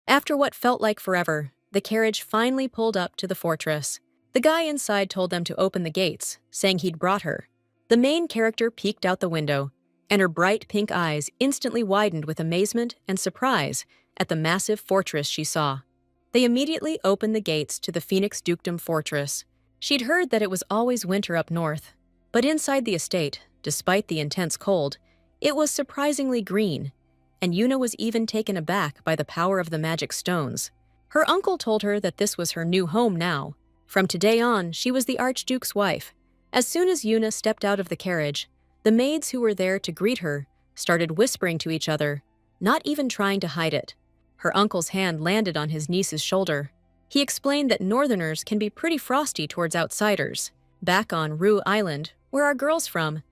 After what felt like forever, the carriage finally pulled up to the fortress. The guy inside told them to open the gates, saying he'd brought her. The main character peeked out the window, and her bright pink eyes instantly widened with amazement and surprise at the massive fortress she saw. They immediately opened the gates to the Phoenix Dukedom fortress. She'd heard that it was always winter up north, but inside the estate, despite the intense cold, it was surprisingly green, and Yuna was even taken aback by the power of the magic stones. Her uncle told her that this was her new home now. From today on, she was the Archduke's wife. As soon as Yuna stepped out of the carriage, the maids who were there to greet her started whispering to each other, not even trying to hide it. Her uncle's hand landed on his niece's shoulder. He explained that northerners can be pretty frosty towards outsiders. Back on Rue Island, where our girl's from,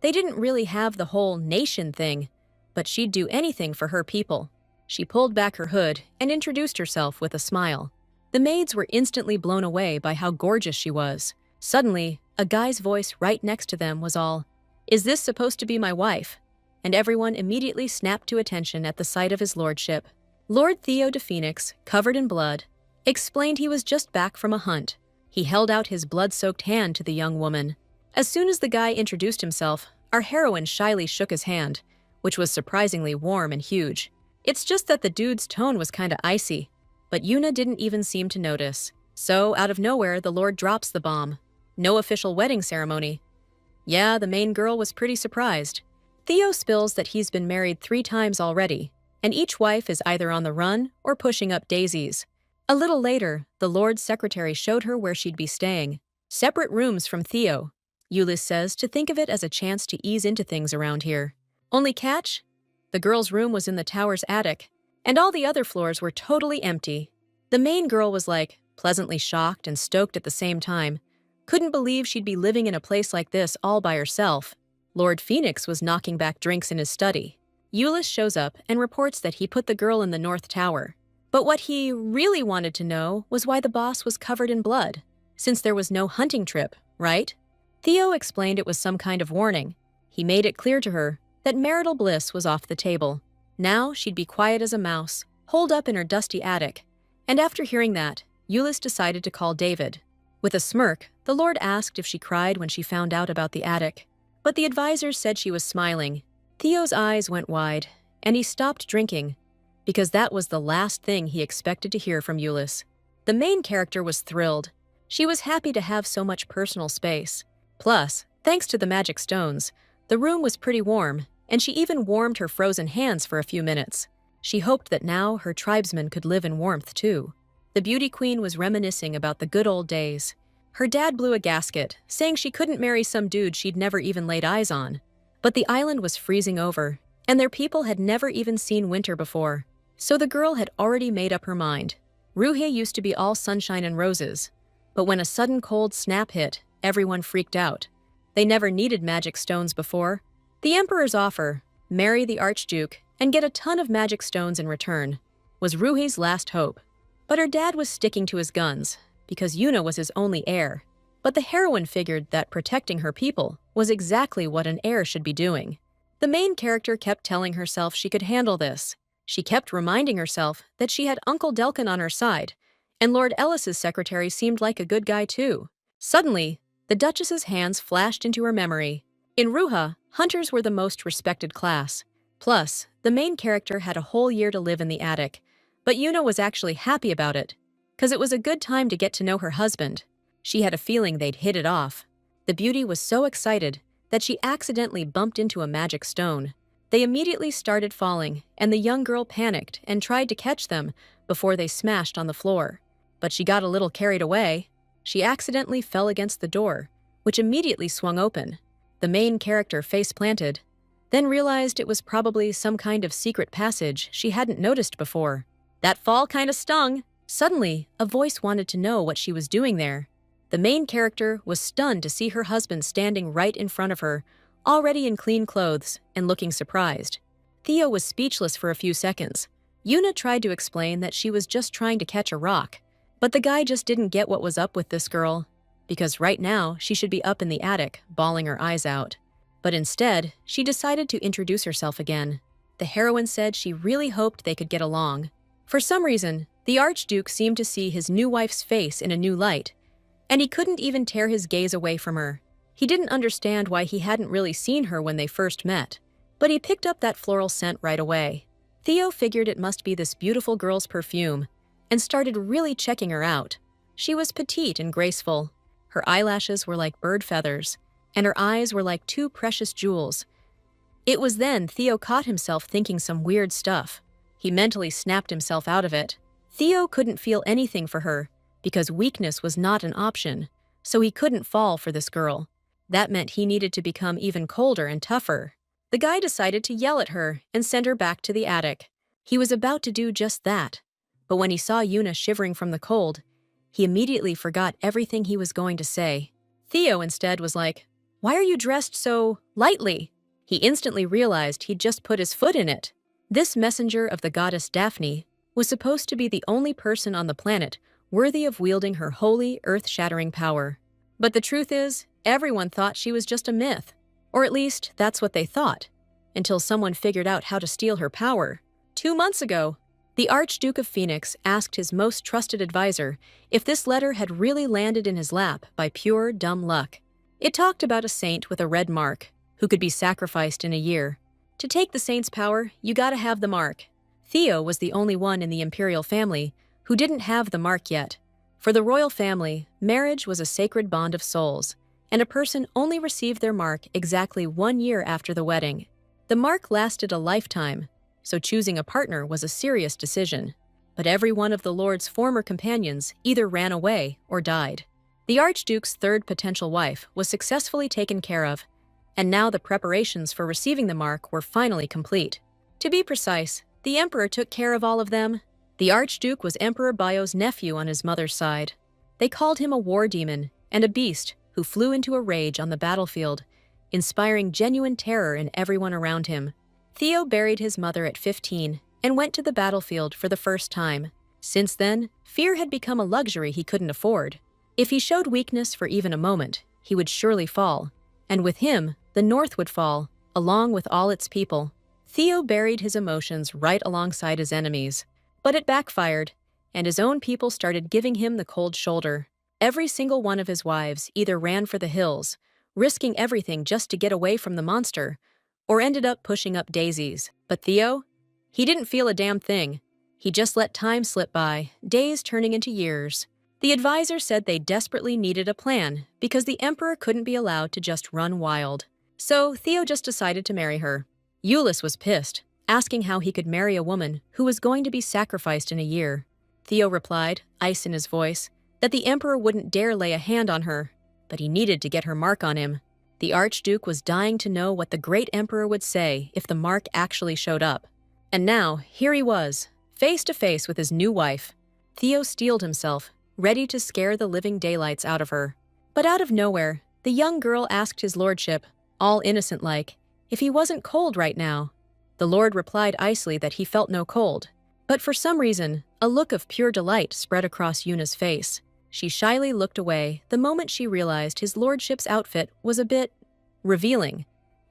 they didn't really have the whole nation thing, but she'd do anything for her people. She pulled back her hood and introduced herself with a smile. The maids were instantly blown away by how gorgeous she was. Suddenly, a guy's voice right next to them was all, "Is this supposed to be my wife?" And everyone immediately snapped to attention at the sight of his lordship. Lord Theo de Phoenix, covered in blood, explained he was just back from a hunt. He held out his blood-soaked hand to the young woman. As soon as the guy introduced himself, our heroine shyly shook his hand, which was surprisingly warm and huge. It's just that the dude's tone was kinda icy, but Yuna didn't even seem to notice. So, out of nowhere, the Lord drops the bomb. No official wedding ceremony. Yeah, the main girl was pretty surprised. Theo spills that he's been married 3 times already, and each wife is either on the run or pushing up daisies. A little later, the Lord's secretary showed her where she'd be staying. Separate rooms from Theo. Yulis says to think of it as a chance to ease into things around here. Only catch? The girl's room was in the tower's attic, and all the other floors were totally empty. The main girl was pleasantly shocked and stoked at the same time. Couldn't believe she'd be living in a place like this all by herself. Lord Phoenix was knocking back drinks in his study. Yulis shows up and reports that he put the girl in the North Tower. But what he really wanted to know was why the boss was covered in blood, since there was no hunting trip, right? Theo explained it was some kind of warning. He made it clear to her that marital bliss was off the table. Now she'd be quiet as a mouse, holed up in her dusty attic. And after hearing that, Yulis decided to call David. With a smirk, the Lord asked if she cried when she found out about the attic. But the advisors said she was smiling. Theo's eyes went wide, and he stopped drinking, because that was the last thing he expected to hear from Yulis. The main character was thrilled. She was happy to have so much personal space. Plus, thanks to the magic stones, the room was pretty warm, and she even warmed her frozen hands for a few minutes. She hoped that now her tribesmen could live in warmth too. The beauty queen was reminiscing about the good old days. Her dad blew a gasket, saying she couldn't marry some dude she'd never even laid eyes on. But the island was freezing over, and their people had never even seen winter before. So the girl had already made up her mind. Ruhe used to be all sunshine and roses, but when a sudden cold snap hit, everyone freaked out. They never needed magic stones before. The Emperor's offer, marry the Archduke and get a ton of magic stones in return, was Ruhe's last hope. But her dad was sticking to his guns, because Yuna was his only heir. But the heroine figured that protecting her people was exactly what an heir should be doing. The main character kept telling herself she could handle this. She kept reminding herself that she had Uncle Delkin on her side, and Lord Ellis's secretary seemed like a good guy too. Suddenly, the Duchess's hands flashed into her memory. In Ruha, hunters were the most respected class. Plus, the main character had a whole year to live in the attic, but Yuna was actually happy about it, because it was a good time to get to know her husband. She had a feeling they'd hit it off. The beauty was so excited that she accidentally bumped into a magic stone. They immediately started falling, and the young girl panicked and tried to catch them before they smashed on the floor. But she got a little carried away. She accidentally fell against the door, which immediately swung open. The main character face-planted, then realized it was probably some kind of secret passage she hadn't noticed before. That fall kinda stung. Suddenly, a voice wanted to know what she was doing there. The main character was stunned to see her husband standing right in front of her, already in clean clothes and looking surprised. Theo was speechless for a few seconds. Yuna tried to explain that she was just trying to catch a rock, but the guy just didn't get what was up with this girl, because right now she should be up in the attic, bawling her eyes out. But instead, she decided to introduce herself again. The heroine said she really hoped they could get along. For some reason, the Archduke seemed to see his new wife's face in a new light, and he couldn't even tear his gaze away from her. He didn't understand why he hadn't really seen her when they first met, but he picked up that floral scent right away. Theo figured it must be this beautiful girl's perfume, and started really checking her out. She was petite and graceful. Her eyelashes were like bird feathers, and her eyes were like two precious jewels. It was then Theo caught himself thinking some weird stuff. He mentally snapped himself out of it. Theo couldn't feel anything for her, because weakness was not an option, so he couldn't fall for this girl. That meant he needed to become even colder and tougher. The guy decided to yell at her and send her back to the attic. He was about to do just that, but when he saw Yuna shivering from the cold, he immediately forgot everything he was going to say. Theo instead was like, "Why are you dressed so lightly?" He instantly realized he'd just put his foot in it. This messenger of the goddess Daphne was supposed to be the only person on the planet worthy of wielding her holy, earth-shattering power. But the truth is, everyone thought she was just a myth. Or at least, that's what they thought, until someone figured out how to steal her power. 2 months ago, the Archduke of Phoenix asked his most trusted advisor if this letter had really landed in his lap by pure dumb luck. It talked about a saint with a red mark, who could be sacrificed in a year. To take the saint's power, you gotta have the mark. Theo was the only one in the imperial family who didn't have the mark yet. For the royal family, marriage was a sacred bond of souls, and a person only received their mark exactly 1 year after the wedding. The mark lasted a lifetime, so choosing a partner was a serious decision. But every one of the Lord's former companions either ran away or died. The Archduke's third potential wife was successfully taken care of, and now the preparations for receiving the mark were finally complete. To be precise, the Emperor took care of all of them. The Archduke was Emperor Bao's nephew on his mother's side. They called him a war demon and a beast who flew into a rage on the battlefield, inspiring genuine terror in everyone around him. Theo buried his mother at 15 and went to the battlefield for the first time. Since then, fear had become a luxury he couldn't afford. If he showed weakness for even a moment, he would surely fall. And with him, the North would fall, along with all its people. Theo buried his emotions right alongside his enemies. But it backfired, and his own people started giving him the cold shoulder. Every single one of his wives either ran for the hills, risking everything just to get away from the monster, or ended up pushing up daisies. But Theo? He didn't feel a damn thing. He just let time slip by, days turning into years. The advisor said they desperately needed a plan because the emperor couldn't be allowed to just run wild. So Theo just decided to marry her. Eulis was pissed, asking how he could marry a woman who was going to be sacrificed in a year. Theo replied, ice in his voice, that the emperor wouldn't dare lay a hand on her, but he needed to get her mark on him. The Archduke was dying to know what the great emperor would say if the mark actually showed up. And now, here he was, face to face with his new wife. Theo steeled himself, ready to scare the living daylights out of her. But out of nowhere, the young girl asked his lordship, all innocent-like, if he wasn't cold right now. The lord replied icily that he felt no cold. But for some reason, a look of pure delight spread across Yuna's face. She shyly looked away the moment she realized his lordship's outfit was a bit revealing,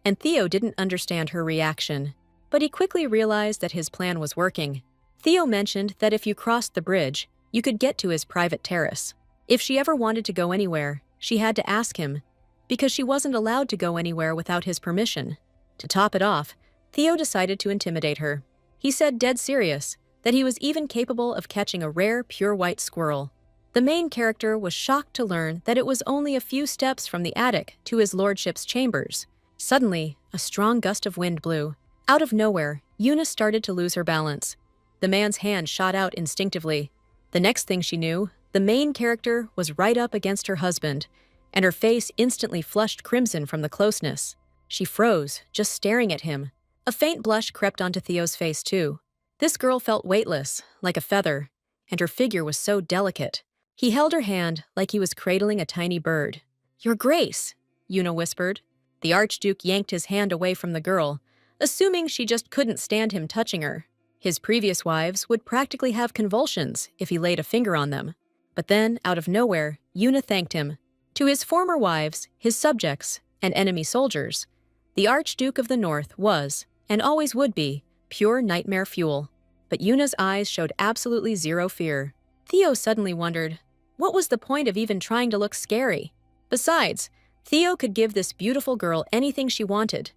and Theo didn't understand her reaction. But he quickly realized that his plan was working. Theo mentioned that if you crossed the bridge, you could get to his private terrace. If she ever wanted to go anywhere, she had to ask him, because she wasn't allowed to go anywhere without his permission. To top it off, Theo decided to intimidate her. He said dead serious that he was even capable of catching a rare pure white squirrel. The main character was shocked to learn that it was only a few steps from the attic to his lordship's chambers. Suddenly, a strong gust of wind blew. Out of nowhere, Yuna started to lose her balance. The man's hand shot out instinctively. The next thing she knew, the main character was right up against her husband, and her face instantly flushed crimson from the closeness. She froze, just staring at him. A faint blush crept onto Theo's face, too. This girl felt weightless, like a feather, and her figure was so delicate. He held her hand like he was cradling a tiny bird. "Your Grace," Yuna whispered. The Archduke yanked his hand away from the girl, assuming she just couldn't stand him touching her. His previous wives would practically have convulsions if he laid a finger on them. But then, out of nowhere, Yuna thanked him. To his former wives, his subjects, and enemy soldiers, the Archduke of the North was, and always would be, pure nightmare fuel. but Yuna's eyes showed absolutely zero fear. Theo suddenly wondered, what was the point of even trying to look scary? Besides, Theo could give this beautiful girl anything she wanted,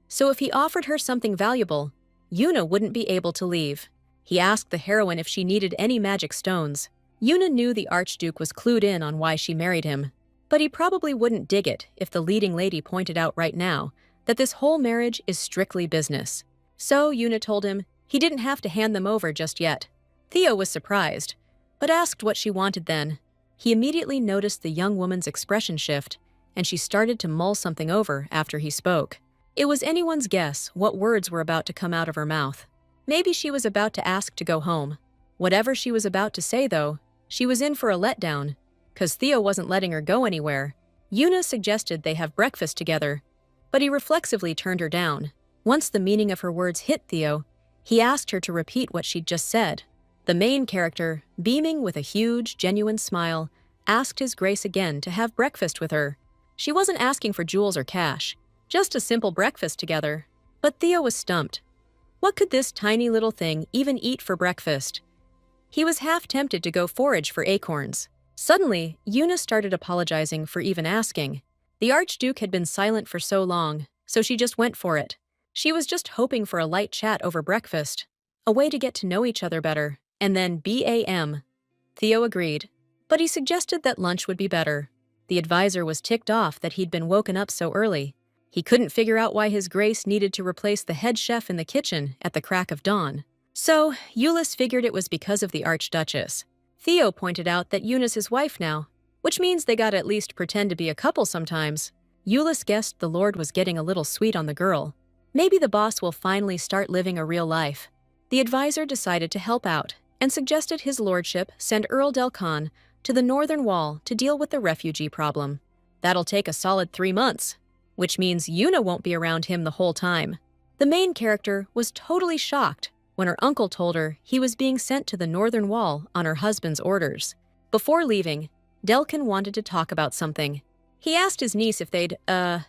so if he offered her something valuable, Yuna wouldn't be able to leave. He asked the heroine if she needed any magic stones. Yuna knew the Archduke was clued in on why she married him, but he probably wouldn't dig it if the leading lady pointed out right now that this whole marriage is strictly business. So Yuna told him he didn't have to hand them over just yet. Theo was surprised, but asked what she wanted then. He immediately noticed the young woman's expression shift, and she started to mull something over after he spoke. It was anyone's guess what words were about to come out of her mouth. Maybe she was about to ask to go home. Whatever she was about to say, though, she was in for a letdown, 'cause Theo wasn't letting her go anywhere. Yuna suggested they have breakfast together, but he reflexively turned her down. Once the meaning of her words hit Theo, he asked her to repeat what she'd just said. The main character, beaming with a huge, genuine smile, asked His Grace again to have breakfast with her. She wasn't asking for jewels or cash, just a simple breakfast together. But Theo was stumped. What could this tiny little thing even eat for breakfast? He was half tempted to go forage for acorns. Suddenly, Yuna started apologizing for even asking. The Archduke had been silent for so long, so she just went for it. She was just hoping for a light chat over breakfast, a way to get to know each other better, and then BAM. Theo agreed, but he suggested that lunch would be better. The advisor was ticked off that he'd been woken up so early. He couldn't figure out why His Grace needed to replace the head chef in the kitchen at the crack of dawn. So, Eulis figured it was because of the Archduchess. Theo pointed out that Yuna's his wife now, which means they gotta at least pretend to be a couple sometimes. Eulis guessed the Lord was getting a little sweet on the girl. Maybe the boss will finally start living a real life. The advisor decided to help out and suggested his lordship send Earl Delcan to the northern wall to deal with the refugee problem. That'll take a solid 3 months, which means Yuna won't be around him the whole time. The main character was totally shocked when her uncle told her he was being sent to the northern wall on her husband's orders. Before leaving, Delcan wanted to talk about something. He asked his niece if they'd,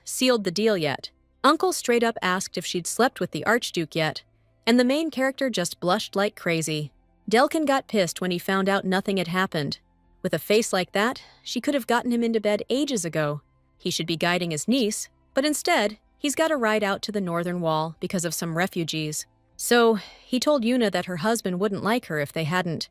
sealed the deal yet. Uncle straight up asked if she'd slept with the Archduke yet, and the main character just blushed like crazy. Delcan got pissed when he found out nothing had happened. With a face like that, she could have gotten him into bed ages ago. He should be guiding his niece, but instead, he's got to ride out to the northern wall because of some refugees. So, he told Yuna that her husband wouldn't like her if they hadn't,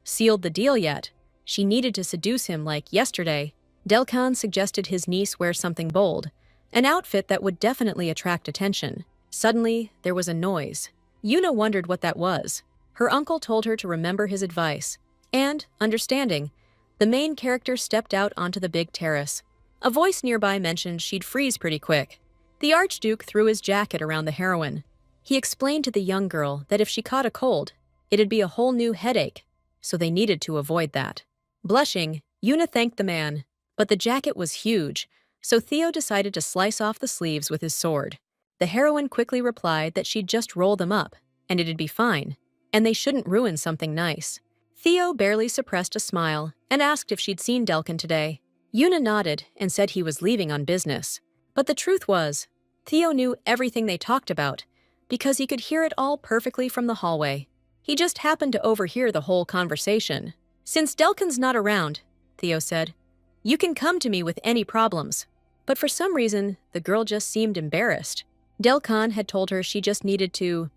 sealed the deal yet. She needed to seduce him like yesterday. Delcan suggested his niece wear something bold, an outfit that would definitely attract attention. Suddenly, there was a noise. Yuna wondered what that was. Her uncle told her to remember his advice, and, understanding, the main character stepped out onto the big terrace. A voice nearby mentioned she'd freeze pretty quick. The Archduke threw his jacket around the heroine. He explained to the young girl that if she caught a cold, it'd be a whole new headache, so they needed to avoid that. Blushing, Yuna thanked the man, but the jacket was huge, so Theo decided to slice off the sleeves with his sword. The heroine quickly replied that she'd just roll them up, and it'd be fine, and they shouldn't ruin something nice. Theo barely suppressed a smile and asked if she'd seen Delcan today. Yuna nodded and said he was leaving on business. But the truth was, Theo knew everything they talked about, because he could hear it all perfectly from the hallway. He just happened to overhear the whole conversation. "Since Delcan's not around," Theo said, "you can come to me with any problems." But for some reason, the girl just seemed embarrassed. Delcan had told her she just needed to,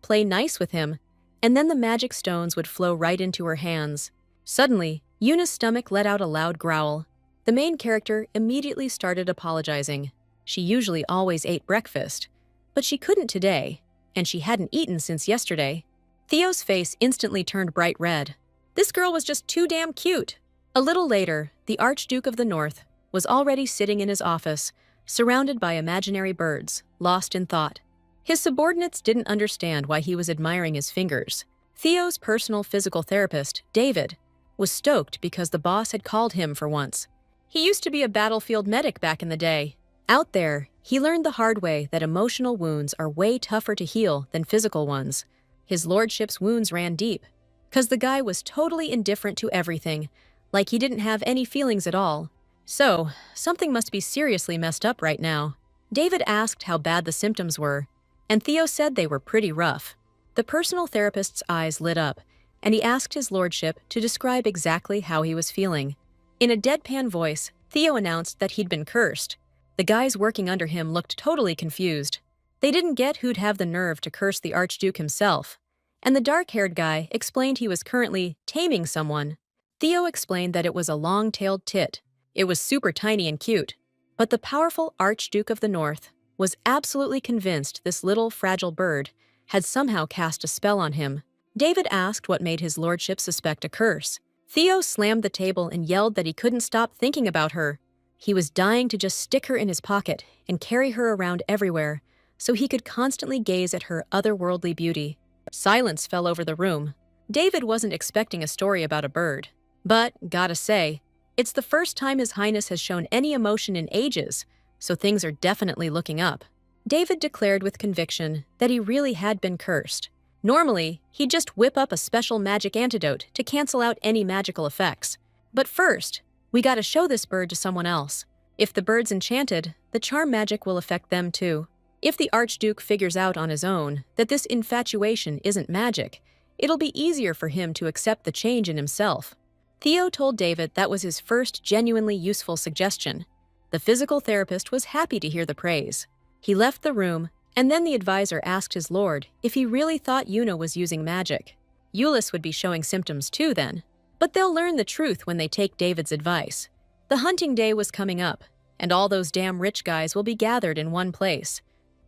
play nice with him, and then the magic stones would flow right into her hands. Suddenly, Yuna's stomach let out a loud growl. The main character immediately started apologizing. She usually always ate breakfast, but she couldn't today, and she hadn't eaten since yesterday. Theo's face instantly turned bright red. This girl was just too damn cute. A little later, the Archduke of the North was already sitting in his office, surrounded by imaginary birds, lost in thought. His subordinates didn't understand why he was admiring his fingers. Theo's personal physical therapist, David, was stoked because the boss had called him for once. He used to be a battlefield medic back in the day. Out there, he learned the hard way that emotional wounds are way tougher to heal than physical ones. His lordship's wounds ran deep, 'cause the guy was totally indifferent to everything, like he didn't have any feelings at all. So, something must be seriously messed up right now. David asked how bad the symptoms were, and Theo said they were pretty rough. The personal therapist's eyes lit up, and he asked his lordship to describe exactly how he was feeling. In a deadpan voice, Theo announced that he'd been cursed. The guys working under him looked totally confused. They didn't get who'd have the nerve to curse the Archduke himself. And the dark-haired guy explained he was currently taming someone. Theo explained that it was a long-tailed tit. It was super tiny and cute. But the powerful Archduke of the North was absolutely convinced this little fragile bird had somehow cast a spell on him. David asked what made his lordship suspect a curse. Theo slammed the table and yelled that he couldn't stop thinking about her. He was dying to just stick her in his pocket and carry her around everywhere so he could constantly gaze at her otherworldly beauty. Silence fell over the room. David wasn't expecting a story about a bird. But, gotta say, it's the first time His Highness has shown any emotion in ages, so things are definitely looking up. David declared with conviction that he really had been cursed. Normally, he'd just whip up a special magic antidote to cancel out any magical effects. But first, we gotta show this bird to someone else. If the bird's enchanted, the charm magic will affect them too. If the Archduke figures out on his own that this infatuation isn't magic, it'll be easier for him to accept the change in himself. Theo told David that was his first genuinely useful suggestion. The physical therapist was happy to hear the praise. He left the room, and then the advisor asked his lord if he really thought Yuna was using magic. Euless would be showing symptoms too then. But they'll learn the truth when they take David's advice. The hunting day was coming up, and all those damn rich guys will be gathered in one place.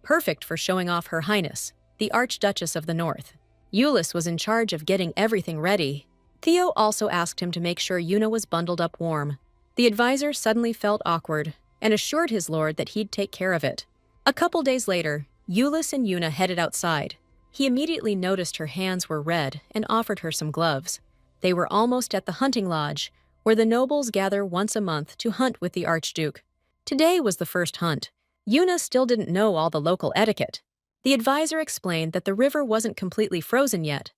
Perfect for showing off Her Highness, the Archduchess of the North. Euless was in charge of getting everything ready. Theo also asked him to make sure Yuna was bundled up warm. The advisor suddenly felt awkward and assured his lord that he'd take care of it. A couple days later, Euless and Yuna headed outside. He immediately noticed her hands were red and offered her some gloves. They were almost at the hunting lodge, where the nobles gather once a month to hunt with the Archduke. Today was the first hunt. Yuna still didn't know all the local etiquette. The advisor explained that the river wasn't completely frozen yet,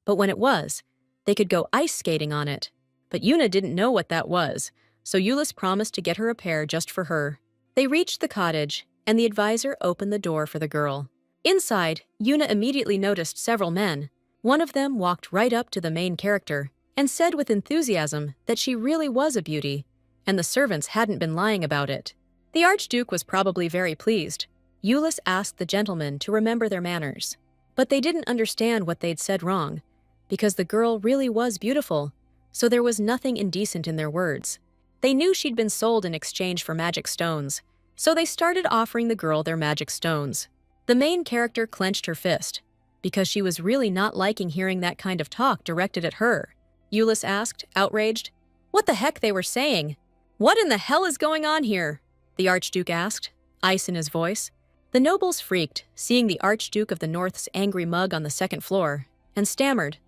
but when it was, they could go ice skating on it. But Yuna didn't know what that was, so Euless promised to get her a pair just for her. They reached the cottage, and the advisor opened the door for the girl. Inside, Yuna immediately noticed several men. One of them walked right up to the main character and said with enthusiasm that she really was a beauty, and the servants hadn't been lying about it. The Archduke was probably very pleased. Euless asked the gentlemen to remember their manners. But they didn't understand what they'd said wrong, because the girl really was beautiful, so there was nothing indecent in their words. They knew she'd been sold in exchange for magic stones, so they started offering the girl their magic stones. The main character clenched her fist, because she was really not liking hearing that kind of talk directed at her. Euless asked, outraged, what the heck they were saying. What in the hell is going on here? The Archduke asked, ice in his voice. The nobles freaked, seeing the Archduke of the North's angry mug on the second floor, and stammered,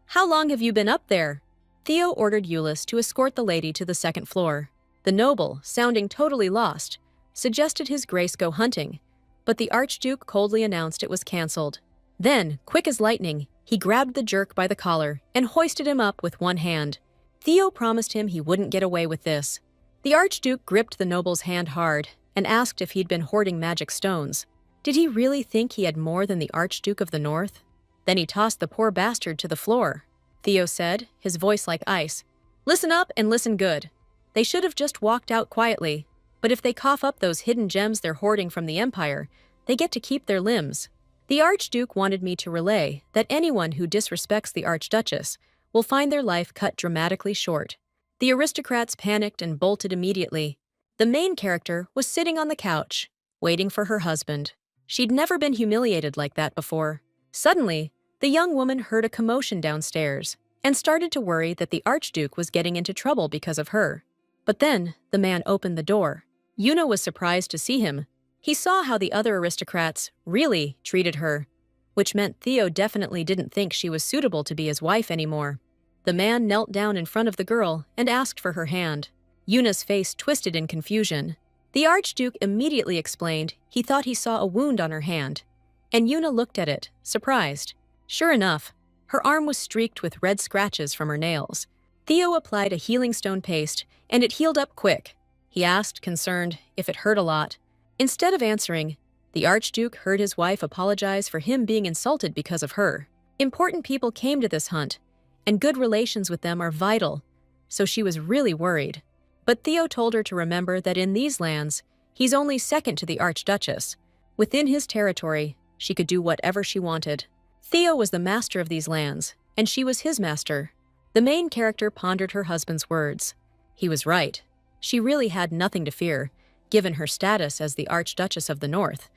how long have you been up there? Theo ordered Euless to escort the lady to the second floor. The noble, sounding totally lost, suggested his grace go hunting, but the Archduke coldly announced it was cancelled. Then, quick as lightning, he grabbed the jerk by the collar and hoisted him up with one hand. Theo promised him he wouldn't get away with this. The Archduke gripped the noble's hand hard and asked if he'd been hoarding magic stones. Did he really think he had more than the Archduke of the North? Then he tossed the poor bastard to the floor. Theo said, his voice like ice, listen up and listen good. They should have just walked out quietly, but if they cough up those hidden gems they're hoarding from the Empire, they get to keep their limbs. The Archduke wanted me to relay that anyone who disrespects the Archduchess will find their life cut dramatically short. The aristocrats panicked and bolted immediately. The main character was sitting on the couch, waiting for her husband. She'd never been humiliated like that before. Suddenly, the young woman heard a commotion downstairs and started to worry that the Archduke was getting into trouble because of her. But then, the man opened the door. Yuna was surprised to see him. He saw how the other aristocrats really treated her, which meant Theo definitely didn't think she was suitable to be his wife anymore. The man knelt down in front of the girl and asked for her hand. Yuna's face twisted in confusion. The Archduke immediately explained he thought he saw a wound on her hand, and Yuna looked at it, surprised. Sure enough, her arm was streaked with red scratches from her nails. Theo applied a healing stone paste, and it healed up quick. He asked, concerned, if it hurt a lot. Instead of answering, the Archduke heard his wife apologize for him being insulted because of her. Important people came to this hunt, and good relations with them are vital, so she was really worried. But Theo told her to remember that in these lands, he's only second to the Archduchess. Within his territory, she could do whatever she wanted. Theo was the master of these lands, and she was his master. The main character pondered her husband's words. He was right. She really had nothing to fear, given her status as the Archduchess of the North.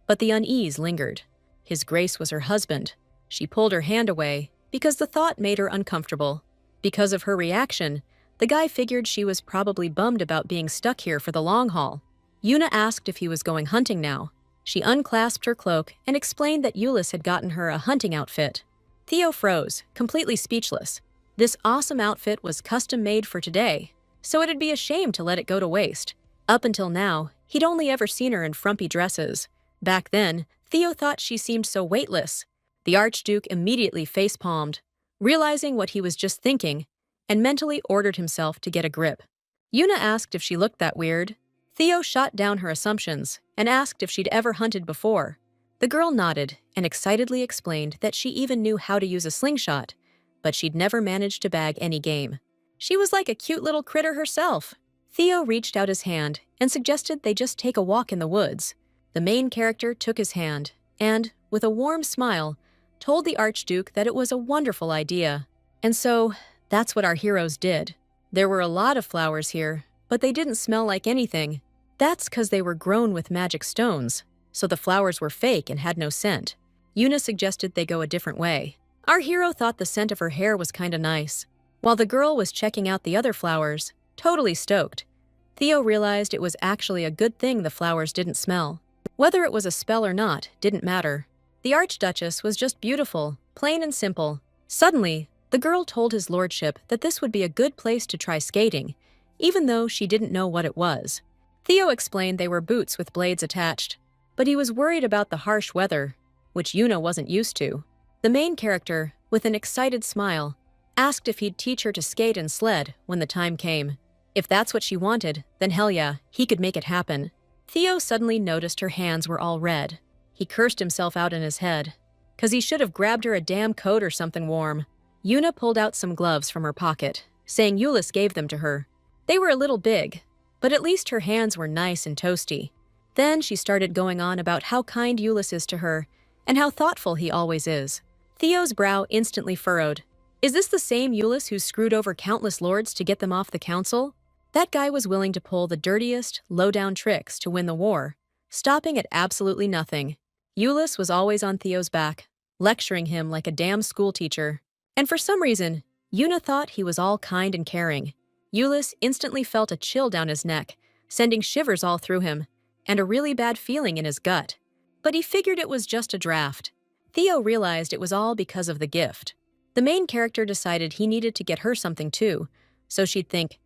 But the unease lingered. His Grace was her husband. She pulled her hand away because the thought made her uncomfortable. Because of her reaction, the guy figured she was probably bummed about being stuck here for the long haul. Yuna asked if he was going hunting now. She unclasped her cloak and explained that Euless had gotten her a hunting outfit. Theo froze, completely speechless. This awesome outfit was custom-made for today, so it'd be a shame to let it go to waste. Up until now, he'd only ever seen her in frumpy dresses. Back then, Theo thought she seemed so weightless. The Archduke immediately face-palmed, realizing what he was just thinking, and mentally ordered himself to get a grip. Yuna asked if she looked that weird. Theo shot down her assumptions and asked if she'd ever hunted before. The girl nodded and excitedly explained that she even knew how to use a slingshot, but she'd never managed to bag any game. She was like a cute little critter herself. Theo reached out his hand and suggested they just take a walk in the woods. The main character took his hand and, with a warm smile, told the Archduke that it was a wonderful idea. And so, that's what our heroes did. There were a lot of flowers here, but they didn't smell like anything. That's 'cause they were grown with magic stones, so the flowers were fake and had no scent. Yuna suggested they go a different way. Our hero thought the scent of her hair was kinda nice, while the girl was checking out the other flowers, totally stoked. Theo realized it was actually a good thing the flowers didn't smell. Whether it was a spell or not didn't matter. The Archduchess was just beautiful, plain and simple. Suddenly, the girl told his lordship that this would be a good place to try skating, even though she didn't know what it was. Theo explained they were boots with blades attached, but he was worried about the harsh weather, which Yuna wasn't used to. The main character, with an excited smile, asked if he'd teach her to skate and sled when the time came. If that's what she wanted, then hell yeah, he could make it happen. Theo suddenly noticed her hands were all red. He cursed himself out in his head, 'cause he should have grabbed her a damn coat or something warm. Yuna pulled out some gloves from her pocket, saying Euless gave them to her. They were a little big, but at least her hands were nice and toasty. Then she started going on about how kind Euless is to her, and how thoughtful he always is. Theo's brow instantly furrowed. Is this the same Euless who screwed over countless lords to get them off the council? That guy was willing to pull the dirtiest, low-down tricks to win the war, stopping at absolutely nothing. Euless was always on Theo's back, lecturing him like a damn schoolteacher. And for some reason, Yuna thought he was all kind and caring. Euless instantly felt a chill down his neck, sending shivers all through him, and a really bad feeling in his gut. But he figured it was just a draft. Theo realized it was all because of the gift. The main character decided he needed to get her something too, so she'd think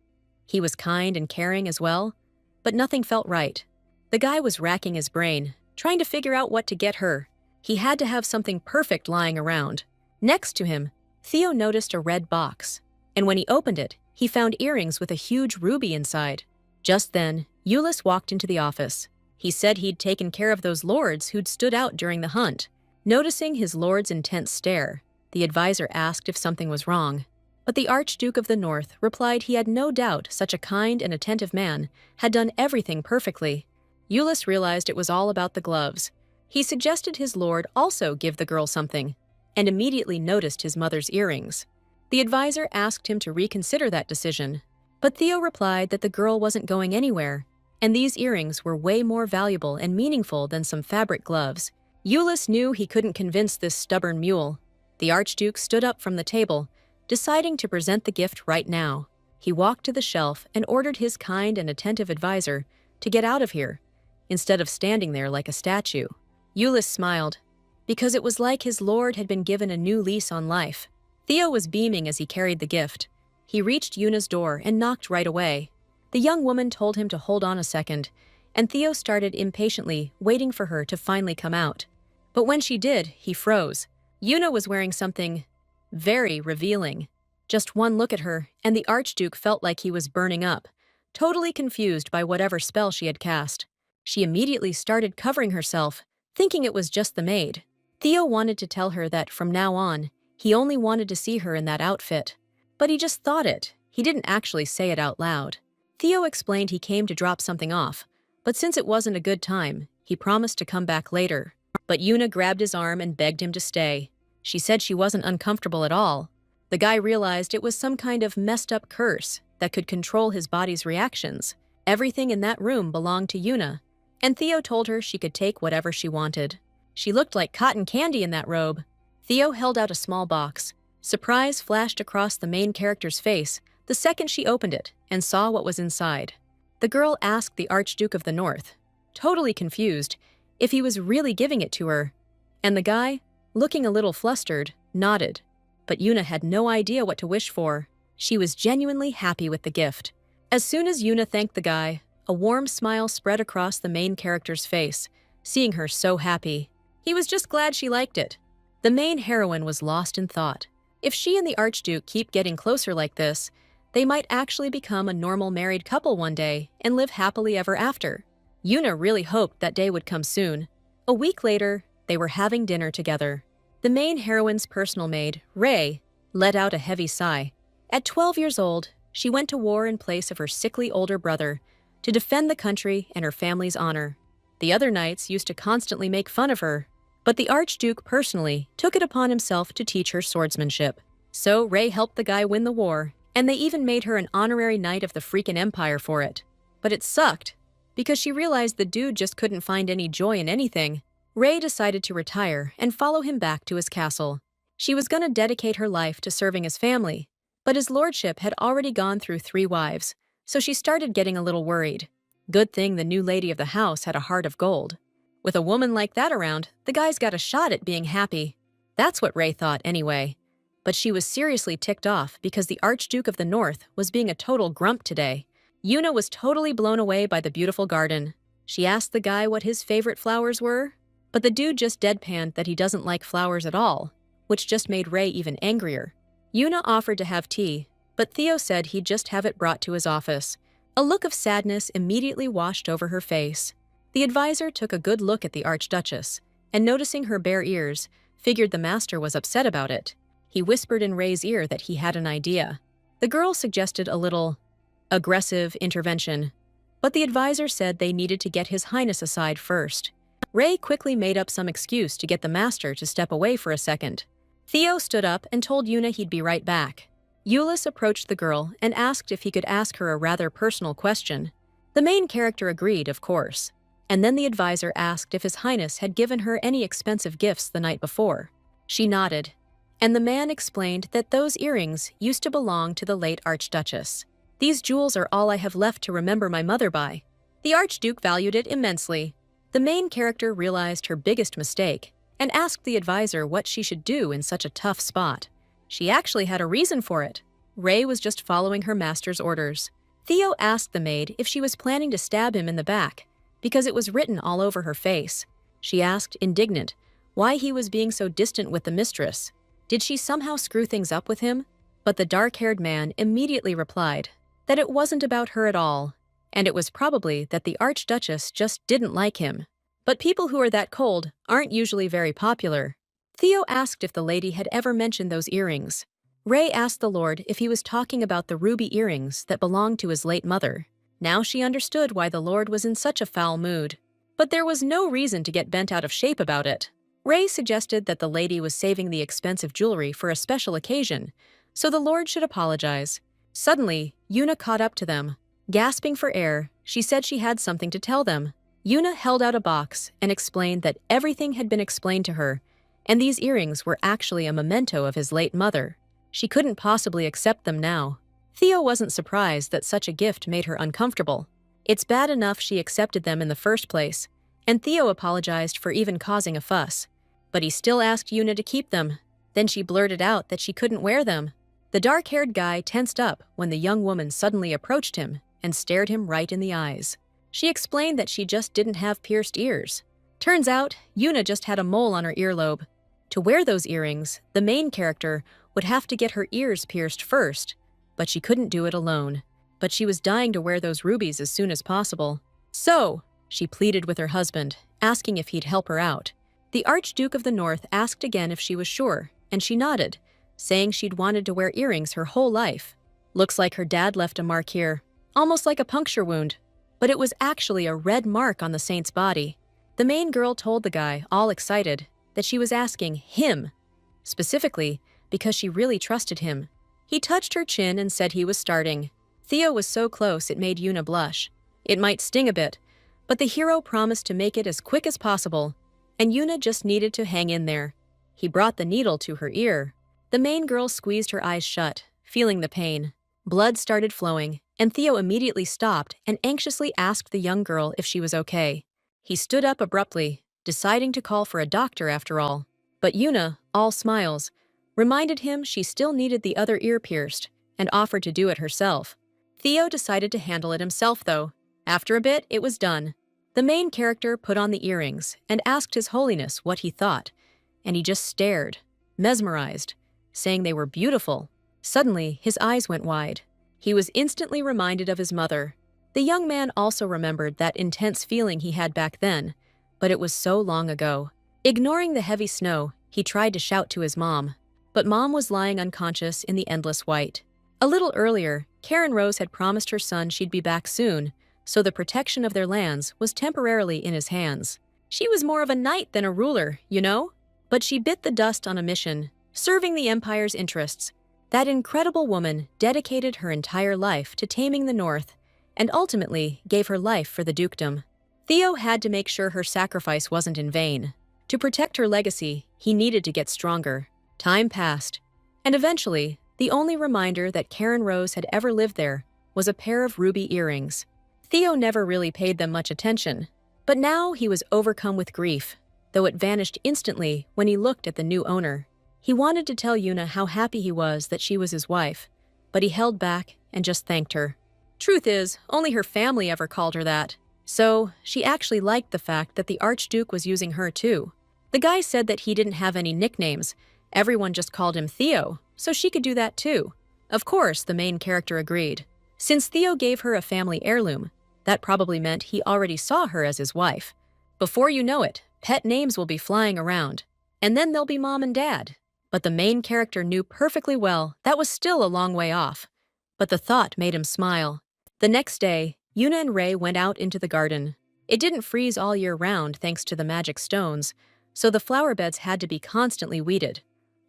he was kind and caring as well, but nothing felt right. The guy was racking his brain, trying to figure out what to get her. He had to have something perfect lying around. Next to him, Theo noticed a red box, and when he opened it, he found earrings with a huge ruby inside. Just then, Euless walked into the office. He said he'd taken care of those lords who'd stood out during the hunt. Noticing his lord's intense stare, the advisor asked if something was wrong. But the Archduke of the North replied he had no doubt such a kind and attentive man had done everything perfectly. Euless realized it was all about the gloves. He suggested his lord also give the girl something, and immediately noticed his mother's earrings. The advisor asked him to reconsider that decision, but Theo replied that the girl wasn't going anywhere, and these earrings were way more valuable and meaningful than some fabric gloves. Euless knew he couldn't convince this stubborn mule. The Archduke stood up from the table, deciding to present the gift right now. He walked to the shelf and ordered his kind and attentive advisor to get out of here, instead of standing there like a statue. Euless smiled, because it was like his lord had been given a new lease on life. Theo was beaming as he carried the gift. He reached Yuna's door and knocked right away. The young woman told him to hold on a second, and Theo started impatiently waiting for her to finally come out. But when she did, he froze. Yuna was wearing something very revealing. Just one look at her, and the Archduke felt like he was burning up, totally confused by whatever spell she had cast. She immediately started covering herself, thinking it was just the maid. Theo wanted to tell her that from now on, he only wanted to see her in that outfit. But he just thought it. He didn't actually say it out loud. Theo explained he came to drop something off, but since it wasn't a good time, he promised to come back later. But Yuna grabbed his arm and begged him to stay. She said she wasn't uncomfortable at all. The guy realized it was some kind of messed up curse that could control his body's reactions. Everything in that room belonged to Yuna, and Theo told her she could take whatever she wanted. She looked like cotton candy in that robe. Theo held out a small box. Surprise flashed across the main character's face the second she opened it and saw what was inside. The girl asked the Archduke of the North, totally confused, if he was really giving it to her, and the guy, looking a little flustered, nodded. But Yuna had no idea what to wish for. She was genuinely happy with the gift. As soon as Yuna thanked the guy, a warm smile spread across the main character's face, seeing her so happy. He was just glad she liked it. The main heroine was lost in thought. If she and the Archduke keep getting closer like this, they might actually become a normal married couple one day and live happily ever after. Yuna really hoped that day would come soon. A week later, they were having dinner together. The main heroine's personal maid, Ray, let out a heavy sigh. At 12 years old, she went to war in place of her sickly older brother to defend the country and her family's honor. The other knights used to constantly make fun of her, but the Archduke personally took it upon himself to teach her swordsmanship. So Ray helped the guy win the war, and they even made her an honorary knight of the freaking empire for it. But it sucked, because she realized the dude just couldn't find any joy in anything. Ray decided to retire and follow him back to his castle. She was going to dedicate her life to serving his family, but his lordship had already gone through 3 wives, so she started getting a little worried. Good thing the new lady of the house had a heart of gold. With a woman like that around, the guy's got a shot at being happy. That's what Ray thought anyway. But she was seriously ticked off because the Archduke of the North was being a total grump today. Yuna was totally blown away by the beautiful garden. She asked the guy what his favorite flowers were, but the dude just deadpanned that he doesn't like flowers at all, which just made Ray even angrier. Yuna offered to have tea, but Theo said he'd just have it brought to his office. A look of sadness immediately washed over her face. The advisor took a good look at the Archduchess, and noticing her bare ears, figured the master was upset about it. He whispered in Ray's ear that he had an idea. The girl suggested a little aggressive intervention, but the advisor said they needed to get His Highness aside first. Ray quickly made up some excuse to get the master to step away for a second. Theo stood up and told Yuna he'd be right back. Euless approached the girl and asked if he could ask her a rather personal question. The main character agreed, of course, and then the advisor asked if His Highness had given her any expensive gifts the night before. She nodded, and the man explained that those earrings used to belong to the late Archduchess. These jewels are all I have left to remember my mother by. The Archduke valued it immensely. The main character realized her biggest mistake and asked the advisor what she should do in such a tough spot. She actually had a reason for it. Ray was just following her master's orders. Theo asked the maid if she was planning to stab him in the back, because it was written all over her face. She asked, indignant, why he was being so distant with the mistress. Did she somehow screw things up with him? But the dark-haired man immediately replied that it wasn't about her at all, and it was probably that the Archduchess just didn't like him. But people who are that cold aren't usually very popular. Theo asked if the lady had ever mentioned those earrings. Ray asked the lord if he was talking about the ruby earrings that belonged to his late mother. Now she understood why the lord was in such a foul mood. But there was no reason to get bent out of shape about it. Ray suggested that the lady was saving the expensive jewelry for a special occasion, so the lord should apologize. Suddenly, Yuna caught up to them. Gasping for air, she said she had something to tell them. Yuna held out a box and explained that everything had been explained to her, and these earrings were actually a memento of his late mother. She couldn't possibly accept them now. Theo wasn't surprised that such a gift made her uncomfortable. It's bad enough she accepted them in the first place, and Theo apologized for even causing a fuss. But he still asked Yuna to keep them. Then she blurted out that she couldn't wear them. The dark-haired guy tensed up when the young woman suddenly approached him and stared him right in the eyes. She explained that she just didn't have pierced ears. Turns out, Yuna just had a mole on her earlobe. To wear those earrings, the main character would have to get her ears pierced first, but she couldn't do it alone. But she was dying to wear those rubies as soon as possible. So, she pleaded with her husband, asking if he'd help her out. The Archduke of the North asked again if she was sure, and she nodded, saying she'd wanted to wear earrings her whole life. Looks like her dad left a mark here, almost like a puncture wound, but it was actually a red mark on the saint's body. The main girl told the guy, all excited, that she was asking him, specifically because she really trusted him. He touched her chin and said he was starting. Theo was so close it made Yuna blush. It might sting a bit, but the hero promised to make it as quick as possible, and Yuna just needed to hang in there. He brought the needle to her ear. The main girl squeezed her eyes shut, feeling the pain. Blood started flowing, and Theo immediately stopped and anxiously asked the young girl if she was okay. He stood up abruptly, deciding to call for a doctor after all. But Yuna, all smiles, reminded him she still needed the other ear pierced and offered to do it herself. Theo decided to handle it himself, though. After a bit, it was done. The main character put on the earrings and asked His Holiness what he thought, and he just stared, mesmerized, saying they were beautiful. Suddenly, his eyes went wide. He was instantly reminded of his mother. The young man also remembered that intense feeling he had back then, but it was so long ago. Ignoring the heavy snow, he tried to shout to his mom, but Mom was lying unconscious in the endless white. A little earlier, Karen Rose had promised her son she'd be back soon, so the protection of their lands was temporarily in his hands. She was more of a knight than a ruler, you know? But she bit the dust on a mission, serving the Empire's interests. That incredible woman dedicated her entire life to taming the North, and ultimately gave her life for the dukedom. Theo had to make sure her sacrifice wasn't in vain. To protect her legacy, he needed to get stronger. Time passed, and eventually, the only reminder that Karen Rose had ever lived there was a pair of ruby earrings. Theo never really paid them much attention, but now he was overcome with grief, though it vanished instantly when he looked at the new owner. He wanted to tell Yuna how happy he was that she was his wife, but he held back and just thanked her. Truth is, only her family ever called her that, so she actually liked the fact that the Archduke was using her too. The guy said that he didn't have any nicknames, everyone just called him Theo, so she could do that too. Of course, the main character agreed. Since Theo gave her a family heirloom, that probably meant he already saw her as his wife. Before you know it, pet names will be flying around, and then there'll be Mom and Dad. But the main character knew perfectly well that was still a long way off. But the thought made him smile. The next day, Yuna and Ray went out into the garden. It didn't freeze all year round thanks to the magic stones, so the flower beds had to be constantly weeded.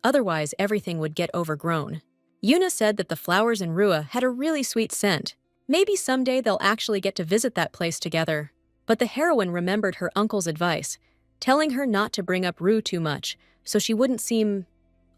Otherwise, everything would get overgrown. Yuna said that the flowers in Rua had a really sweet scent. Maybe someday they'll actually get to visit that place together. But the heroine remembered her uncle's advice, telling her not to bring up Rue too much, so she wouldn't seem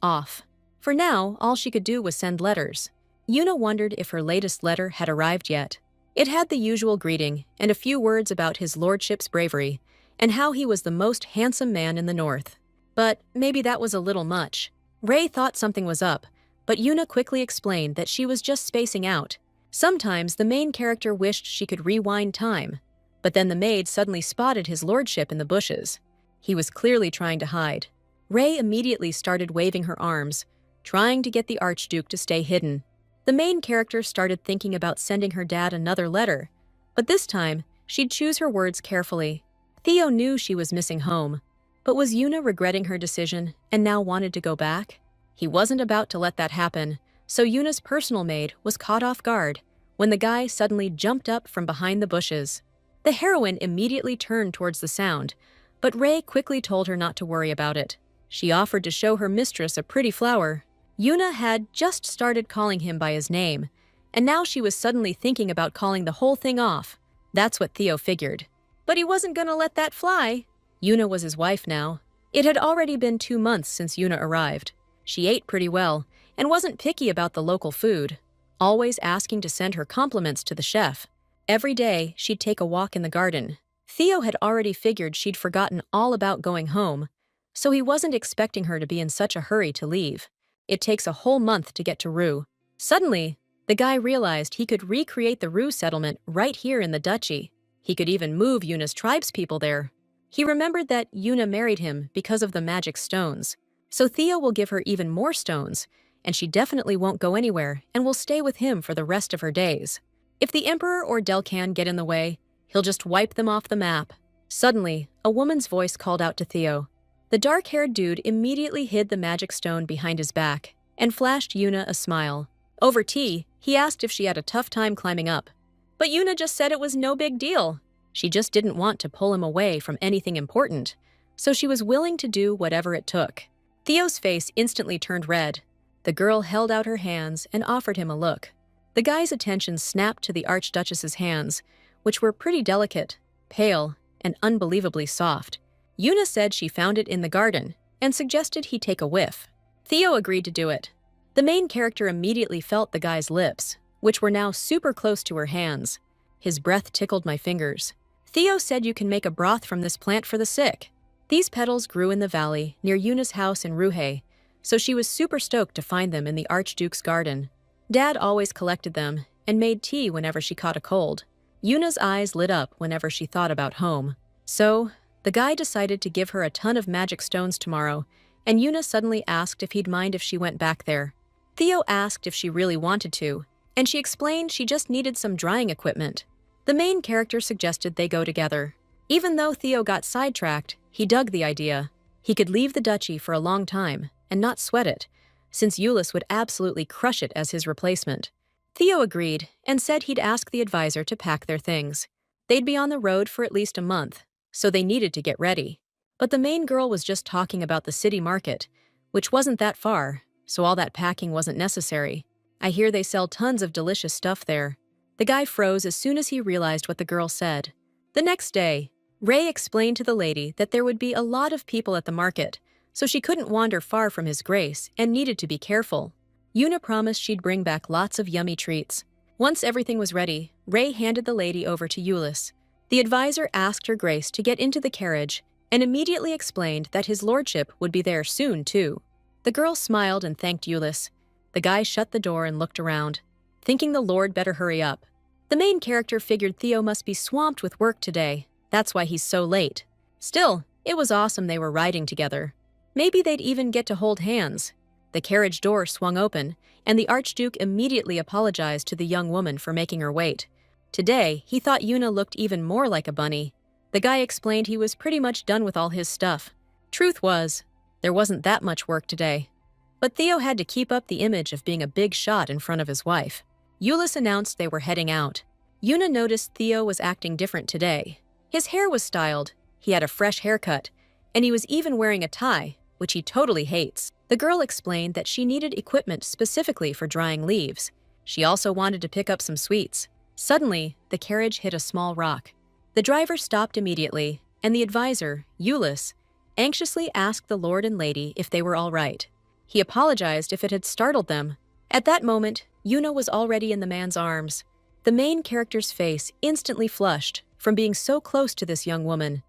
off. For now, all she could do was send letters. Yuna wondered if her latest letter had arrived yet. It had the usual greeting and a few words about his lordship's bravery and how he was the most handsome man in the north. But maybe that was a little much. Ray thought something was up, but Yuna quickly explained that she was just spacing out. Sometimes the main character wished she could rewind time, but then the maid suddenly spotted his lordship in the bushes. He was clearly trying to hide. Ray immediately started waving her arms, trying to get the Archduke to stay hidden. The main character started thinking about sending her dad another letter, but this time, she'd choose her words carefully. Theo knew she was missing home, but was Yuna regretting her decision and now wanted to go back? He wasn't about to let that happen, so Yuna's personal maid was caught off guard when the guy suddenly jumped up from behind the bushes. The heroine immediately turned towards the sound, but Ray quickly told her not to worry about it. She offered to show her mistress a pretty flower. Yuna had just started calling him by his name, and now she was suddenly thinking about calling the whole thing off. That's what Theo figured. But he wasn't gonna let that fly. Yuna was his wife now. It had already been 2 months since Yuna arrived. She ate pretty well, and wasn't picky about the local food, always asking to send her compliments to the chef. Every day, she'd take a walk in the garden. Theo had already figured she'd forgotten all about going home, so he wasn't expecting her to be in such a hurry to leave. It takes a whole month to get to Rue. Suddenly, the guy realized he could recreate the Rue settlement right here in the duchy. He could even move Yuna's tribespeople there. He remembered that Yuna married him because of the magic stones, so Theo will give her even more stones, and she definitely won't go anywhere and will stay with him for the rest of her days. If the Emperor or Delcan get in the way, he'll just wipe them off the map. Suddenly, a woman's voice called out to Theo. The dark-haired dude immediately hid the magic stone behind his back and flashed Yuna a smile. Over tea, he asked if she had a tough time climbing up. But Yuna just said it was no big deal. She just didn't want to pull him away from anything important, so she was willing to do whatever it took. Theo's face instantly turned red. The girl held out her hands and offered him a look. The guy's attention snapped to the Archduchess's hands, which were pretty delicate, pale, and unbelievably soft. Yuna said she found it in the garden and suggested he take a whiff. Theo agreed to do it. The main character immediately felt the guy's lips, which were now super close to her hands. His breath tickled my fingers. Theo said you can make a broth from this plant for the sick. These petals grew in the valley near Yuna's house in Ruhe, so she was super stoked to find them in the Archduke's garden. Dad always collected them and made tea whenever she caught a cold. Yuna's eyes lit up whenever she thought about home. So, the guy decided to give her a ton of magic stones tomorrow, and Yuna suddenly asked if he'd mind if she went back there. Theo asked if she really wanted to, and she explained she just needed some drying equipment. The main character suggested they go together. Even though Theo got sidetracked, he dug the idea. He could leave the duchy for a long time and not sweat it, since Yulis would absolutely crush it as his replacement. Theo agreed and said he'd ask the advisor to pack their things. They'd be on the road for at least a month, so they needed to get ready. But the main girl was just talking about the city market, which wasn't that far, so all that packing wasn't necessary. I hear they sell tons of delicious stuff there. The guy froze as soon as he realized what the girl said. The next day, Ray explained to the lady that there would be a lot of people at the market, so she couldn't wander far from his grace and needed to be careful. Yuna promised she'd bring back lots of yummy treats. Once everything was ready, Ray handed the lady over to Yulis. The advisor asked her grace to get into the carriage and immediately explained that his lordship would be there soon, too. The girl smiled and thanked Yulis. The guy shut the door and looked around, thinking the lord better hurry up. The main character figured Theo must be swamped with work today. That's why he's so late. Still, it was awesome they were riding together. Maybe they'd even get to hold hands. The carriage door swung open, and the Archduke immediately apologized to the young woman for making her wait. Today, he thought Yuna looked even more like a bunny. The guy explained he was pretty much done with all his stuff. Truth was, there wasn't that much work today. But Theo had to keep up the image of being a big shot in front of his wife. Yulis announced they were heading out. Yuna noticed Theo was acting different today. His hair was styled, he had a fresh haircut, and he was even wearing a tie, which he totally hates. The girl explained that she needed equipment specifically for drying leaves. She also wanted to pick up some sweets. Suddenly, the carriage hit a small rock. The driver stopped immediately, and the advisor, Yulis, anxiously asked the lord and lady if they were all right. He apologized if it had startled them. At that moment, Yuna was already in the man's arms. The main character's face instantly flushed from being so close to this young woman,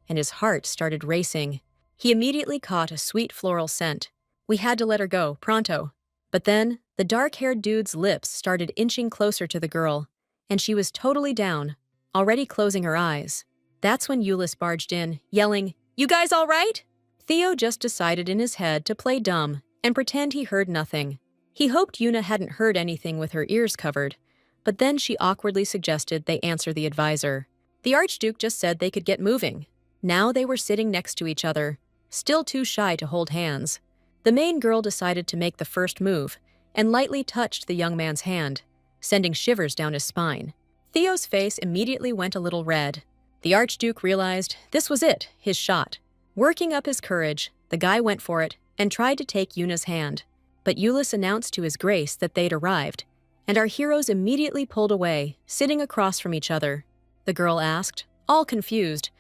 and his heart started racing. He immediately caught a sweet floral scent. We had to let her go, pronto. But then, the dark-haired dude's lips started inching closer to the girl, and she was totally down, already closing her eyes. That's when Yulis barged in, yelling, "You guys all right?" Theo just decided in his head to play dumb and pretend he heard nothing. He hoped Yuna hadn't heard anything with her ears covered, but then she awkwardly suggested they answer the advisor. The Archduke just said they could get moving. Now they were sitting next to each other, still too shy to hold hands. The main girl decided to make the first move and lightly touched the young man's hand, sending shivers down his spine. Theo's face immediately went a little red. The Archduke realized this was it, his shot. Working up his courage, the guy went for it and tried to take Yuna's hand. But Yulis announced to his grace that they'd arrived, and our heroes immediately pulled away, sitting across from each other. The girl asked, all confused,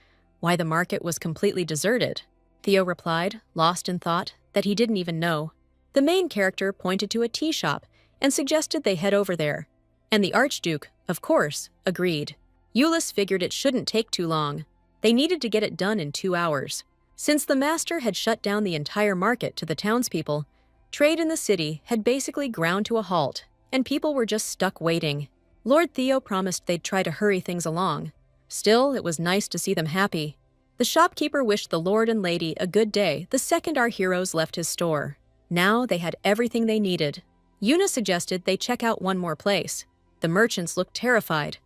why the market was completely deserted. Theo replied, lost in thought, that he didn't even know. The main character pointed to a tea shop and suggested they head over there. And the Archduke, of course, agreed. Yulis figured it shouldn't take too long. They needed to get it done in 2 hours. Since the master had shut down the entire market to the townspeople, trade in the city had basically ground to a halt, and people were just stuck waiting. Lord Theo promised they'd try to hurry things along. Still, it was nice to see them happy. The shopkeeper wished the lord and lady a good day the second our heroes left his store. Now they had everything they needed. Yuna suggested they check out one more place. The merchants looked terrified,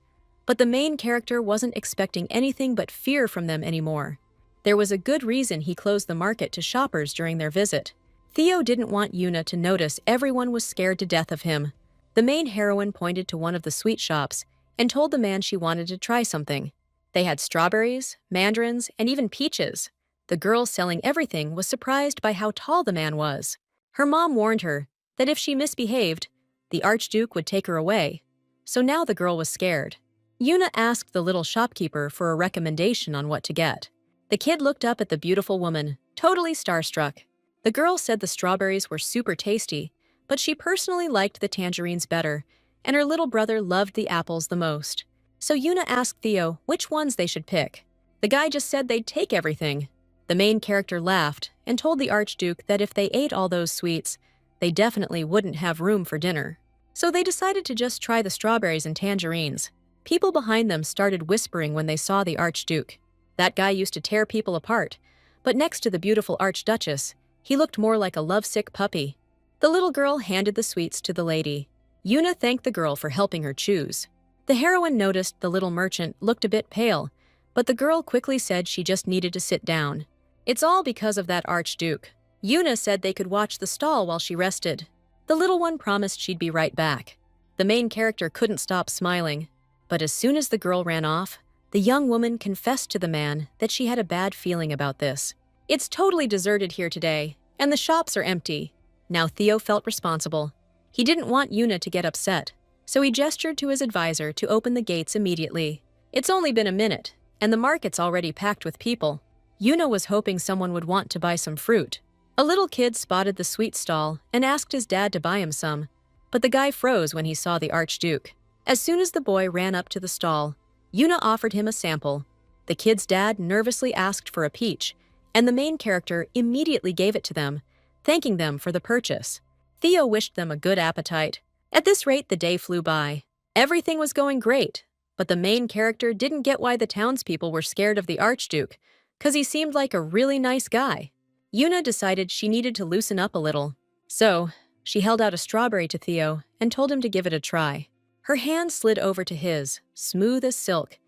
but the main character wasn't expecting anything but fear from them anymore. There was a good reason he closed the market to shoppers during their visit. Theo didn't want Yuna to notice everyone was scared to death of him. The main heroine pointed to one of the sweet shops and told the man she wanted to try something. They had strawberries, mandarins, and even peaches. The girl selling everything was surprised by how tall the man was. Her mom warned her that if she misbehaved, the Archduke would take her away. So now the girl was scared. Yuna asked the little shopkeeper for a recommendation on what to get. The kid looked up at the beautiful woman, totally starstruck. The girl said the strawberries were super tasty, but she personally liked the tangerines better, and her little brother loved the apples the most. So Yuna asked Theo which ones they should pick. The guy just said they'd take everything. The main character laughed and told the Archduke that if they ate all those sweets, they definitely wouldn't have room for dinner. So they decided to just try the strawberries and tangerines. People behind them started whispering when they saw the Archduke. That guy used to tear people apart, but next to the beautiful Archduchess, he looked more like a lovesick puppy. The little girl handed the sweets to the lady. Yuna thanked the girl for helping her choose. The heroine noticed the little merchant looked a bit pale, but the girl quickly said she just needed to sit down. It's all because of that Archduke. Yuna said they could watch the stall while she rested. The little one promised she'd be right back. The main character couldn't stop smiling, but as soon as the girl ran off, the young woman confessed to the man that she had a bad feeling about this. It's totally deserted here today, and the shops are empty. Now Theo felt responsible. He didn't want Yuna to get upset, so he gestured to his advisor to open the gates immediately. It's only been a minute, and the market's already packed with people. Yuna was hoping someone would want to buy some fruit. A little kid spotted the sweet stall and asked his dad to buy him some, but the guy froze when he saw the Archduke. As soon as the boy ran up to the stall, Yuna offered him a sample. The kid's dad nervously asked for a peach, and the main character immediately gave it to them, thanking them for the purchase. Theo wished them a good appetite. At this rate, the day flew by. Everything was going great, but the main character didn't get why the townspeople were scared of the Archduke, 'cause he seemed like a really nice guy. Yuna decided she needed to loosen up a little. So, she held out a strawberry to Theo and told him to give it a try. Her hand slid over to his, smooth as silk,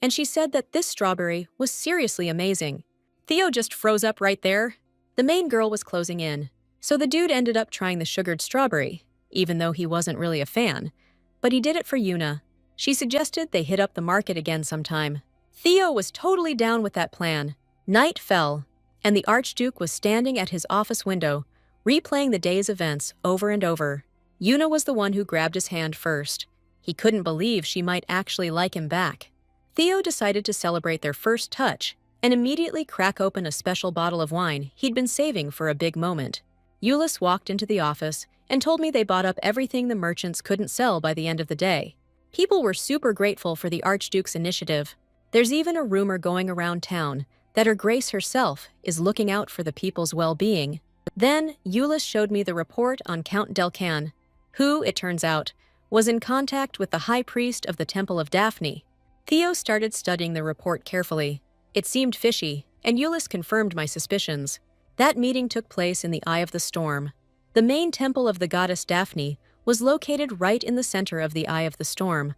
and she said that this strawberry was seriously amazing. Theo just froze up right there. The main girl was closing in, so the dude ended up trying the sugared strawberry, even though he wasn't really a fan. But he did it for Yuna. She suggested they hit up the market again sometime. Theo was totally down with that plan. Night fell, and the Archduke was standing at his office window, replaying the day's events over and over. Yuna was the one who grabbed his hand first. He couldn't believe she might actually like him back. Theo decided to celebrate their first touch and immediately crack open a special bottle of wine he'd been saving for a big moment. Euless walked into the office and told me they bought up everything the merchants couldn't sell by the end of the day. People were super grateful for the Archduke's initiative. There's even a rumor going around town that Her Grace herself is looking out for the people's well-being. Then, Euless showed me the report on Count Delcan, who, it turns out, was in contact with the high priest of the Temple of Daphne. Theo started studying the report carefully. It seemed fishy, and Euless confirmed my suspicions. That meeting took place in the Eye of the Storm. The main temple of the goddess Daphne was located right in the center of the Eye of the Storm,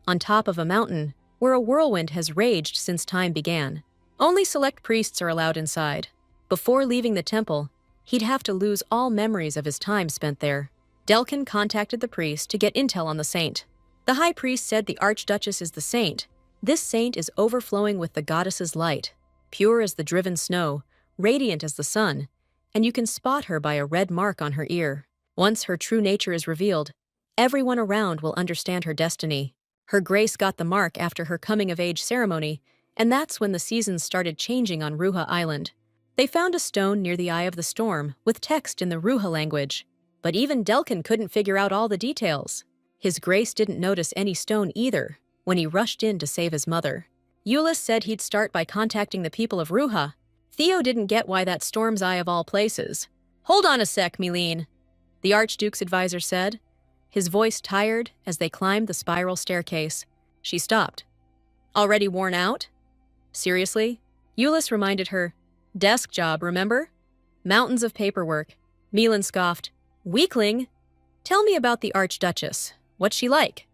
on top of a mountain where a whirlwind has raged since time began. Only select priests are allowed inside. Before leaving the temple, he'd have to lose all memories of his time spent there. Delcan contacted the priest to get intel on the saint. The high priest said the Archduchess is the saint. This saint is overflowing with the goddess's light, pure as the driven snow, radiant as the sun, and you can spot her by a red mark on her ear. Once her true nature is revealed, everyone around will understand her destiny. Her Grace got the mark after her coming-of-age ceremony, and that's when the seasons started changing on Ruha Island. They found a stone near the Eye of the Storm with text in the Ruha language. But even Delcan couldn't figure out all the details. His Grace didn't notice any stone either when he rushed in to save his mother. Euless said he'd start by contacting the people of Ruha. Theo didn't get why that Storm's Eye of all places. "Hold on a sec, Mylene," the Archduke's advisor said, his voice tired as they climbed the spiral staircase. She stopped. "Already worn out?" "Seriously?" Euless reminded her. "Desk job, remember? Mountains of paperwork." Mylene scoffed. "Weakling? Tell me about the Archduchess. What's she like?"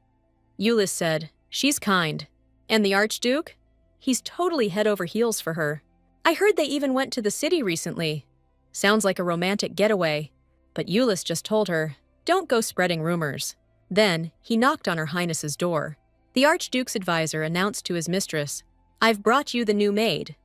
Euless said, "She's kind. And the Archduke? He's totally head over heels for her. I heard they even went to the city recently. Sounds like a romantic getaway. But Euless just told her, don't go spreading rumors. Then, he knocked on Her Highness's door. The Archduke's advisor announced to his mistress, I've brought you the new maid.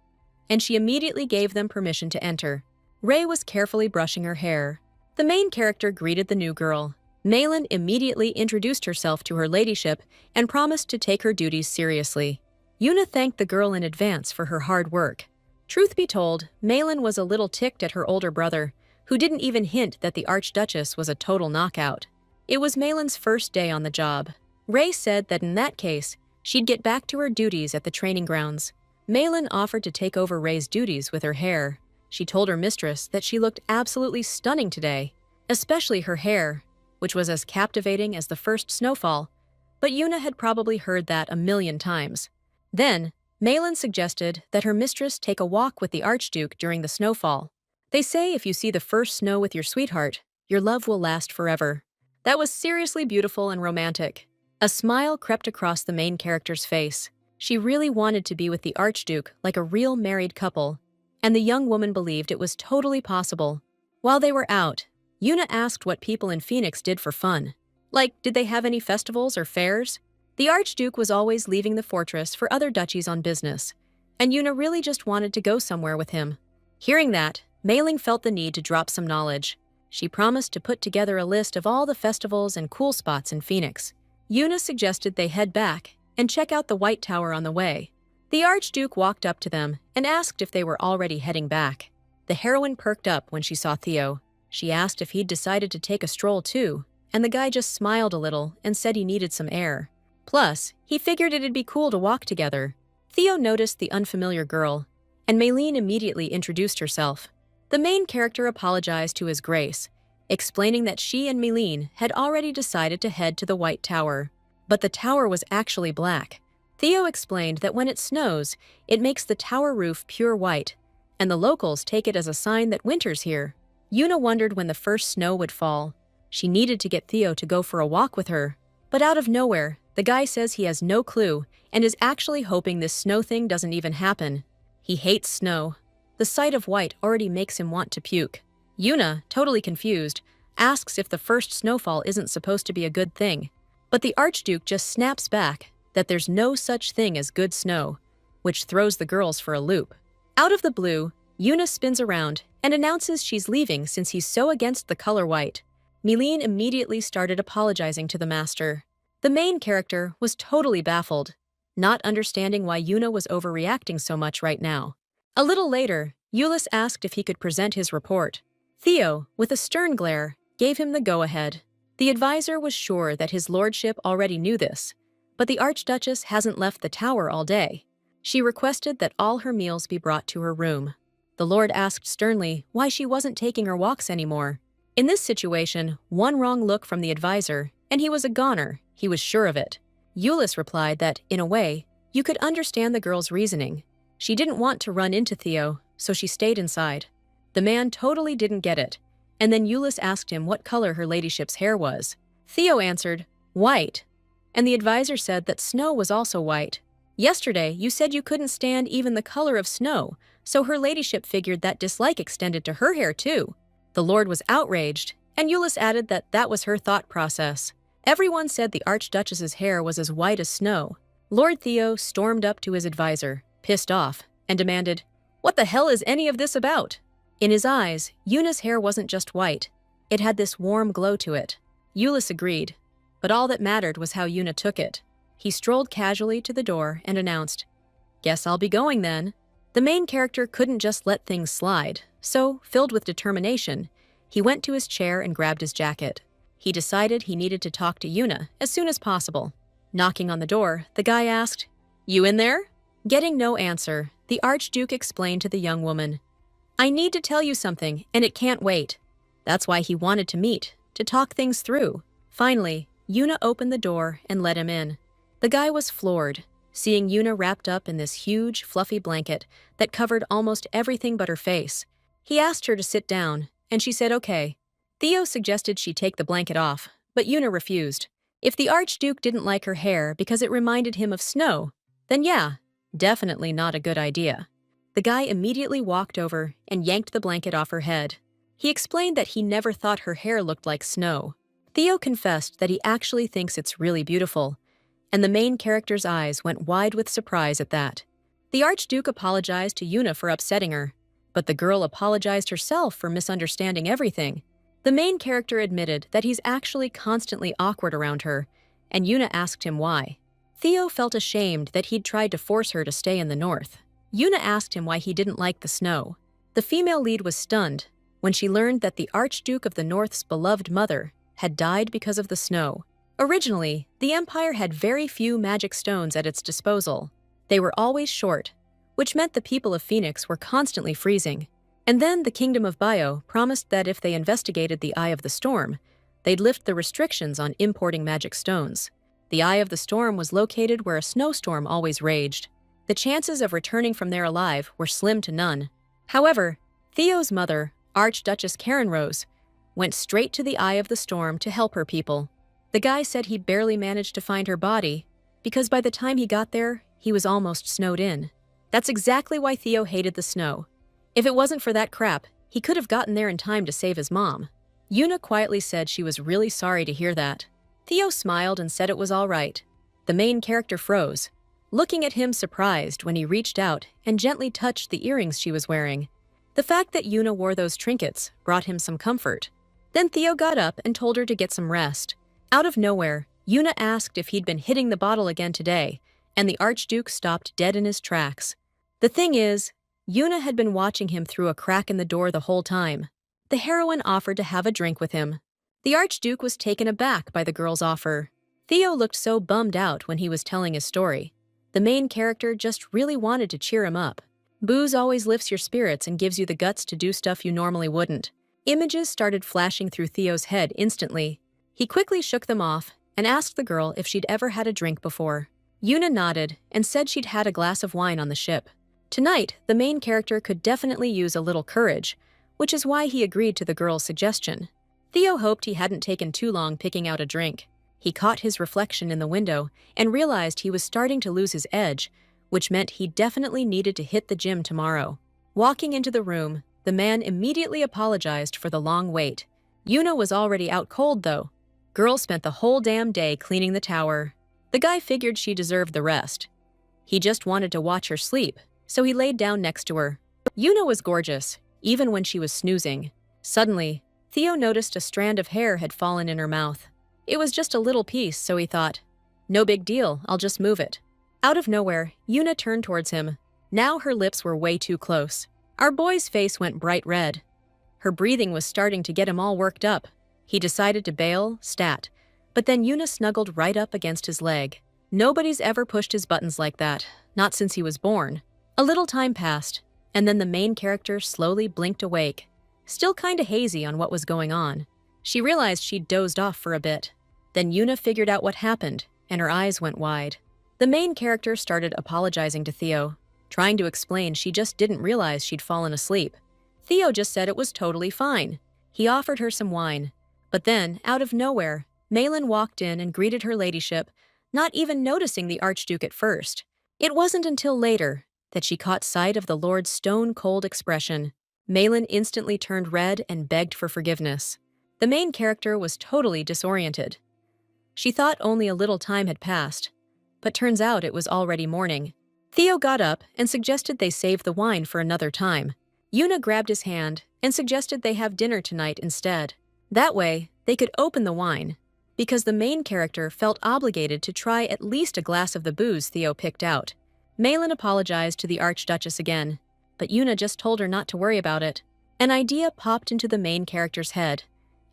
And she immediately gave them permission to enter. Ray was carefully brushing her hair. The main character greeted the new girl. Malin immediately introduced herself to her ladyship and promised to take her duties seriously. Yuna thanked the girl in advance for her hard work. Truth be told, Malin was a little ticked at her older brother, who didn't even hint that the Archduchess was a total knockout. It was Malin's first day on the job. Ray said that in that case, she'd get back to her duties at the training grounds. Malin offered to take over Ray's duties with her hair. She told her mistress that she looked absolutely stunning today, especially her hair, which was as captivating as the first snowfall, but Yuna had probably heard that a million times. Then, Malin suggested that her mistress take a walk with the Archduke during the snowfall. They say if you see the first snow with your sweetheart, your love will last forever. That was seriously beautiful and romantic. A smile crept across the main character's face. She really wanted to be with the Archduke like a real married couple, and the young woman believed it was totally possible. While they were out, Yuna asked what people in Phoenix did for fun. Like, did they have any festivals or fairs? The Archduke was always leaving the fortress for other duchies on business, and Yuna really just wanted to go somewhere with him. Hearing that, Mei-ling felt the need to drop some knowledge. She promised to put together a list of all the festivals and cool spots in Phoenix. Yuna suggested they head back and check out the White Tower on the way. The Archduke walked up to them and asked if they were already heading back. The heroine perked up when she saw Theo. She asked if he'd decided to take a stroll too, and the guy just smiled a little and said he needed some air. Plus, he figured it'd be cool to walk together. Theo noticed the unfamiliar girl, and Mei-ling immediately introduced herself. The main character apologized to His Grace, explaining that she and Mei-ling had already decided to head to the White Tower. But the tower was actually black. Theo explained that when it snows, it makes the tower roof pure white, and the locals take it as a sign that winter's here. Yuna wondered when the first snow would fall. She needed to get Theo to go for a walk with her. But out of nowhere, the guy says he has no clue and is actually hoping this snow thing doesn't even happen. He hates snow. The sight of white already makes him want to puke. Yuna, totally confused, asks if the first snowfall isn't supposed to be a good thing. But the Archduke just snaps back that there's no such thing as good snow, which throws the girls for a loop. Out of the blue, Yuna spins around and announces she's leaving since he's so against the color white. Mei-ling immediately started apologizing to the master. The main character was totally baffled, not understanding why Yuna was overreacting so much right now. A little later, Euless asked if he could present his report. Theo, with a stern glare, gave him the go-ahead. The advisor was sure that his lordship already knew this, but the Archduchess hasn't left the tower all day. She requested that all her meals be brought to her room. The lord asked sternly why she wasn't taking her walks anymore. In this situation, one wrong look from the advisor, and he was a goner, he was sure of it. Euless replied that, in a way, you could understand the girl's reasoning. She didn't want to run into Theo, so she stayed inside. The man totally didn't get it, and then Euless asked him what color her ladyship's hair was. Theo answered, white, and the advisor said that snow was also white. Yesterday, you said you couldn't stand even the color of snow, so her ladyship figured that dislike extended to her hair too. The lord was outraged, and Euless added that that was her thought process. Everyone said the Archduchess's hair was as white as snow. Lord Theo stormed up to his advisor, pissed off, and demanded, "What the hell is any of this about?" In his eyes, Yuna's hair wasn't just white. It had this warm glow to it. Euless agreed, but all that mattered was how Yuna took it. He strolled casually to the door and announced, "Guess I'll be going then." The main character couldn't just let things slide, so, filled with determination, he went to his chair and grabbed his jacket. He decided he needed to talk to Yuna as soon as possible. Knocking on the door, the guy asked, "You in there?" Getting no answer, the Archduke explained to the young woman, "I need to tell you something, and it can't wait." That's why he wanted to meet, to talk things through. Finally, Yuna opened the door and let him in. The guy was floored, seeing Yuna wrapped up in this huge, fluffy blanket that covered almost everything but her face. He asked her to sit down, and she said okay. Theo suggested she take the blanket off, but Yuna refused. If the Archduke didn't like her hair because it reminded him of snow, then yeah, definitely not a good idea. The guy immediately walked over and yanked the blanket off her head. He explained that he never thought her hair looked like snow. Theo confessed that he actually thinks it's really beautiful, and the main character's eyes went wide with surprise at that. The Archduke apologized to Yuna for upsetting her, but the girl apologized herself for misunderstanding everything. The main character admitted that he's actually constantly awkward around her, and Yuna asked him why. Theo felt ashamed that he'd tried to force her to stay in the north. Yuna asked him why he didn't like the snow. The female lead was stunned when she learned that the Archduke of the North's beloved mother had died because of the snow. Originally, the Empire had very few magic stones at its disposal. They were always short, which meant the people of Phoenix were constantly freezing. And then the Kingdom of Bio promised that if they investigated the Eye of the Storm, they'd lift the restrictions on importing magic stones. The Eye of the Storm was located where a snowstorm always raged. The chances of returning from there alive were slim to none. However, Theo's mother, Archduchess Karen Rose, went straight to the Eye of the Storm to help her people. The guy said he barely managed to find her body because by the time he got there, he was almost snowed in. That's exactly why Theo hated the snow. If it wasn't for that crap, he could have gotten there in time to save his mom. Yuna quietly said she was really sorry to hear that. Theo smiled and said it was all right. The main character froze, looking at him surprised when he reached out and gently touched the earrings she was wearing. The fact that Yuna wore those trinkets brought him some comfort. Then Theo got up and told her to get some rest. Out of nowhere, Yuna asked if he'd been hitting the bottle again today, and the Archduke stopped dead in his tracks. The thing is, Yuna had been watching him through a crack in the door the whole time. The heroine offered to have a drink with him. The Archduke was taken aback by the girl's offer. Theo looked so bummed out when he was telling his story. The main character just really wanted to cheer him up. Booze always lifts your spirits and gives you the guts to do stuff you normally wouldn't. Images started flashing through Theo's head instantly. He quickly shook them off and asked the girl if she'd ever had a drink before. Yuna nodded and said she'd had a glass of wine on the ship. Tonight, the main character could definitely use a little courage, which is why he agreed to the girl's suggestion. Theo hoped he hadn't taken too long picking out a drink. He caught his reflection in the window and realized he was starting to lose his edge, which meant he definitely needed to hit the gym tomorrow. Walking into the room, the man immediately apologized for the long wait. Yuna was already out cold, though. Girl spent the whole damn day cleaning the tower. The guy figured she deserved the rest. He just wanted to watch her sleep, so he laid down next to her. Yuna was gorgeous, even when she was snoozing. Suddenly, Theo noticed a strand of hair had fallen in her mouth. It was just a little piece, so he thought, no big deal, I'll just move it. Out of nowhere, Yuna turned towards him. Now her lips were way too close. Our boy's face went bright red. Her breathing was starting to get him all worked up. He decided to bail, stat, but then Yuna snuggled right up against his leg. Nobody's ever pushed his buttons like that, not since he was born. A little time passed, and then the main character slowly blinked awake, still kinda hazy on what was going on. She realized she'd dozed off for a bit. Then Yuna figured out what happened, and her eyes went wide. The main character started apologizing to Theo, trying to explain she just didn't realize she'd fallen asleep. Theo just said it was totally fine. He offered her some wine. But then, out of nowhere, Malin walked in and greeted her ladyship, not even noticing the Archduke at first. It wasn't until later that she caught sight of the Lord's stone-cold expression. Malin instantly turned red and begged for forgiveness. The main character was totally disoriented. She thought only a little time had passed, but turns out it was already morning. Theo got up and suggested they save the wine for another time. Yuna grabbed his hand and suggested they have dinner tonight instead. That way, they could open the wine, because the main character felt obligated to try at least a glass of the booze Theo picked out. Malin apologized to the Archduchess again, but Yuna just told her not to worry about it. An idea popped into the main character's head,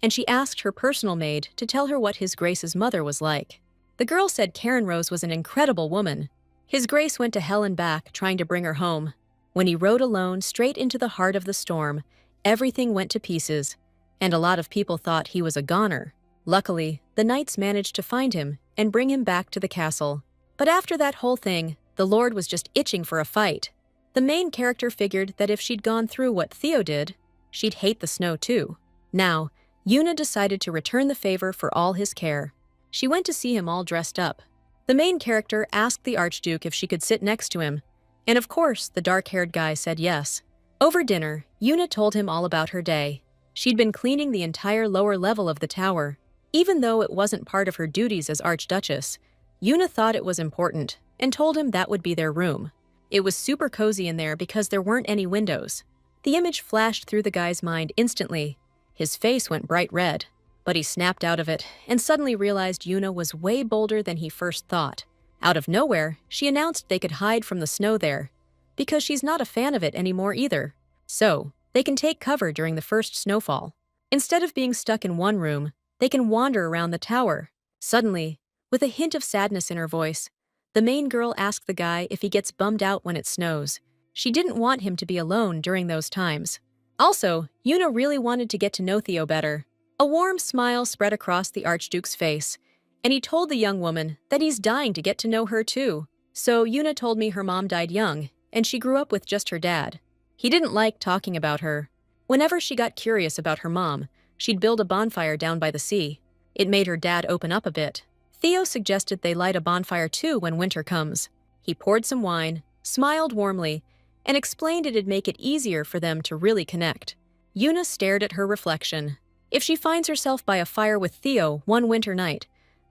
and she asked her personal maid to tell her what His Grace's mother was like. The girl said Karen Rose was an incredible woman. His Grace went to hell and back trying to bring her home. When he rode alone straight into the heart of the storm, everything went to pieces, and a lot of people thought he was a goner. Luckily, the knights managed to find him and bring him back to the castle. But after that whole thing, the Lord was just itching for a fight. The main character figured that if she'd gone through what Theo did, she'd hate the snow too. Now, Yuna decided to return the favor for all his care. She went to see him all dressed up. The main character asked the Archduke if she could sit next to him, And of course, the dark-haired guy said yes. Over dinner, Yuna told him all about her day. She'd been cleaning the entire lower level of the tower. Even though it wasn't part of her duties as Archduchess, Yuna thought it was important and told him that would be their room. It was super cozy in there because there weren't any windows. The image flashed through the guy's mind instantly. His face went bright red, but he snapped out of it and suddenly realized Yuna was way bolder than he first thought. Out of nowhere, she announced they could hide from the snow there, because she's not a fan of it anymore either. So, they can take cover during the first snowfall. Instead of being stuck in one room, they can wander around the tower. Suddenly, with a hint of sadness in her voice, the main girl asked the guy if he gets bummed out when it snows. She didn't want him to be alone during those times. Also, Yuna really wanted to get to know Theo better. A warm smile spread across the Archduke's face, and he told the young woman that he's dying to get to know her too. So Yuna told me her mom died young, and she grew up with just her dad. He didn't like talking about her. Whenever she got curious about her mom, she'd build a bonfire down by the sea. It made her dad open up a bit. Theo suggested they light a bonfire too when winter comes. He poured some wine, smiled warmly, and explained it'd make it easier for them to really connect. Yuna stared at her reflection. If she finds herself by a fire with Theo one winter night,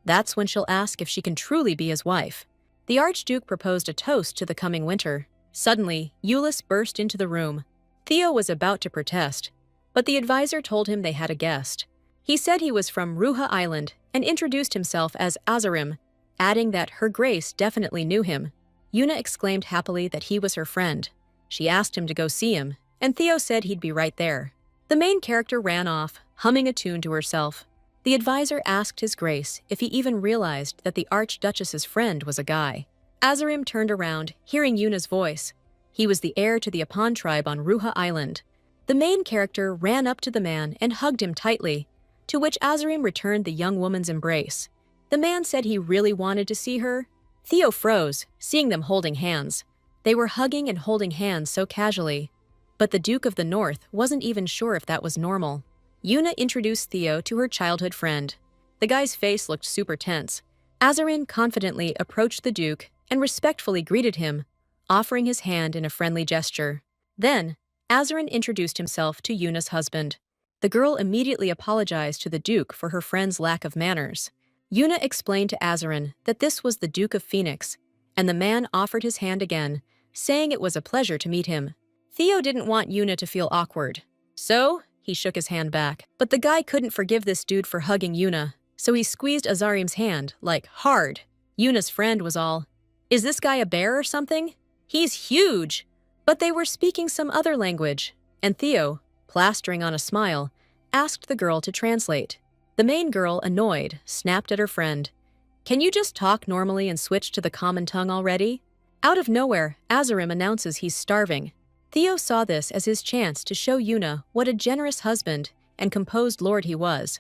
that's when she'll ask if she can truly be his wife. The Archduke proposed a toast to the coming winter. Suddenly, Euless burst into the room. Theo was about to protest, but the advisor told him they had a guest. He said he was from Ruha Island and introduced himself as Azarim, adding that Her Grace definitely knew him. Yuna exclaimed happily that he was her friend. She asked him to go see him, and Theo said he'd be right there. The main character ran off, humming a tune to herself. The advisor asked His Grace if he even realized that the Archduchess's friend was a guy. Azarim turned around, hearing Yuna's voice. He was the heir to the Apan tribe on Ruha Island. The main character ran up to the man and hugged him tightly, to which Azarim returned the young woman's embrace. The man said he really wanted to see her. Theo froze, seeing them holding hands. They were hugging and holding hands so casually. But the Duke of the North wasn't even sure if that was normal. Yuna introduced Theo to her childhood friend. The guy's face looked super tense. Azarin confidently approached the Duke and respectfully greeted him, offering his hand in a friendly gesture. Then, Azarin introduced himself to Yuna's husband. The girl immediately apologized to the Duke for her friend's lack of manners. Yuna explained to Azarin that this was the Duke of Phoenix, and the man offered his hand again, saying it was a pleasure to meet him. Theo didn't want Yuna to feel awkward, so he shook his hand back. But the guy couldn't forgive this dude for hugging Yuna, so he squeezed Azarim's hand, like, hard. Yuna's friend was all, "Is this guy a bear or something? He's huge!" But they were speaking some other language, and Theo, plastering on a smile, asked the girl to translate. The main girl, annoyed, snapped at her friend. "Can you just talk normally and switch to the common tongue already?" Out of nowhere, Azarim announces he's starving. Theo saw this as his chance to show Yuna what a generous husband and composed lord he was,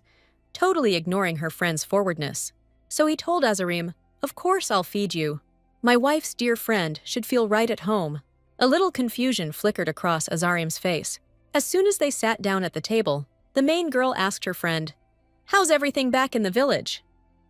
totally ignoring her friend's forwardness. So he told Azarim, "Of course I'll feed you. My wife's dear friend should feel right at home." A little confusion flickered across Azarim's face. As soon as they sat down at the table, the main girl asked her friend, "How's everything back in the village?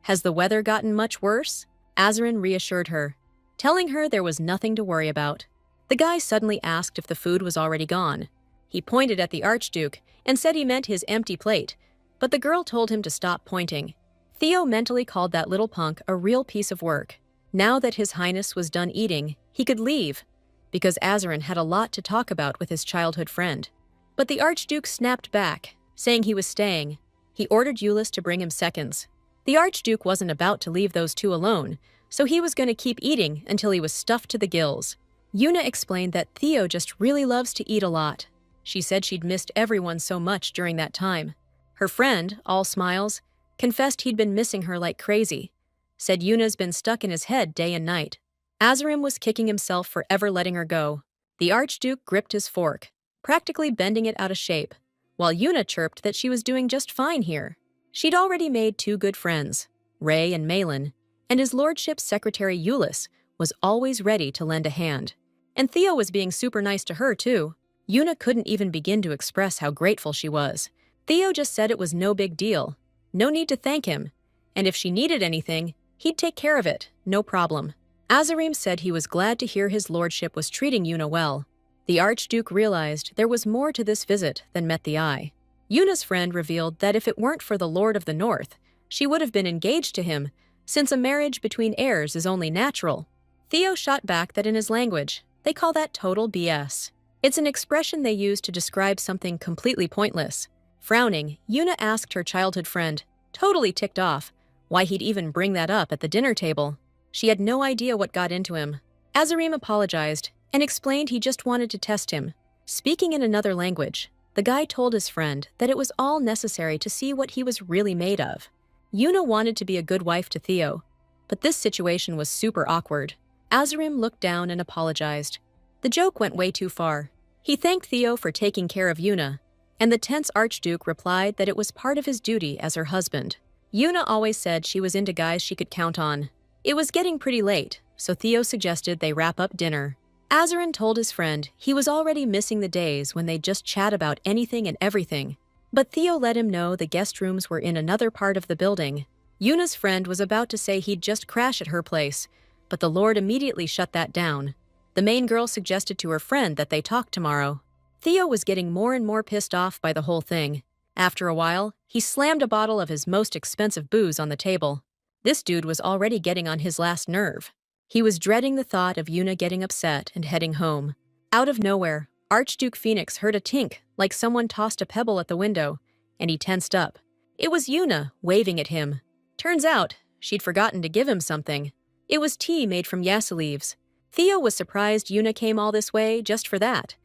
Has the weather gotten much worse?" Azarin reassured her, telling her there was nothing to worry about. The guy suddenly asked if the food was already gone. He pointed at the Archduke and said he meant his empty plate, but the girl told him to stop pointing. Theo mentally called that little punk a real piece of work. Now that His Highness was done eating, he could leave, because Azarin had a lot to talk about with his childhood friend. But the Archduke snapped back, saying he was staying. He ordered Euless to bring him seconds. The Archduke wasn't about to leave those two alone, so he was going to keep eating until he was stuffed to the gills. Yuna explained that Theo just really loves to eat a lot. She said she'd missed everyone so much during that time. Her friend, all smiles, confessed he'd been missing her like crazy, said Yuna's been stuck in his head day and night. Azarim was kicking himself for ever letting her go. The Archduke gripped his fork, practically bending it out of shape, while Yuna chirped that she was doing just fine here. She'd already made two good friends, Ray and Malin, and his lordship's secretary Euless was always ready to lend a hand. And Theo was being super nice to her, too. Yuna couldn't even begin to express how grateful she was. Theo just said it was no big deal, no need to thank him, and if she needed anything, he'd take care of it, no problem. Azarim said he was glad to hear his lordship was treating Yuna well. The Archduke realized there was more to this visit than met the eye. Yuna's friend revealed that if it weren't for the Lord of the North, she would have been engaged to him, since a marriage between heirs is only natural. Theo shot back that in his language, they call that total BS. It's an expression they use to describe something completely pointless. Frowning, Yuna asked her childhood friend, totally ticked off, why he'd even bring that up at the dinner table. She had no idea what got into him. Azarim apologized and explained he just wanted to test him. Speaking in another language, the guy told his friend that it was all necessary to see what he was really made of. Yuna wanted to be a good wife to Theo, but this situation was super awkward. Azarim looked down and apologized. The joke went way too far. He thanked Theo for taking care of Yuna, and the tense Archduke replied that it was part of his duty as her husband. Yuna always said she was into guys she could count on. It was getting pretty late, so Theo suggested they wrap up dinner. Azarin told his friend he was already missing the days when they'd just chat about anything and everything. But Theo let him know the guest rooms were in another part of the building. Yuna's friend was about to say he'd just crash at her place, but the Lord immediately shut that down. The main girl suggested to her friend that they talk tomorrow. Theo was getting more and more pissed off by the whole thing. After a while, he slammed a bottle of his most expensive booze on the table. This dude was already getting on his last nerve. He was dreading the thought of Yuna getting upset and heading home. Out of nowhere, Archduke Phoenix heard a tink like someone tossed a pebble at the window, and he tensed up. It was Yuna, waving at him. Turns out, she'd forgotten to give him something. It was tea made from yassa leaves. Theo was surprised Yuna came all this way just for that,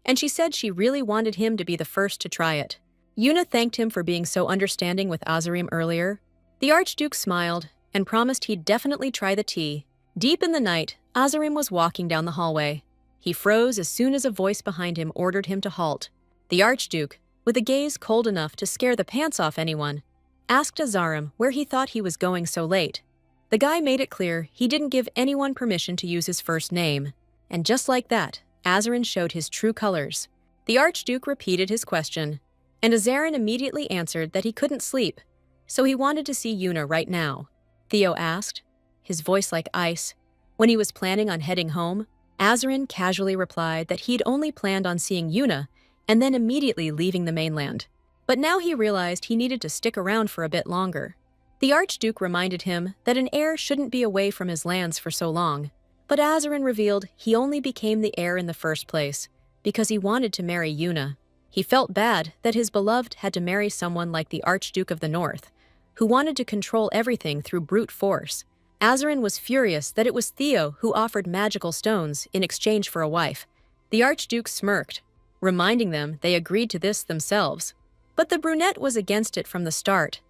and she said she really wanted him to be the first to try it. Yuna thanked him for being so understanding with Azarim earlier. The Archduke smiled and promised he'd definitely try the tea. Deep in the night, Azarim was walking down the hallway. He froze as soon as a voice behind him ordered him to halt. The Archduke, with a gaze cold enough to scare the pants off anyone, asked Azarim where he thought he was going so late. The guy made it clear he didn't give anyone permission to use his first name. And just like that, Azarin showed his true colors. The Archduke repeated his question, and Azarin immediately answered that he couldn't sleep, so he wanted to see Yuna right now. Theo asked, his voice like ice. When he was planning on heading home, Azarin casually replied that he'd only planned on seeing Yuna and then immediately leaving the mainland. But now he realized he needed to stick around for a bit longer. The Archduke reminded him that an heir shouldn't be away from his lands for so long. But Azarin revealed he only became the heir in the first place because he wanted to marry Yuna. He felt bad that his beloved had to marry someone like the Archduke of the North, who wanted to control everything through brute force. Azarin was furious that it was Theo who offered magical stones in exchange for a wife. The Archduke smirked, reminding them they agreed to this themselves. But the brunette was against it from the start.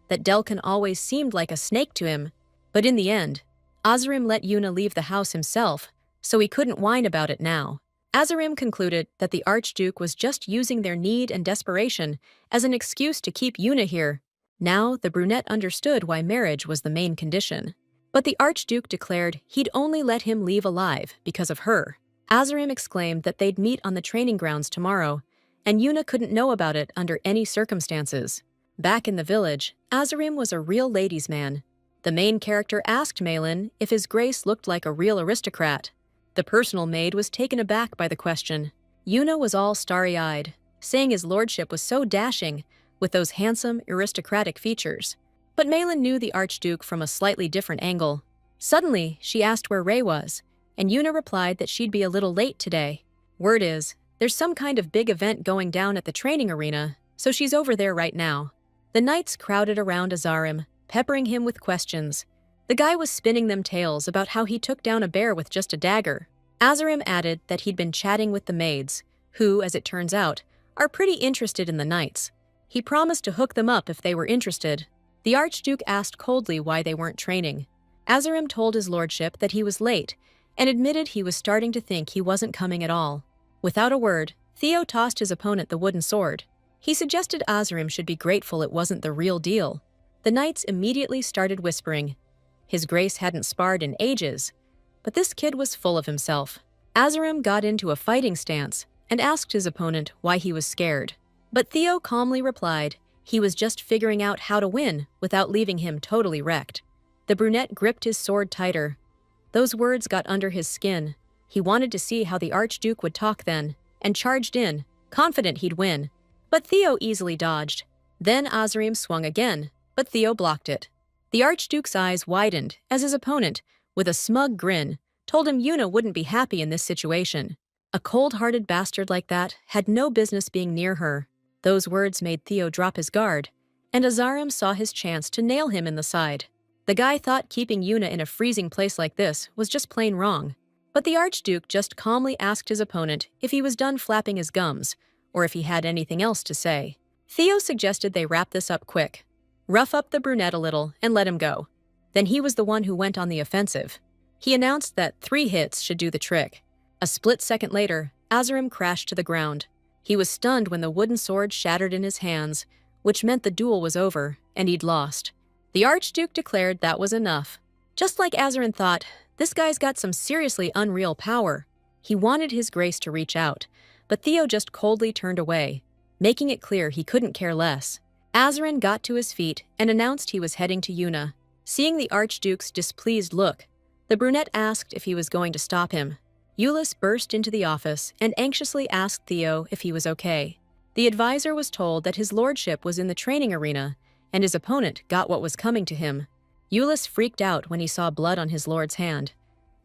That Delkin always seemed like a snake to him, but in the end, Azarim let Yuna leave the house himself, so he couldn't whine about it now. Azarim concluded that the Archduke was just using their need and desperation as an excuse to keep Yuna here. Now the brunette understood why marriage was the main condition. But the Archduke declared he'd only let him leave alive because of her. Azarim exclaimed that they'd meet on the training grounds tomorrow, and Yuna couldn't know about it under any circumstances. Back in the village, Azarim was a real ladies' man. The main character asked Malin if his grace looked like a real aristocrat. The personal maid was taken aback by the question. Yuna was all starry-eyed, saying his lordship was so dashing, with those handsome, aristocratic features. But Malin knew the Archduke from a slightly different angle. Suddenly, she asked where Ray was, and Yuna replied that she'd be a little late today. Word is, there's some kind of big event going down at the training arena, so she's over there right now. The knights crowded around Azarim, peppering him with questions. The guy was spinning them tales about how he took down a bear with just a dagger. Azarim added that he'd been chatting with the maids, who, as it turns out, are pretty interested in the knights. He promised to hook them up if they were interested. The Archduke asked coldly why they weren't training. Azarim told his lordship that he was late and admitted he was starting to think he wasn't coming at all. Without a word, Theo tossed his opponent the wooden sword. He suggested Azarim should be grateful it wasn't the real deal. The knights immediately started whispering. His grace hadn't sparred in ages, but this kid was full of himself. Azarim got into a fighting stance and asked his opponent why he was scared. But Theo calmly replied he was just figuring out how to win without leaving him totally wrecked. The brunette gripped his sword tighter. Those words got under his skin. He wanted to see how the Archduke would talk then, and charged in, confident he'd win. But Theo easily dodged. Then Azarine swung again, but Theo blocked it. The Archduke's eyes widened as his opponent, with a smug grin, told him Yuna wouldn't be happy in this situation. A cold-hearted bastard like that had no business being near her. Those words made Theo drop his guard, and Azarim saw his chance to nail him in the side. The guy thought keeping Yuna in a freezing place like this was just plain wrong. But the Archduke just calmly asked his opponent if he was done flapping his gums, or if he had anything else to say. Theo suggested they wrap this up quick. Rough up the brunette a little and let him go. Then he was the one who went on the offensive. He announced that 3 hits should do the trick. A split second later, Azarim crashed to the ground. He was stunned when the wooden sword shattered in his hands, which meant the duel was over, and he'd lost. The Archduke declared that was enough. Just like Azarin thought, this guy's got some seriously unreal power. He wanted his grace to reach out, but Theo just coldly turned away, making it clear he couldn't care less. Azarin got to his feet and announced he was heading to Yuna. Seeing the Archduke's displeased look, the brunette asked if he was going to stop him. Eulis burst into the office and anxiously asked Theo if he was okay. The advisor was told that his lordship was in the training arena, and his opponent got what was coming to him. Eulis freaked out when he saw blood on his lord's hand,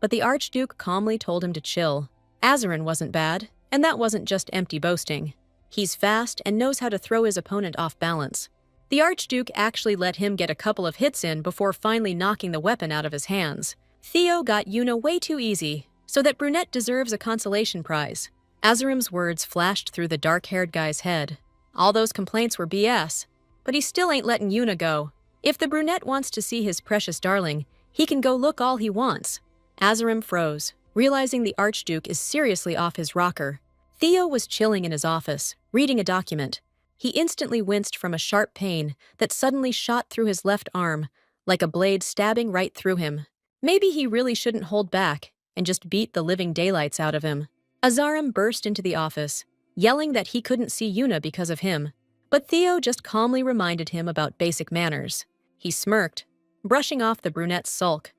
but the Archduke calmly told him to chill. Azarin wasn't bad, and that wasn't just empty boasting. He's fast and knows how to throw his opponent off balance. The Archduke actually let him get a couple of hits in before finally knocking the weapon out of his hands. Theo got Yuna way too easy, so that brunette deserves a consolation prize. Azarim's words flashed through the dark-haired guy's head. All those complaints were BS, but he still ain't letting Yuna go. If the brunette wants to see his precious darling, he can go look all he wants. Azarim froze, realizing the Archduke is seriously off his rocker. Theo was chilling in his office, reading a document. He instantly winced from a sharp pain that suddenly shot through his left arm, like a blade stabbing right through him. Maybe he really shouldn't hold back and just beat the living daylights out of him. Azarim burst into the office, yelling that he couldn't see Yuna because of him. But Theo just calmly reminded him about basic manners. He smirked, brushing off the brunette's sulk.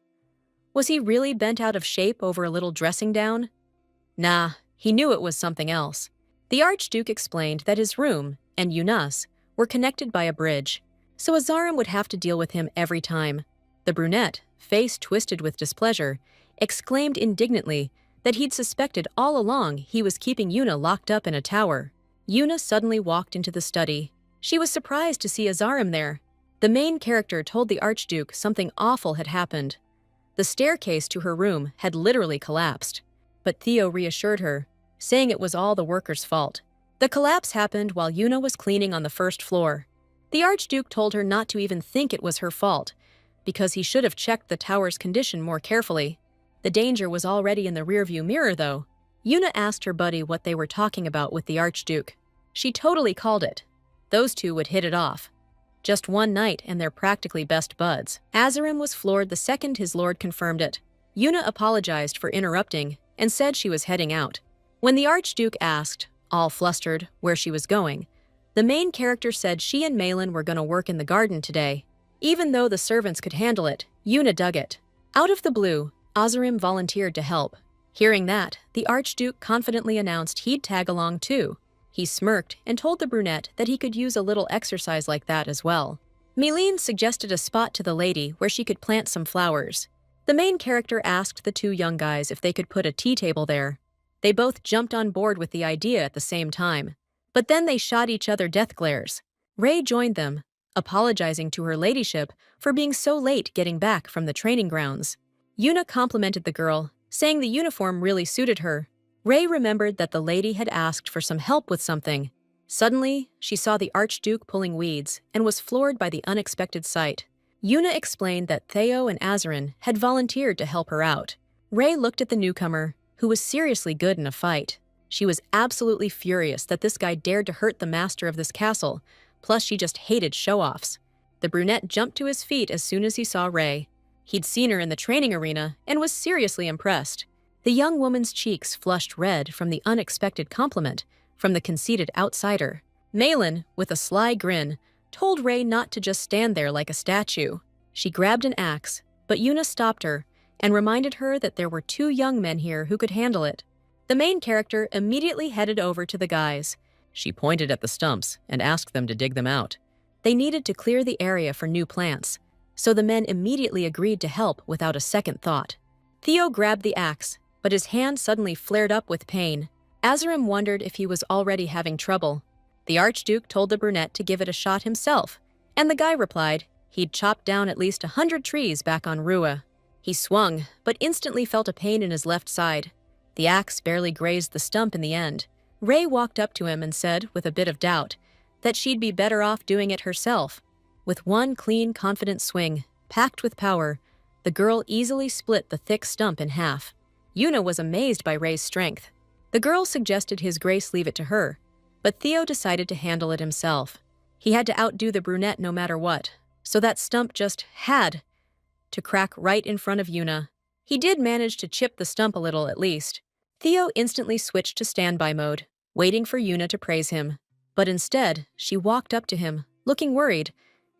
Was he really bent out of shape over a little dressing down? Nah, he knew it was something else. The Archduke explained that his room and Yuna's were connected by a bridge, so Azarim would have to deal with him every time. The brunette, face twisted with displeasure, exclaimed indignantly that he'd suspected all along he was keeping Yuna locked up in a tower. Yuna suddenly walked into the study. She was surprised to see Azarim there. The main character told the Archduke something awful had happened. The staircase to her room had literally collapsed. But Theo reassured her, saying it was all the workers' fault. The collapse happened while Yuna was cleaning on the first floor. The Archduke told her not to even think it was her fault, because he should have checked the tower's condition more carefully. The danger was already in the rearview mirror, though. Yuna asked her buddy what they were talking about with the Archduke. She totally called it. Those two would hit it off. Just one night and they're practically best buds. Azarim was floored the second his lord confirmed it. Yuna apologized for interrupting and said she was heading out. When the Archduke asked, all flustered, where she was going, the main character said she and Malin were going to work in the garden today. Even though the servants could handle it, Yuna dug it. Out of the blue, Azarim volunteered to help. Hearing that, the Archduke confidently announced he'd tag along too. He smirked and told the brunette that he could use a little exercise like that as well. Malin suggested a spot to the lady where she could plant some flowers. The main character asked the two young guys if they could put a tea table there. They both jumped on board with the idea at the same time. But then they shot each other death glares. Ray joined them, apologizing to her ladyship for being so late getting back from the training grounds. Yuna complimented the girl, saying the uniform really suited her. Ray remembered that the lady had asked for some help with something. Suddenly, she saw the Archduke pulling weeds and was floored by the unexpected sight. Yuna explained that Theo and Azarin had volunteered to help her out. Ray looked at the newcomer, who was seriously good in a fight. She was absolutely furious that this guy dared to hurt the master of this castle, plus she just hated show-offs. The brunette jumped to his feet as soon as he saw Ray. He'd seen her in the training arena and was seriously impressed. The young woman's cheeks flushed red from the unexpected compliment from the conceited outsider. Malin, with a sly grin, told Ray not to just stand there like a statue. She grabbed an axe, but Yuna stopped her and reminded her that there were 2 young men here who could handle it. The main character immediately headed over to the guys. She pointed at the stumps and asked them to dig them out. They needed to clear the area for new plants, so the men immediately agreed to help without a second thought. Theo grabbed the axe, but his hand suddenly flared up with pain. Azarim wondered if he was already having trouble. The Archduke told the brunette to give it a shot himself, and the guy replied he'd chopped down at least 100 trees back on Rua. He swung, but instantly felt a pain in his left side. The axe barely grazed the stump in the end. Ray walked up to him and said, with a bit of doubt, that she'd be better off doing it herself. With one clean, confident swing, packed with power, the girl easily split the thick stump in half. Yuna was amazed by Ray's strength. The girl suggested His Grace leave it to her, but Theo decided to handle it himself. He had to outdo the brunette no matter what, so that stump just had to crack right in front of Yuna. He did manage to chip the stump a little at least. Theo instantly switched to standby mode, waiting for Yuna to praise him. But instead, she walked up to him, looking worried,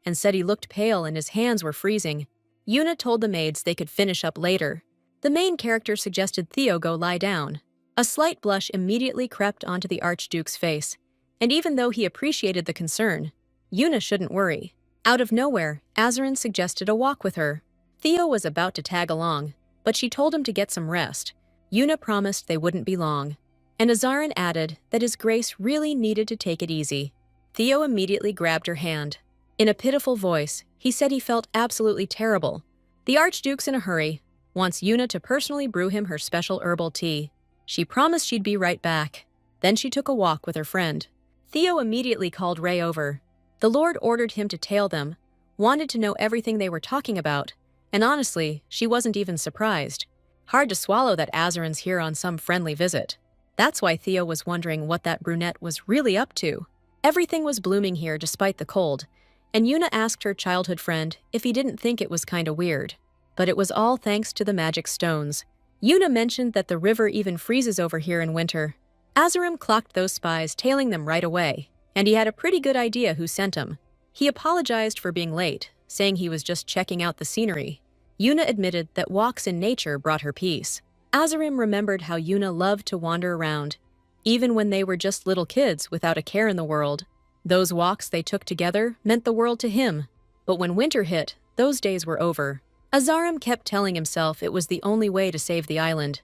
and said he looked pale and his hands were freezing. Yuna told the maids they could finish up later. The main character suggested Theo go lie down. A slight blush immediately crept onto the Archduke's face, and even though he appreciated the concern, Yuna shouldn't worry. Out of nowhere, Azarin suggested a walk with her. Theo was about to tag along, but she told him to get some rest. Yuna promised they wouldn't be long, and Azarin added that His Grace really needed to take it easy. Theo immediately grabbed her hand. In a pitiful voice, he said he felt absolutely terrible. The Archduke's in a hurry, wants Yuna to personally brew him her special herbal tea. She promised she'd be right back. Then she took a walk with her friend. Theo immediately called Ray over. The Lord ordered him to tail them, wanted to know everything they were talking about, and honestly, she wasn't even surprised. Hard to swallow that Azarin's here on some friendly visit. That's why Theo was wondering what that brunette was really up to. Everything was blooming here despite the cold, and Yuna asked her childhood friend if he didn't think it was kinda weird. But it was all thanks to the magic stones. Yuna mentioned that the river even freezes over here in winter. Azarim clocked those spies tailing them right away, and he had a pretty good idea who sent them. He apologized for being late, saying he was just checking out the scenery. Yuna admitted that walks in nature brought her peace. Azarim remembered how Yuna loved to wander around, even when they were just little kids without a care in the world. Those walks they took together meant the world to him. But when winter hit, those days were over. Azarim kept telling himself it was the only way to save the island,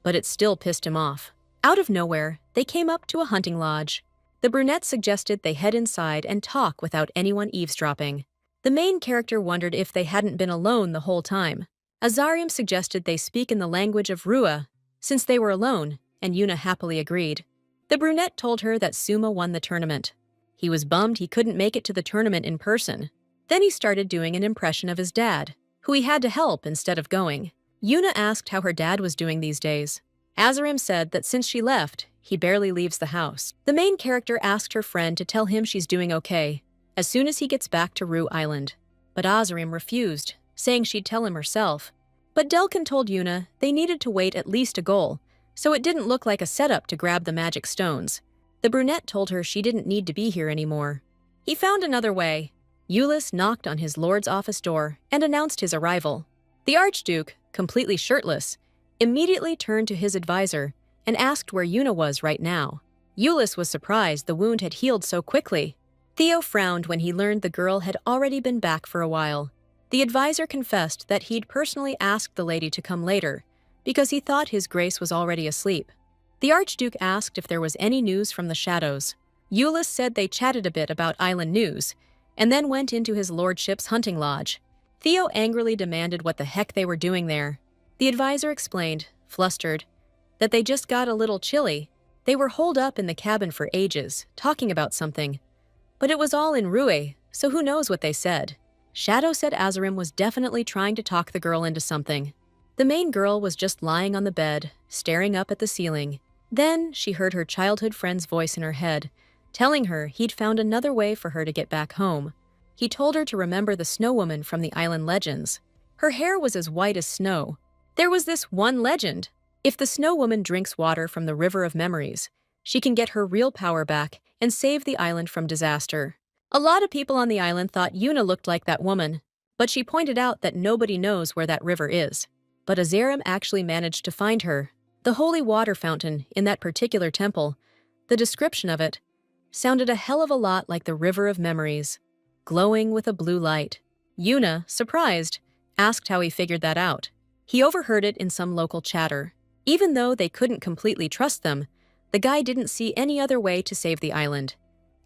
but it still pissed him off. Out of nowhere, they came up to a hunting lodge. The brunette suggested they head inside and talk without anyone eavesdropping. The main character wondered if they hadn't been alone the whole time. Azarim suggested they speak in the language of Rua, since they were alone, and Yuna happily agreed. The brunette told her that Suma won the tournament. He was bummed he couldn't make it to the tournament in person. Then he started doing an impression of his dad, who he had to help instead of going. Yuna asked how her dad was doing these days. Azarim said that since she left, he barely leaves the house. The main character asked her friend to tell him she's doing okay, as soon as he gets back to Rue Island. But Azarim refused, saying she'd tell him herself. But Delkin told Yuna they needed to wait at least a goal, so it didn't look like a setup to grab the magic stones. The brunette told her she didn't need to be here anymore. He found another way. Eulis knocked on his lord's office door and announced his arrival. The Archduke, completely shirtless, immediately turned to his advisor and asked where Yuna was right now. Eulis was surprised the wound had healed so quickly. Theo frowned when he learned the girl had already been back for a while. The advisor confessed that he'd personally asked the lady to come later, because he thought His Grace was already asleep. The Archduke asked if there was any news from the shadows. Eulis said they chatted a bit about island news, and then went into his lordship's hunting lodge. Theo angrily demanded what the heck they were doing there. The advisor explained, flustered, that they just got a little chilly. They were holed up in the cabin for ages, talking about something. But it was all in Rue, so who knows what they said. Shadow said Azarim was definitely trying to talk the girl into something. The main girl was just lying on the bed, staring up at the ceiling. Then she heard her childhood friend's voice in her head, telling her he'd found another way for her to get back home. He told her to remember the snow woman from the island legends. Her hair was as white as snow. There was this one legend. If the snow woman drinks water from the river of memories, she can get her real power back and save the island from disaster. A lot of people on the island thought Yuna looked like that woman, but she pointed out that nobody knows where that river is. but Azarim actually managed to find her. The holy water fountain in that particular temple, the description of it, sounded a hell of a lot like the River of Memories, glowing with a blue light. Yuna, surprised, asked how he figured that out. He overheard it in some local chatter. Even though they couldn't completely trust them, the guy didn't see any other way to save the island,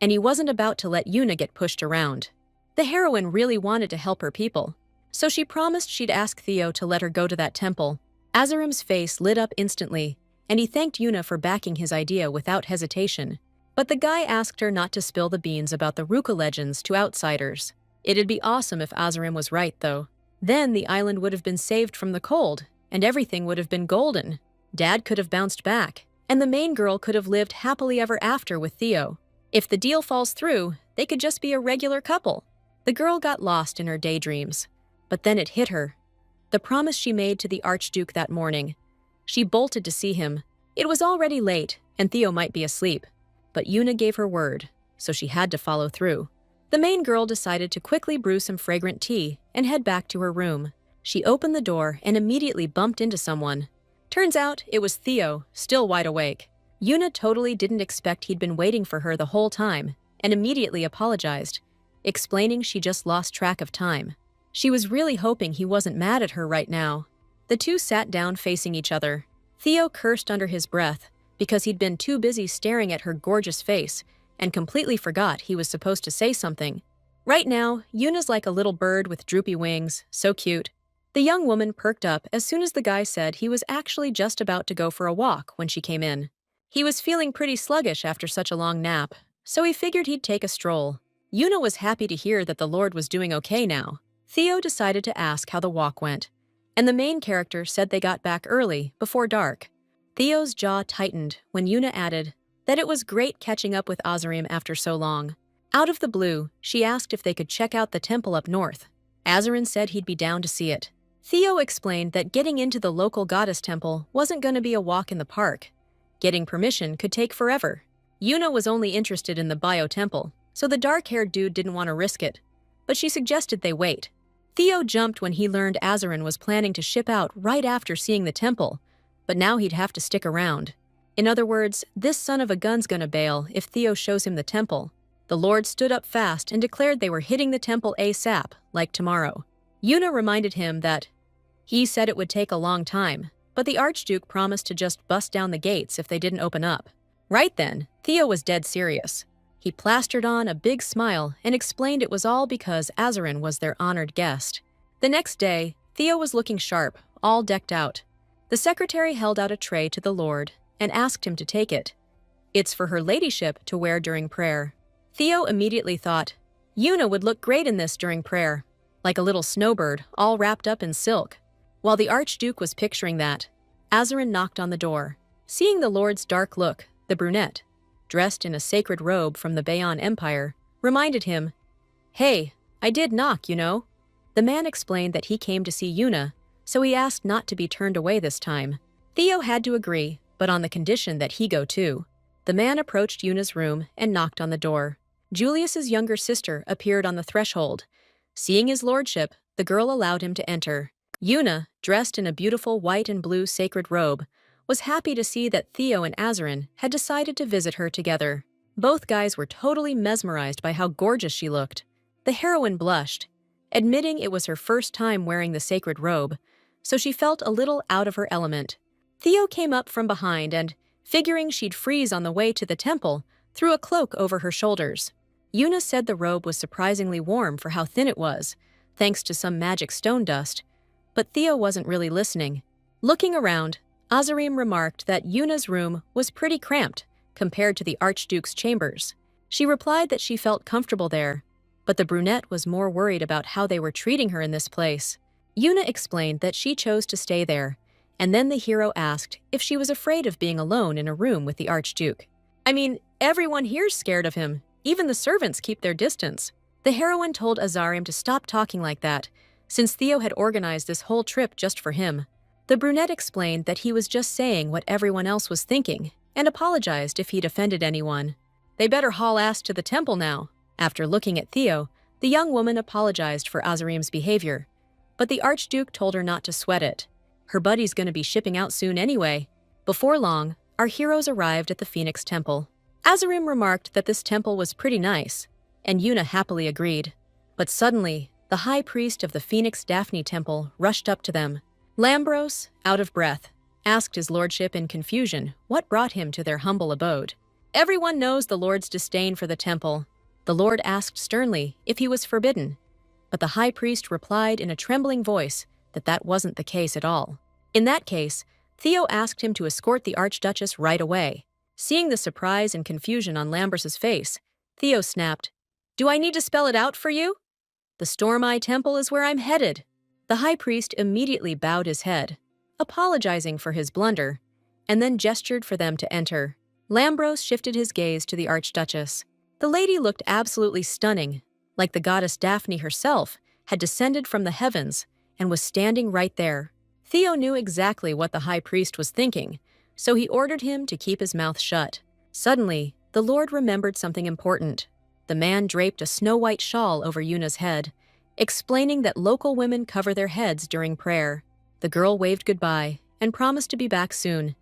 and he wasn't about to let Yuna get pushed around. The heroine really wanted to help her people, so she promised she'd ask Theo to let her go to that temple. Azarim's face lit up instantly, and he thanked Yuna for backing his idea without hesitation. But the guy asked her not to spill the beans about the Ruka legends to outsiders. It'd be awesome if Azarim was right, though. Then the island would have been saved from the cold, and everything would have been golden. Dad could have bounced back, and the main girl could have lived happily ever after with Theo. If the deal falls through, they could just be a regular couple. The girl got lost in her daydreams, but then it hit her. The promise she made to the Archduke that morning. She bolted to see him. It was already late, and Theo might be asleep, but Yuna gave her word, so she had to follow through. The main girl decided to quickly brew some fragrant tea and head back to her room. She opened the door and immediately bumped into someone. Turns out it was Theo, still wide awake. Yuna totally didn't expect he'd been waiting for her the whole time, and immediately apologized, explaining she just lost track of time. She was really hoping he wasn't mad at her right now. The two sat down facing each other. Theo cursed under his breath because he'd been too busy staring at her gorgeous face and completely forgot he was supposed to say something. Right now, Yuna's like a little bird with droopy wings, so cute. The young woman perked up as soon as the guy said he was actually just about to go for a walk when she came in. He was feeling pretty sluggish after such a long nap, so he figured he'd take a stroll. Yuna was happy to hear that the Lord was doing okay now. Theo decided to ask how the walk went, and the main character said they got back early, before dark. Theo's jaw tightened when Yuna added that it was great catching up with Azarim after so long. Out of the blue, she asked if they could check out the temple up north. Azarin said he'd be down to see it. Theo explained that getting into the local goddess temple wasn't going to be a walk in the park. Getting permission could take forever. Yuna was only interested in the bio temple, so the dark-haired dude didn't want to risk it, but she suggested they wait. Theo jumped when he learned Azarin was planning to ship out right after seeing the temple, but now he'd have to stick around. In other words, this son of a gun's gonna bail if Theo shows him the temple. The Lord stood up fast and declared they were hitting the temple ASAP, like tomorrow. Yuna reminded him that he said it would take a long time, but the Archduke promised to just bust down the gates if they didn't open up. Right then, Theo was dead serious. He plastered on a big smile and explained it was all because Azarin was their honored guest. The next day, Theo was looking sharp, all decked out. The secretary held out a tray to the Lord and asked him to take it. It's for her ladyship to wear during prayer. Theo immediately thought, Yuna would look great in this during prayer, like a little snowbird all wrapped up in silk. While the Archduke was picturing that, Azarin knocked on the door. Seeing the Lord's dark look, the brunette, dressed in a sacred robe from the Bayon Empire, reminded him, Hey, I did knock, you know. The man explained that he came to see Yuna, so he asked not to be turned away this time. Theo had to agree, but on the condition that he go too. The man approached Yuna's room and knocked on the door. Julius's younger sister appeared on the threshold. Seeing his lordship, the girl allowed him to enter. Yuna, dressed in a beautiful white and blue sacred robe, was happy to see that Theo and Azarin had decided to visit her together. Both guys were totally mesmerized by how gorgeous she looked. The heroine blushed, admitting it was her first time wearing the sacred robe, so she felt a little out of her element. Theo came up from behind and, figuring she'd freeze on the way to the temple, threw a cloak over her shoulders. Yuna said the robe was surprisingly warm for how thin it was, thanks to some magic stone dust, but Theo wasn't really listening. Looking around, Azarim remarked that Yuna's room was pretty cramped compared to the Archduke's chambers. She replied that she felt comfortable there, but the brunette was more worried about how they were treating her in this place. Yuna explained that she chose to stay there, and then the hero asked if she was afraid of being alone in a room with the Archduke. I mean, everyone here's scared of him. Even the servants keep their distance. The heroine told Azarim to stop talking like that, since Theo had organized this whole trip just for him. The brunette explained that he was just saying what everyone else was thinking, and apologized if he'd offended anyone. They better haul ass to the temple now. After looking at Theo, the young woman apologized for Azarim's behavior, but the Archduke told her not to sweat it. Her buddy's gonna be shipping out soon anyway. Before long, our heroes arrived at the Phoenix Temple. Azarim remarked that this temple was pretty nice, and Yuna happily agreed. But suddenly, the high priest of the Phoenix Daphne Temple rushed up to them. Lambros, out of breath, asked his lordship in confusion what brought him to their humble abode. Everyone knows the Lord's disdain for the temple. The Lord asked sternly if he was forbidden, but the high priest replied in a trembling voice that that wasn't the case at all. In that case, Theo asked him to escort the Archduchess right away. Seeing the surprise and confusion on Lambros's face, Theo snapped, "Do I need to spell it out for you? The Storm Eye Temple is where I'm headed." The high priest immediately bowed his head, apologizing for his blunder, and then gestured for them to enter. Lambros shifted his gaze to the Archduchess. The lady looked absolutely stunning, like the goddess Daphne herself had descended from the heavens and was standing right there. Theo knew exactly what the high priest was thinking, so he ordered him to keep his mouth shut. Suddenly, the Lord remembered something important. The man draped a snow-white shawl over Yuna's head, explaining that local women cover their heads during prayer. The girl waved goodbye and promised to be back soon,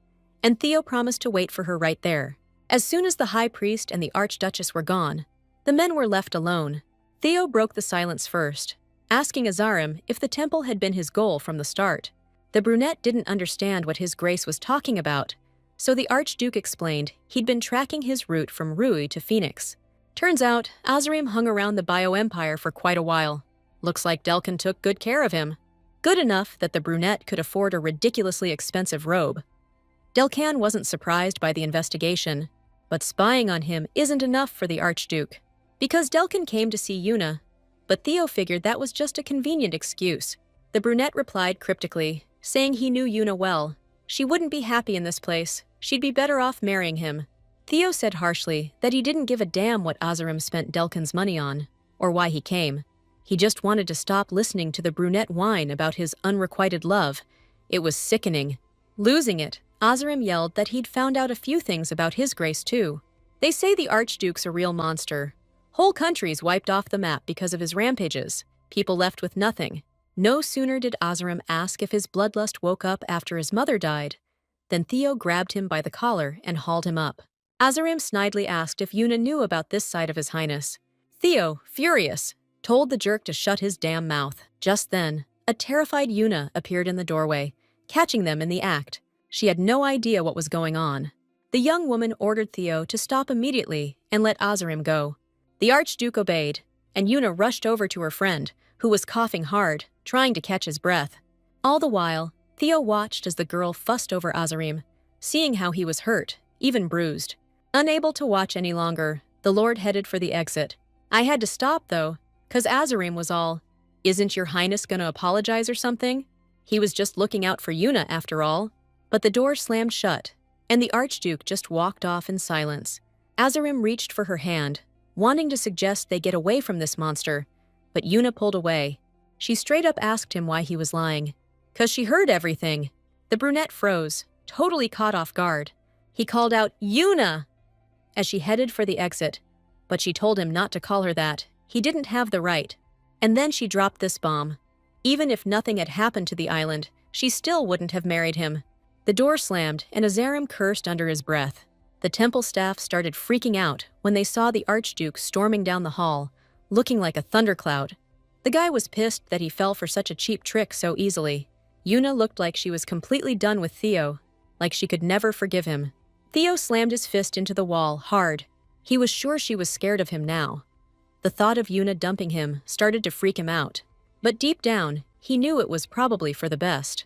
and Theo promised to wait for her right there. As soon as the high priest and the Archduchess were gone, the men were left alone. Theo broke the silence first, asking Azarim if the temple had been his goal from the start. The brunette didn't understand what his grace was talking about, so the Archduke explained he'd been tracking his route from Rui to Phoenix. Turns out, Azarim hung around the Bio-Empire for quite a while. Looks like Delkin took good care of him. Good enough that the brunette could afford a ridiculously expensive robe. Delcan wasn't surprised by the investigation, but spying on him isn't enough for the Archduke. Because Delkin came to see Yuna, but Theo figured that was just a convenient excuse. The brunette replied cryptically, saying he knew Yuna well. She wouldn't be happy in this place. She'd be better off marrying him. Theo said harshly that he didn't give a damn what Azarim spent Delkin's money on, or why he came. He just wanted to stop listening to the brunette whine about his unrequited love. It was sickening. Losing it, Azarim yelled that he'd found out a few things about his grace too. They say the Archduke's a real monster. Whole countries wiped off the map because of his rampages. People left with nothing. No sooner did Azarim ask if his bloodlust woke up after his mother died, than Theo grabbed him by the collar and hauled him up. Azarim snidely asked if Yuna knew about this side of his highness. Theo, furious, told the jerk to shut his damn mouth. Just then, a terrified Yuna appeared in the doorway, catching them in the act. She had no idea what was going on. The young woman ordered Theo to stop immediately and let Azarim go. The Archduke obeyed, and Yuna rushed over to her friend, who was coughing hard, trying to catch his breath. All the while, Theo watched as the girl fussed over Azarim, seeing how he was hurt, even bruised. Unable to watch any longer, the Lord headed for the exit. I had to stop, though, 'cause Azarim was all, "Isn't your highness gonna apologize or something?" He was just looking out for Yuna, after all. But the door slammed shut, and the Archduke just walked off in silence. Azarim reached for her hand, wanting to suggest they get away from this monster, but Yuna pulled away. She straight up asked him why he was lying. 'Cause she heard everything. The brunette froze, totally caught off guard. He called out, "Yuna!" as she headed for the exit, but she told him not to call her that. He didn't have the right. And then she dropped this bomb. Even if nothing had happened to the island, she still wouldn't have married him. The door slammed, and Azarim cursed under his breath. The temple staff started freaking out when they saw the Archduke storming down the hall, looking like a thundercloud. The guy was pissed that he fell for such a cheap trick so easily. Yuna looked like she was completely done with Theo, like she could never forgive him. Theo slammed his fist into the wall, hard. He was sure she was scared of him now. The thought of Yuna dumping him started to freak him out. But deep down, he knew it was probably for the best.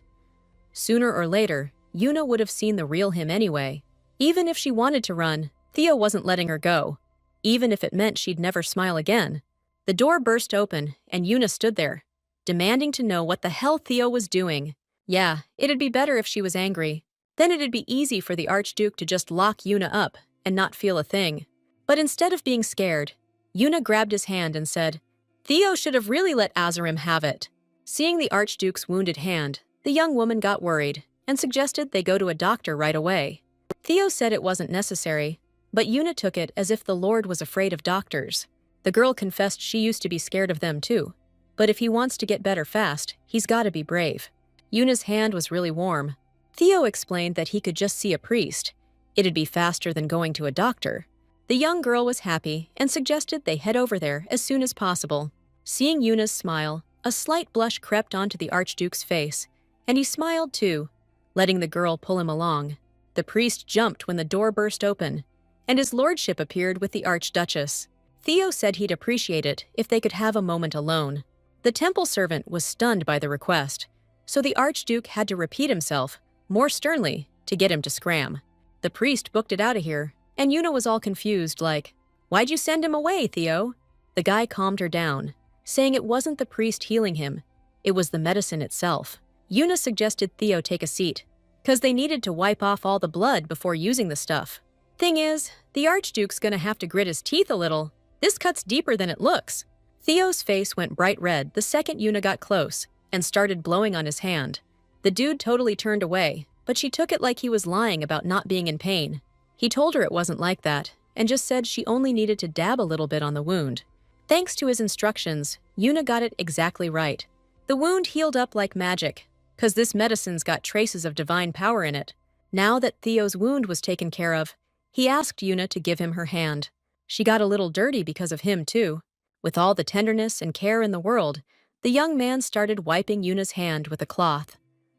Sooner or later, Yuna would have seen the real him anyway. Even if she wanted to run, Theo wasn't letting her go, even if it meant she'd never smile again. The door burst open, and Yuna stood there, demanding to know what the hell Theo was doing. Yeah, it'd be better if she was angry. Then it'd be easy for the Archduke to just lock Yuna up and not feel a thing. But instead of being scared, Yuna grabbed his hand and said, "Theo should have really let Azarim have it." Seeing the Archduke's wounded hand, the young woman got worried and suggested they go to a doctor right away. Theo said it wasn't necessary, but Yuna took it as if the Lord was afraid of doctors. The girl confessed she used to be scared of them too. But if he wants to get better fast, he's gotta be brave. Yuna's hand was really warm. Theo explained that he could just see a priest. It'd be faster than going to a doctor. The young girl was happy and suggested they head over there as soon as possible. Seeing Yuna's smile, a slight blush crept onto the Archduke's face, and he smiled too, letting the girl pull him along. The priest jumped when the door burst open, and his lordship appeared with the Archduchess. Theo said he'd appreciate it if they could have a moment alone. The temple servant was stunned by the request, so the Archduke had to repeat himself, more sternly, to get him to scram. The priest booked it out of here, and Yuna was all confused, like, "Why'd you send him away, Theo?" The guy calmed her down, saying it wasn't the priest healing him, it was the medicine itself. Yuna suggested Theo take a seat, because they needed to wipe off all the blood before using the stuff. Thing is, the Archduke's gonna have to grit his teeth a little. This cuts deeper than it looks. Theo's face went bright red the second Yuna got close and started blowing on his hand. The dude totally turned away, but she took it like he was lying about not being in pain. He told her it wasn't like that, and just said she only needed to dab a little bit on the wound. Thanks to his instructions, Yuna got it exactly right. The wound healed up like magic, 'cause this medicine's got traces of divine power in it. Now that Theo's wound was taken care of, he asked Yuna to give him her hand. She got a little dirty because of him, too. With all the tenderness and care in the world, the young man started wiping Yuna's hand with a cloth,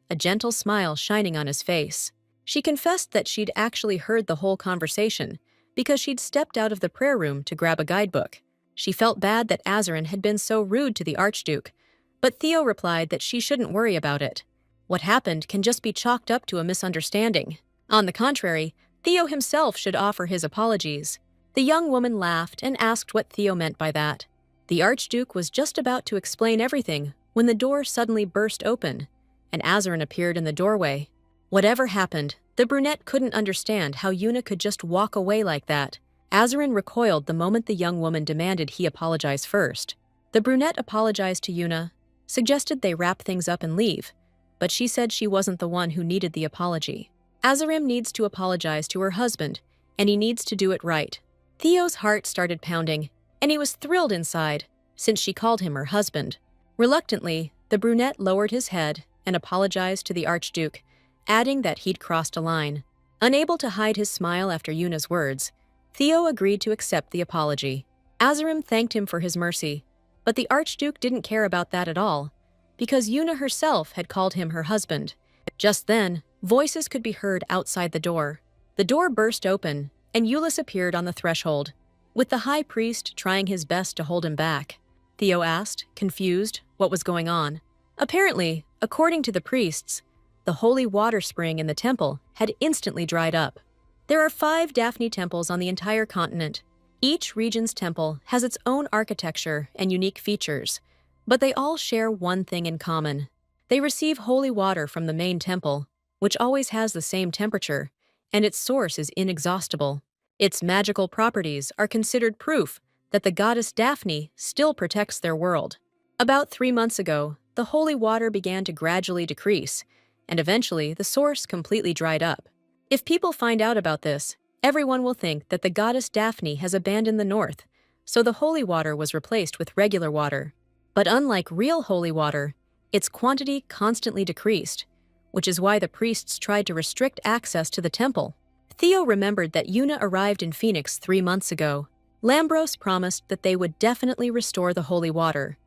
a gentle smile shining on his face. She confessed that she'd actually heard the whole conversation because she'd stepped out of the prayer room to grab a guidebook. She felt bad that Azarin had been so rude to the Archduke, but Theo replied that she shouldn't worry about it. What happened can just be chalked up to a misunderstanding. On the contrary, Theo himself should offer his apologies. The young woman laughed and asked what Theo meant by that. The Archduke was just about to explain everything when the door suddenly burst open, and Azarin appeared in the doorway. Whatever happened, the brunette couldn't understand how Yuna could just walk away like that. Azarin recoiled the moment the young woman demanded he apologize first. The brunette apologized to Yuna, suggested they wrap things up and leave, but she said she wasn't the one who needed the apology. Azarim needs to apologize to her husband, and he needs to do it right. Theo's heart started pounding, and he was thrilled inside, since she called him her husband. Reluctantly, the brunette lowered his head and apologized to the Archduke, adding that he'd crossed a line. Unable to hide his smile after Yuna's words, Theo agreed to accept the apology. Azarim thanked him for his mercy, but the Archduke didn't care about that at all, because Yuna herself had called him her husband. Just then, voices could be heard outside the door. The door burst open, and Eulis appeared on the threshold, with the high priest trying his best to hold him back. Theo asked, confused, what was going on. Apparently, according to the priests, the holy water spring in the temple had instantly dried up. There are 5 Daphne temples on the entire continent. Each region's temple has its own architecture and unique features, but they all share one thing in common. They receive holy water from the main temple, which always has the same temperature, and its source is inexhaustible. Its magical properties are considered proof that the goddess Daphne still protects their world. About 3 months ago, the holy water began to gradually decrease, and eventually the source completely dried up. If people find out about this, everyone will think that the goddess Daphne has abandoned the north, so the holy water was replaced with regular water. But unlike real holy water, its quantity constantly decreased, which is why the priests tried to restrict access to the temple. Theo remembered that Yuna arrived in Phoenix 3 months ago. Lambros promised that they would definitely restore the holy water.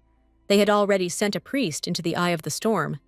They had already sent a priest into the eye of the storm.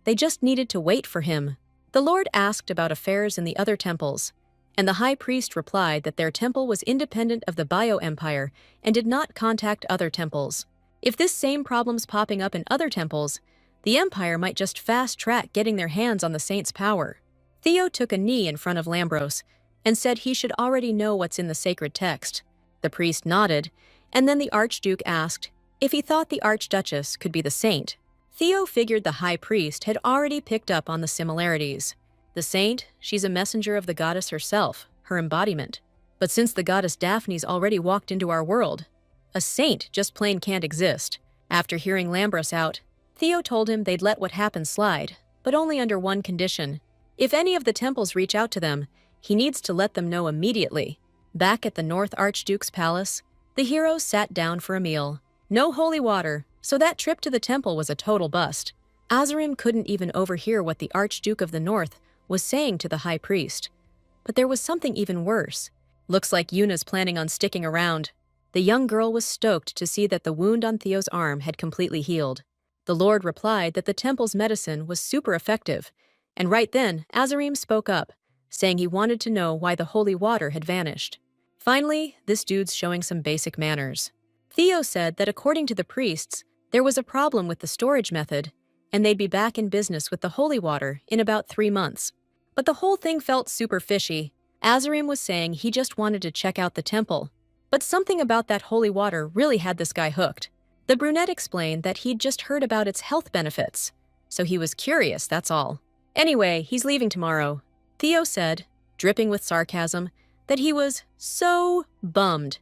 They just needed to wait for him. The Lord asked about affairs in the other temples, and the high priest replied that their temple was independent of the Bio Empire and did not contact other temples. If this same problem's popping up in other temples, the Empire might just fast-track getting their hands on the saint's power. Theo took a knee in front of Lambros and said he should already know what's in the sacred text. The priest nodded, and then the Archduke asked if he thought the Archduchess could be the saint. Theo figured the high priest had already picked up on the similarities. The saint, she's a messenger of the goddess herself, her embodiment. But since the goddess Daphne's already walked into our world, a saint just plain can't exist. After hearing Lambros out, Theo told him they'd let what happened slide, but only under one condition. If any of the temples reach out to them, he needs to let them know immediately. Back at the North Archduke's palace, the heroes sat down for a meal. No holy water, so that trip to the temple was a total bust. Azarim couldn't even overhear what the Archduke of the North was saying to the high priest. But there was something even worse. Looks like Yuna's planning on sticking around. The young girl was stoked to see that the wound on Theo's arm had completely healed. The Lord replied that the temple's medicine was super effective, and right then, Azarim spoke up, saying he wanted to know why the holy water had vanished. Finally, this dude's showing some basic manners. Theo said that according to the priests, there was a problem with the storage method, and they'd be back in business with the holy water in about 3 months. But the whole thing felt super fishy. Azarim was saying he just wanted to check out the temple, but something about that holy water really had this guy hooked. The brunette explained that he'd just heard about its health benefits, so he was curious, that's all. Anyway, he's leaving tomorrow. Theo said, dripping with sarcasm, that he was so bummed,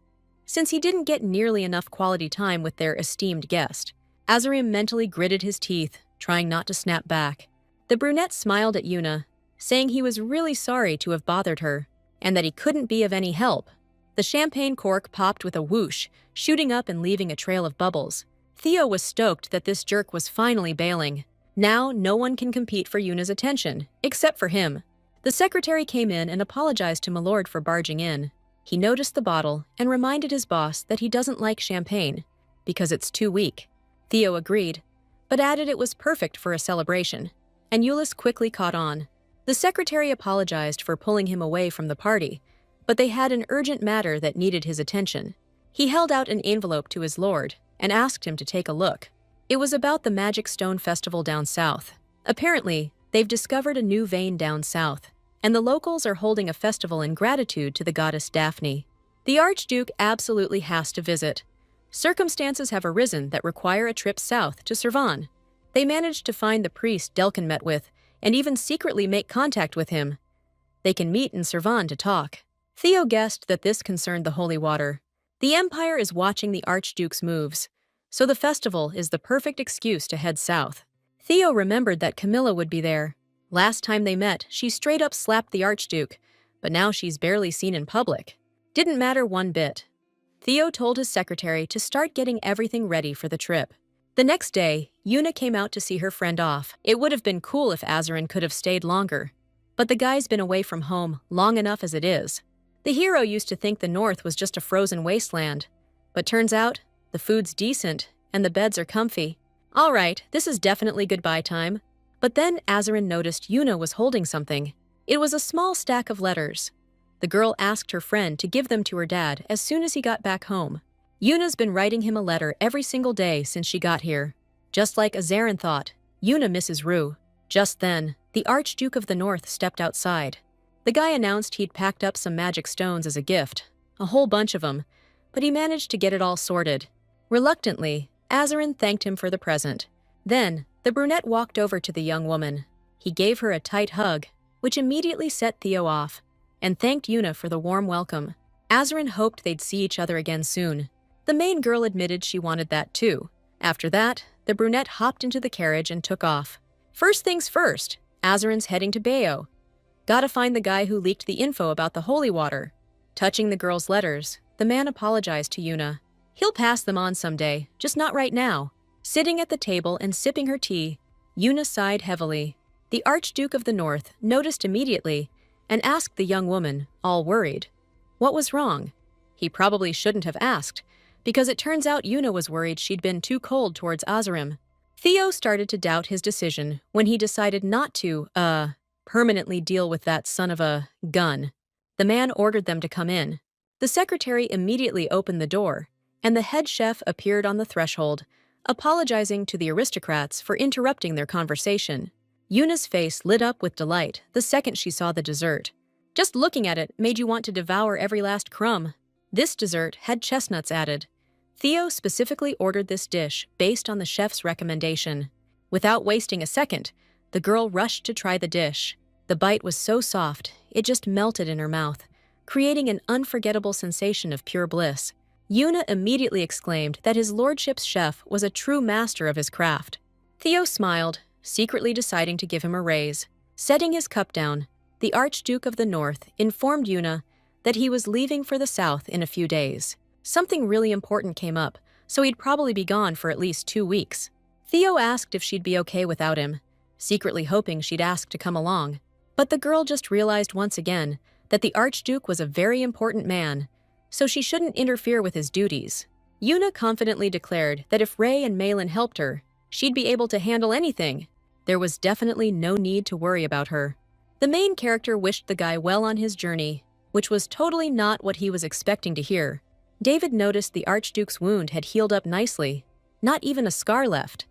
since he didn't get nearly enough quality time with their esteemed guest. Azarim mentally gritted his teeth, trying not to snap back. The brunette smiled at Yuna, saying he was really sorry to have bothered her, and that he couldn't be of any help. The champagne cork popped with a whoosh, shooting up and leaving a trail of bubbles. Theo was stoked that this jerk was finally bailing. Now no one can compete for Yuna's attention, except for him. The secretary came in and apologized to Milord for barging in. He noticed the bottle and reminded his boss that he doesn't like champagne, because it's too weak. Theo agreed, but added it was perfect for a celebration, and Eulis quickly caught on. The secretary apologized for pulling him away from the party, but they had an urgent matter that needed his attention. He held out an envelope to his lord and asked him to take a look. It was about the Magic Stone Festival down south. Apparently, they've discovered a new vein down south, and the locals are holding a festival in gratitude to the goddess Daphne. The Archduke absolutely has to visit. Circumstances have arisen that require a trip south to Servan. They managed to find the priest Delkin met with and even secretly make contact with him. They can meet in Servan to talk. Theo guessed that this concerned the holy water. The Empire is watching the Archduke's moves, so the festival is the perfect excuse to head south. Theo remembered that Camilla would be there. Last time they met, she straight up slapped the Archduke, but now she's barely seen in public. Didn't matter one bit. Theo told his secretary to start getting everything ready for the trip. The next day, Yuna came out to see her friend off. It would have been cool if Azarin could have stayed longer, but the guy's been away from home long enough as it is. The hero used to think the North was just a frozen wasteland, but turns out the food's decent and the beds are comfy. All right, this is definitely goodbye time. But then Azarin noticed Yuna was holding something. It was a small stack of letters. The girl asked her friend to give them to her dad as soon as he got back home. Yuna's been writing him a letter every single day since she got here. Just like Azarin thought, Yuna misses Rue. Just then, the Archduke of the North stepped outside. The guy announced he'd packed up some magic stones as a gift, a whole bunch of them, but he managed to get it all sorted. Reluctantly, Azarin thanked him for the present. Then, the brunette walked over to the young woman. He gave her a tight hug, which immediately set Theo off, and thanked Yuna for the warm welcome. Azarin hoped they'd see each other again soon. The main girl admitted she wanted that too. After that, the brunette hopped into the carriage and took off. First things first, Azarin's heading to Bayo. Gotta find the guy who leaked the info about the holy water. Touching the girl's letters, the man apologized to Yuna. He'll pass them on someday, just not right now. Sitting at the table and sipping her tea, Yuna sighed heavily. The Archduke of the North noticed immediately and asked the young woman, all worried. What was wrong? He probably shouldn't have asked, because it turns out Yuna was worried she'd been too cold towards Azarim. Theo started to doubt his decision when he decided not to, permanently deal with that son of a gun. The man ordered them to come in. The secretary immediately opened the door, and the head chef appeared on the threshold, apologizing to the aristocrats for interrupting their conversation. Yuna's face lit up with delight the second she saw the dessert. Just looking at it made you want to devour every last crumb. This dessert had chestnuts added. Theo specifically ordered this dish based on the chef's recommendation. Without wasting a second, the girl rushed to try the dish. The bite was so soft, it just melted in her mouth, creating an unforgettable sensation of pure bliss. Yuna immediately exclaimed that his lordship's chef was a true master of his craft. Theo smiled, secretly deciding to give him a raise. Setting his cup down, the Archduke of the North informed Yuna that he was leaving for the south in a few days. Something really important came up, so he'd probably be gone for at least 2 weeks. Theo asked if she'd be okay without him, secretly hoping she'd ask to come along. But the girl just realized once again that the Archduke was a very important man, so she shouldn't interfere with his duties. Yuna confidently declared that if Ray and Malin helped her, she'd be able to handle anything. There was definitely no need to worry about her. The main character wished the guy well on his journey, which was totally not what he was expecting to hear. David noticed the Archduke's wound had healed up nicely, not even a scar left.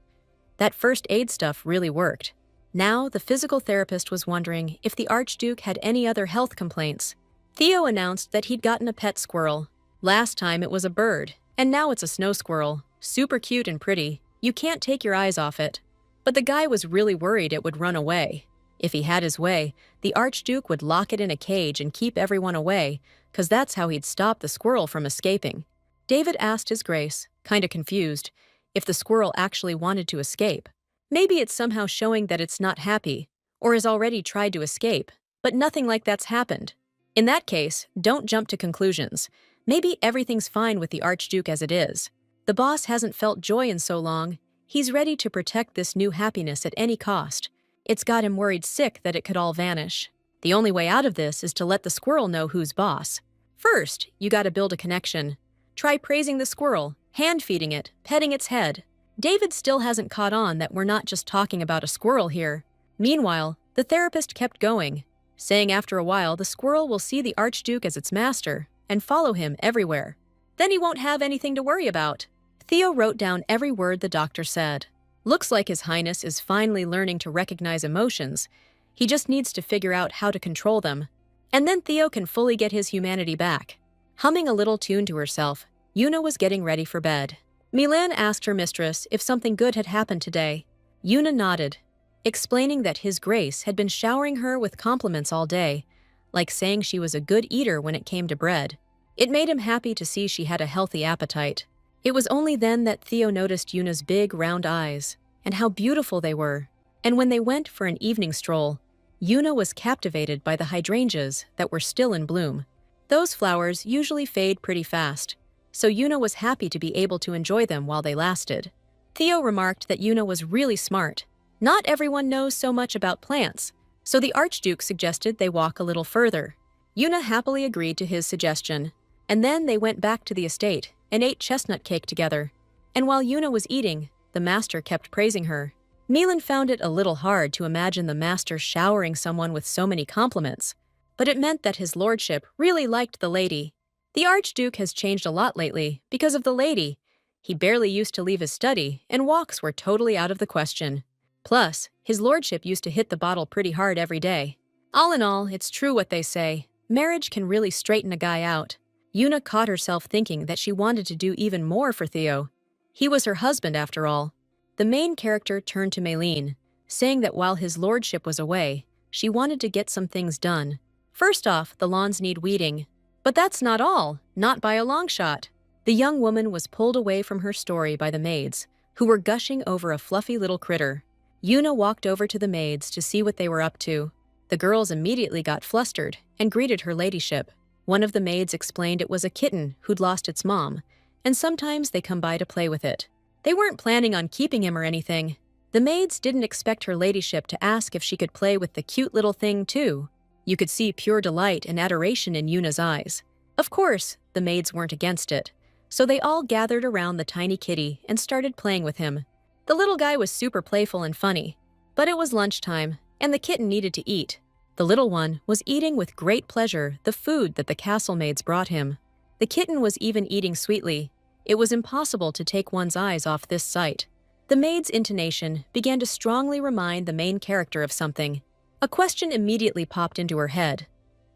That first aid stuff really worked. Now, the physical therapist was wondering if the Archduke had any other health complaints. Theo announced that he'd gotten a pet squirrel. Last time it was a bird, and now it's a snow squirrel. Super cute and pretty. You can't take your eyes off it. But the guy was really worried it would run away. If he had his way, the Archduke would lock it in a cage and keep everyone away, 'cause that's how he'd stop the squirrel from escaping. David asked His Grace, kinda confused, if the squirrel actually wanted to escape. Maybe it's somehow showing that it's not happy, or has already tried to escape, but nothing like that's happened. In that case, don't jump to conclusions. Maybe everything's fine with the Archduke as it is. The boss hasn't felt joy in so long. He's ready to protect this new happiness at any cost. It's got him worried sick that it could all vanish. The only way out of this is to let the squirrel know who's boss. First, you gotta build a connection. Try praising the squirrel, hand-feeding it, petting its head. David still hasn't caught on that we're not just talking about a squirrel here. Meanwhile, the therapist kept going, saying after a while the squirrel will see the Archduke as its master and follow him everywhere. Then he won't have anything to worry about. Theo wrote down every word the doctor said. Looks like His Highness is finally learning to recognize emotions. He just needs to figure out how to control them. And then Theo can fully get his humanity back. Humming a little tune to herself, Yuna was getting ready for bed. Milan asked her mistress if something good had happened today. Yuna nodded, explaining that His Grace had been showering her with compliments all day, like saying she was a good eater when it came to bread. It made him happy to see she had a healthy appetite. It was only then that Theo noticed Yuna's big, round eyes, and how beautiful they were. And when they went for an evening stroll, Yuna was captivated by the hydrangeas that were still in bloom. Those flowers usually fade pretty fast, so Yuna was happy to be able to enjoy them while they lasted. Theo remarked that Yuna was really smart. Not everyone knows so much about plants, so the Archduke suggested they walk a little further. Yuna happily agreed to his suggestion, and then they went back to the estate and ate chestnut cake together. And while Yuna was eating, the master kept praising her. Milan found it a little hard to imagine the master showering someone with so many compliments, but it meant that his lordship really liked the lady. The Archduke has changed a lot lately because of the lady. He barely used to leave his study, and walks were totally out of the question. Plus, his lordship used to hit the bottle pretty hard every day. All in all, it's true what they say. Marriage can really straighten a guy out. Yuna caught herself thinking that she wanted to do even more for Theo. He was her husband, after all. The main character turned to Maylene, saying that while his lordship was away, she wanted to get some things done. First off, the lawns need weeding. But that's not all, not by a long shot. The young woman was pulled away from her story by the maids, who were gushing over a fluffy little critter. Yuna walked over to the maids to see what they were up to. The girls immediately got flustered and greeted her ladyship. One of the maids explained it was a kitten who'd lost its mom, and sometimes they come by to play with it. They weren't planning on keeping him or anything. The maids didn't expect her ladyship to ask if she could play with the cute little thing too. You could see pure delight and adoration in Yuna's eyes. Of course, the maids weren't against it, so they all gathered around the tiny kitty and started playing with him. The little guy was super playful and funny, but it was lunchtime, and the kitten needed to eat. The little one was eating with great pleasure the food that the castle maids brought him. The kitten was even eating sweetly. It was impossible to take one's eyes off this sight. The maid's intonation began to strongly remind the main character of something. A question immediately popped into her head.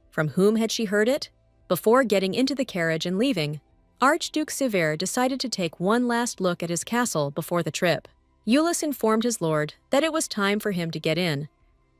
From whom had she heard it? Before getting into the carriage and leaving, Archduke Sever decided to take one last look at his castle before the trip. Eulis informed his lord that it was time for him to get in,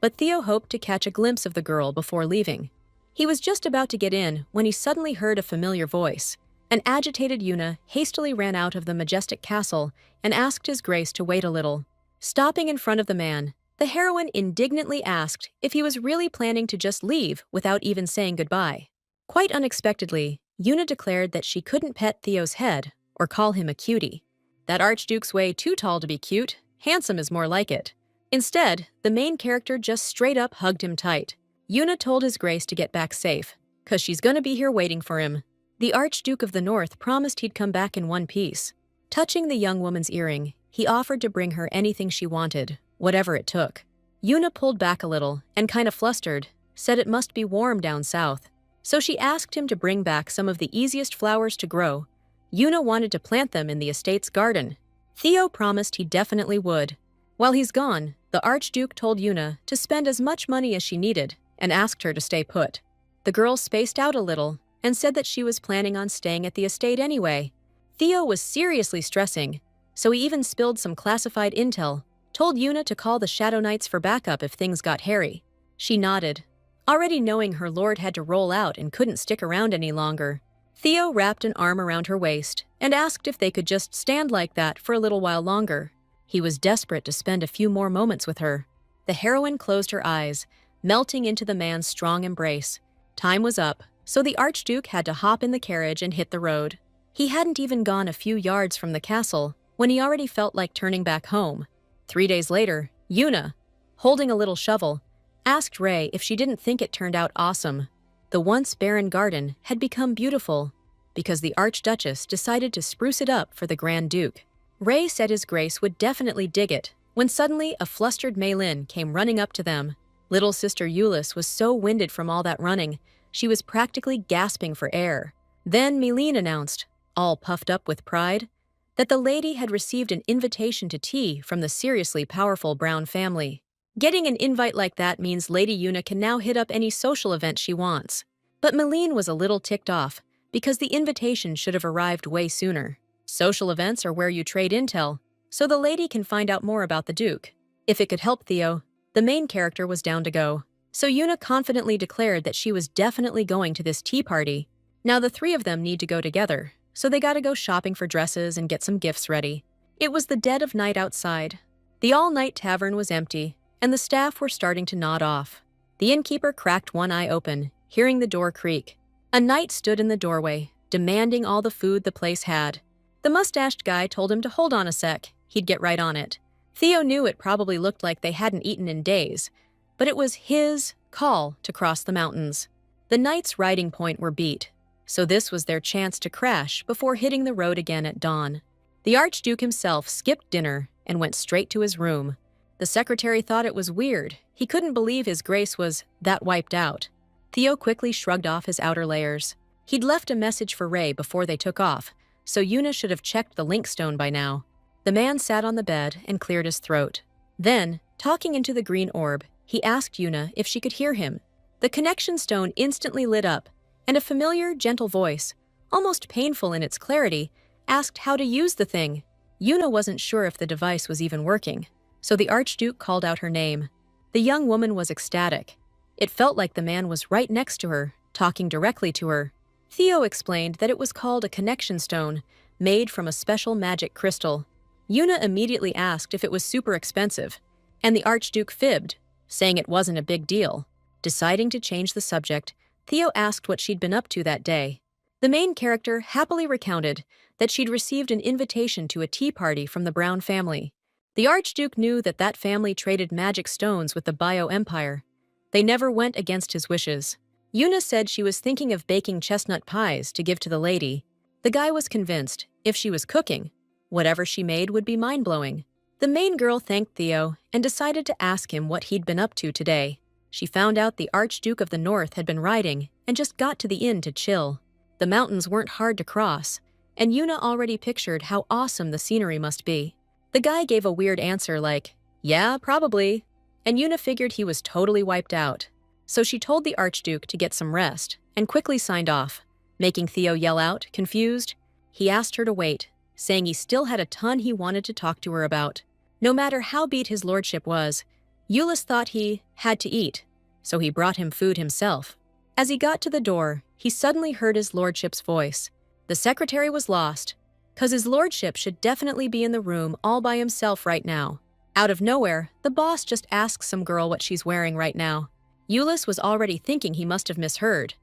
but Theo hoped to catch a glimpse of the girl before leaving. He was just about to get in when he suddenly heard a familiar voice. An agitated Yuna hastily ran out of the majestic castle and asked His Grace to wait a little. Stopping in front of the man, the heroine indignantly asked if he was really planning to just leave without even saying goodbye. Quite unexpectedly, Yuna declared that she couldn't pet Theo's head or call him a cutie. That Archduke's way too tall to be cute, Handsome is more like it. Instead, the main character just straight up hugged him tight. Yuna told His Grace to get back safe, 'cause she's gonna be here waiting for him. The Archduke of the North promised he'd come back in one piece. Touching the young woman's earring, he offered to bring her anything she wanted, whatever it took. Yuna pulled back a little and kind of flustered, said it must be warm down south. So she asked him to bring back some of the easiest flowers to grow. Yuna wanted to plant them in the estate's garden. Theo promised he definitely would. While he's gone, the Archduke told Yuna to spend as much money as she needed and asked her to stay put. The girl spaced out a little and said that she was planning on staying at the estate anyway. Theo was seriously stressing, so he even spilled some classified intel, told Yuna to call the Shadow Knights for backup if things got hairy. She nodded, already knowing her lord had to roll out and couldn't stick around any longer. Theo wrapped an arm around her waist and asked if they could just stand like that for a little while longer. He was desperate to spend a few more moments with her. The heroine closed her eyes, melting into the man's strong embrace. Time was up, so the Archduke had to hop in the carriage and hit the road. He hadn't even gone a few yards from the castle when he already felt like turning back home. 3 days later, Yuna, holding a little shovel, asked Ray if she didn't think it turned out awesome. The once barren garden had become beautiful because the Archduchess decided to spruce it up for the Grand Duke. Ray said His Grace would definitely dig it, when suddenly a flustered Meilin came running up to them. Little sister Euless was so winded from all that running, she was practically gasping for air. Then Meilin announced, all puffed up with pride, that the lady had received an invitation to tea from the seriously powerful Brown family. Getting an invite like that means Lady Yuna can now hit up any social event she wants. But Meilin was a little ticked off, because the invitation should have arrived way sooner. Social events are where you trade intel, so the lady can find out more about the Duke. If it could help Theo, the main character was down to go. So Yuna confidently declared that she was definitely going to this tea party. Now the three of them need to go together, so they gotta go shopping for dresses and get some gifts ready. It was the dead of night outside. The all-night tavern was empty, and the staff were starting to nod off. The innkeeper cracked one eye open, hearing the door creak. A knight stood in the doorway, demanding all the food the place had. The mustached guy told him to hold on a sec, he'd get right on it. Theo knew it probably looked like they hadn't eaten in days, but it was his call to cross the mountains. The knight's riding point were beat, so this was their chance to crash before hitting the road again at dawn. The Archduke himself skipped dinner and went straight to his room. The secretary thought it was weird. He couldn't believe His Grace was that wiped out. Theo quickly shrugged off his outer layers. He'd left a message for Ray before they took off, so Yuna should have checked the link stone by now. The man sat on the bed and cleared his throat. Then, talking into the green orb, he asked Yuna if she could hear him. The connection stone instantly lit up, and a familiar, gentle voice, almost painful in its clarity, asked how to use the thing. Yuna wasn't sure if the device was even working, so the Archduke called out her name. The young woman was ecstatic. It felt like the man was right next to her, talking directly to her. Theo explained that it was called a connection stone, made from a special magic crystal. Yuna immediately asked if it was super expensive, and the Archduke fibbed, saying it wasn't a big deal. Deciding to change the subject, Theo asked what she'd been up to that day. The main character happily recounted that she'd received an invitation to a tea party from the Brown family. The Archduke knew that that family traded magic stones with the Bio Empire. They never went against his wishes. Yuna said she was thinking of baking chestnut pies to give to the lady. The guy was convinced, if she was cooking, whatever she made would be mind-blowing. The main girl thanked Theo and decided to ask him what he'd been up to today. She found out the Archduke of the North had been riding and just got to the inn to chill. The mountains weren't hard to cross, and Yuna already pictured how awesome the scenery must be. The guy gave a weird answer like, "Yeah, probably," and Yuna figured he was totally wiped out. So she told the Archduke to get some rest and quickly signed off, making Theo yell out, confused. He asked her to wait, saying he still had a ton he wanted to talk to her about. No matter how beat his lordship was, Euless thought he had to eat, so he brought him food himself. As he got to the door, he suddenly heard his lordship's voice. The secretary was lost, 'cause his lordship should definitely be in the room all by himself right now. Out of nowhere, the boss just asks some girl what she's wearing right now. Euless was already thinking he must have misheard,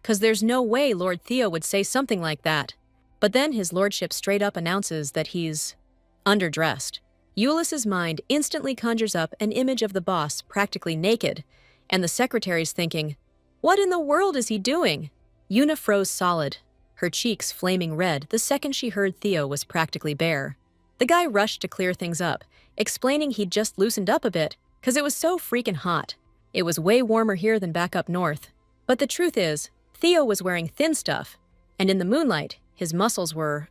'cause there's no way Lord Theo would say something like that. But then his lordship straight up announces that he's underdressed. Ulysses' mind instantly conjures up an image of the boss practically naked, and the secretary's thinking, "What in the world is he doing?" Yuna froze solid, her cheeks flaming red the second she heard Theo was practically bare. The guy rushed to clear things up, explaining he'd just loosened up a bit because it was so freaking hot. It was way warmer here than back up north. But the truth is, Theo was wearing thin stuff, and in the moonlight, his muscles were,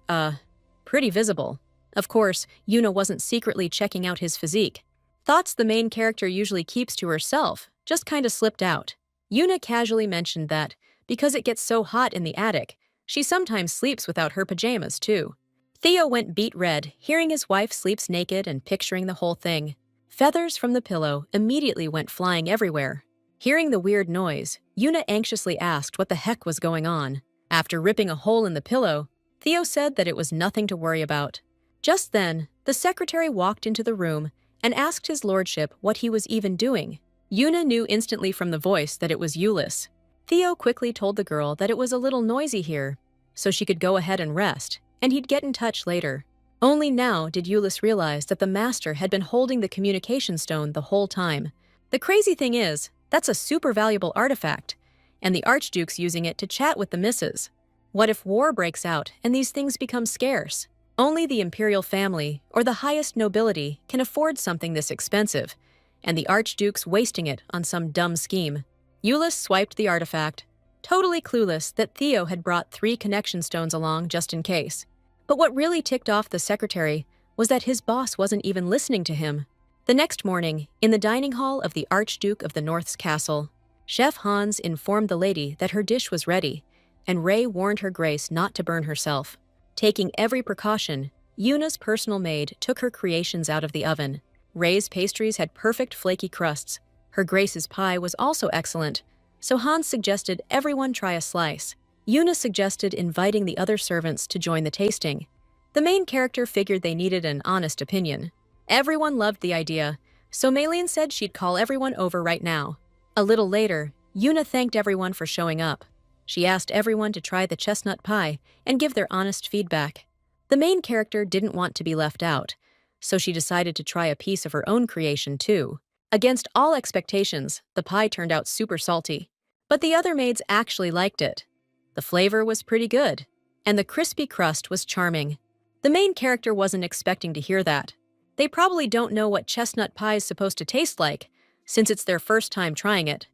pretty visible. Of course, Yuna wasn't secretly checking out his physique. Thoughts the main character usually keeps to herself just kinda slipped out. Yuna casually mentioned that, because it gets so hot in the attic, she sometimes sleeps without her pajamas, too. Theo went beet red, hearing his wife sleeps naked and picturing the whole thing. Feathers from the pillow immediately went flying everywhere. Hearing the weird noise, Yuna anxiously asked what the heck was going on. After ripping a hole in the pillow, Theo said that it was nothing to worry about. Just then, the secretary walked into the room and asked his lordship what he was even doing. Yuna knew instantly from the voice that it was Ulysses. Theo quickly told the girl that it was a little noisy here, so she could go ahead and rest, and he'd get in touch later. Only now did Ulysses realize that the master had been holding the communication stone the whole time. The crazy thing is, that's a super valuable artifact, and the Archduke's using it to chat with the missus. What if war breaks out and these things become scarce? Only the imperial family or the highest nobility can afford something this expensive, and the Archduke's wasting it on some dumb scheme. Ulysses swiped the artifact, totally clueless that Theo had brought 3 connection stones along just in case. But what really ticked off the secretary was that his boss wasn't even listening to him. The next morning, in the dining hall of the Archduke of the North's castle, Chef Hans informed the lady that her dish was ready, and Ray warned her grace not to burn herself. Taking every precaution, Yuna's personal maid took her creations out of the oven. Ray's pastries had perfect flaky crusts. Her grace's pie was also excellent, so Hans suggested everyone try a slice. Yuna suggested inviting the other servants to join the tasting. The main character figured they needed an honest opinion. Everyone loved the idea, so Maylene said she'd call everyone over right now. A little later, Yuna thanked everyone for showing up. She asked everyone to try the chestnut pie and give their honest feedback. The main character didn't want to be left out, so she decided to try a piece of her own creation too. Against all expectations, the pie turned out super salty. But the other maids actually liked it. The flavor was pretty good, and the crispy crust was charming. The main character wasn't expecting to hear that. They probably don't know what chestnut pie is supposed to taste like, since it's their first time trying it.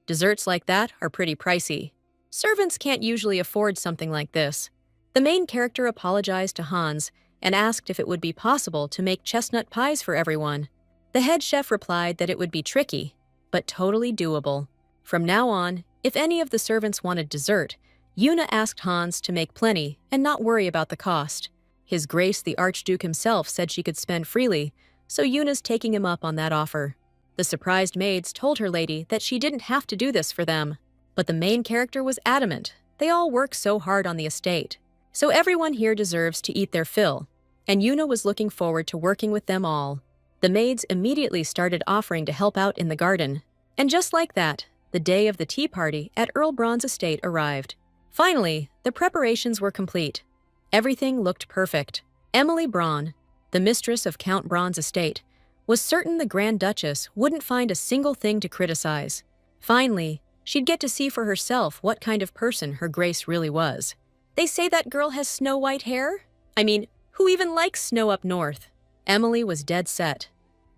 Desserts like that are pretty pricey. Servants can't usually afford something like this. The main character apologized to Hans and asked if it would be possible to make chestnut pies for everyone. The head chef replied that it would be tricky, but totally doable. From now on, if any of the servants wanted dessert, Yuna asked Hans to make plenty and not worry about the cost. His Grace the Archduke himself said she could spend freely, so Yuna's taking him up on that offer. The surprised maids told her lady that she didn't have to do this for them, but the main character was adamant. They all work so hard on the estate, so everyone here deserves to eat their fill, and Yuna was looking forward to working with them all. The maids immediately started offering to help out in the garden, and just like that, the day of the tea party at Earl Braun's estate arrived. Finally, the preparations were complete. Everything looked perfect. Emily Braun, the mistress of Count Braun's estate, was certain the Grand Duchess wouldn't find a single thing to criticize. Finally, she'd get to see for herself what kind of person her Grace really was. They say that girl has snow-white hair? I mean, who even likes snow up north? Emily was dead set.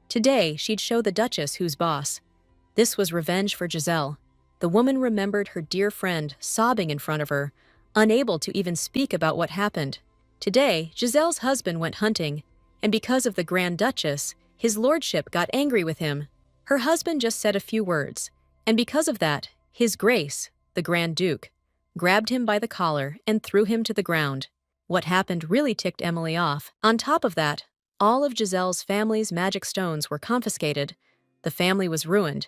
Today, she'd show the Duchess who's boss. This was revenge for Giselle. The woman remembered her dear friend sobbing in front of her, unable to even speak about what happened. Today, Giselle's husband went hunting, and because of the Grand Duchess, his lordship got angry with him. Her husband just said a few words, and because of that, His Grace, the Grand Duke, grabbed him by the collar and threw him to the ground. What happened really ticked Emily off. On top of that, all of Giselle's family's magic stones were confiscated. The family was ruined,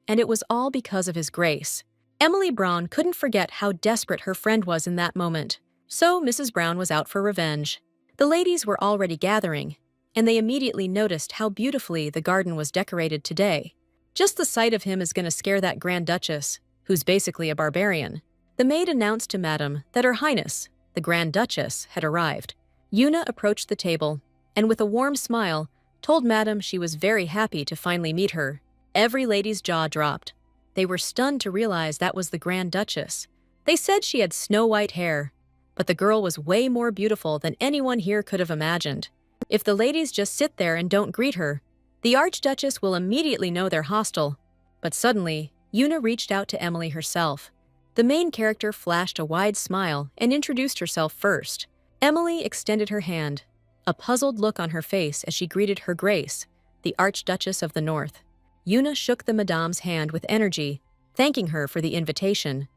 and it was all because of His Grace. Emily Braun couldn't forget how desperate her friend was in that moment, so Mrs. Brown was out for revenge. The ladies were already gathering, and they immediately noticed how beautifully the garden was decorated today. Just the sight of him is going to scare that Grand Duchess, who's basically a barbarian. The maid announced to Madame that Her Highness, the Grand Duchess, had arrived. Yuna approached the table, and with a warm smile, told Madam she was very happy to finally meet her. Every lady's jaw dropped. They were stunned to realize that was the Grand Duchess. They said she had snow-white hair, but the girl was way more beautiful than anyone here could have imagined. If the ladies just sit there and don't greet her, the Archduchess will immediately know they're hostile. But suddenly, Yuna reached out to Emily herself. The main character flashed a wide smile and introduced herself first. Emily extended her hand, a puzzled look on her face as she greeted Her Grace, the Archduchess of the North. Yuna shook the Madame's hand with energy, thanking her for the invitation.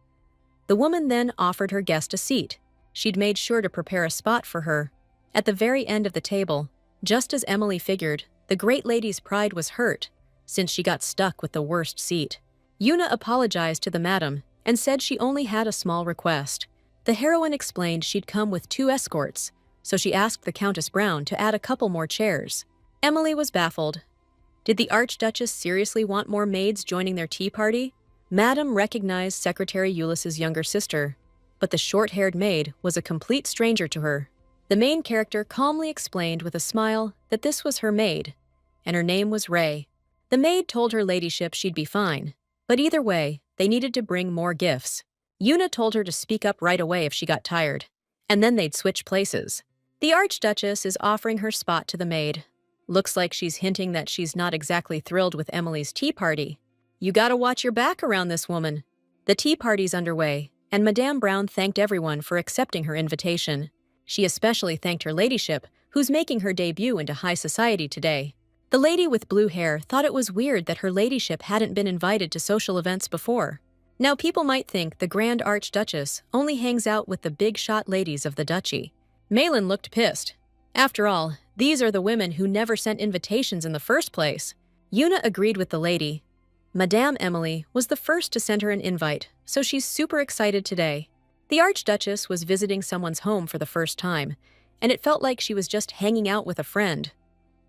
The woman then offered her guest a seat. She'd made sure to prepare a spot for her at the very end of the table. Just as Emily figured, the great lady's pride was hurt, since she got stuck with the worst seat. Yuna apologized to the madam and said she only had a small request. The heroine explained she'd come with 2 escorts, so she asked the Countess Brown to add a couple more chairs. Emily was baffled. Did the Archduchess seriously want more maids joining their tea party? Madam recognized Secretary Ulysses' younger sister, but the short-haired maid was a complete stranger to her. The main character calmly explained with a smile that this was her maid, and her name was Ray. The maid told her ladyship she'd be fine, but either way, they needed to bring more gifts. Yuna told her to speak up right away if she got tired, and then they'd switch places. The Archduchess is offering her spot to the maid. Looks like she's hinting that she's not exactly thrilled with Emily's tea party. You gotta watch your back around this woman. The tea party's underway, and Madame Brown thanked everyone for accepting her invitation. She especially thanked her ladyship, who's making her debut into high society today. The lady with blue hair thought it was weird that her ladyship hadn't been invited to social events before. Now people might think the Grand Archduchess only hangs out with the big-shot ladies of the duchy. Malin looked pissed. After all, these are the women who never sent invitations in the first place. Yuna agreed with the lady. Madame Emily was the first to send her an invite, so she's super excited today. The Archduchess was visiting someone's home for the first time, and it felt like she was just hanging out with a friend.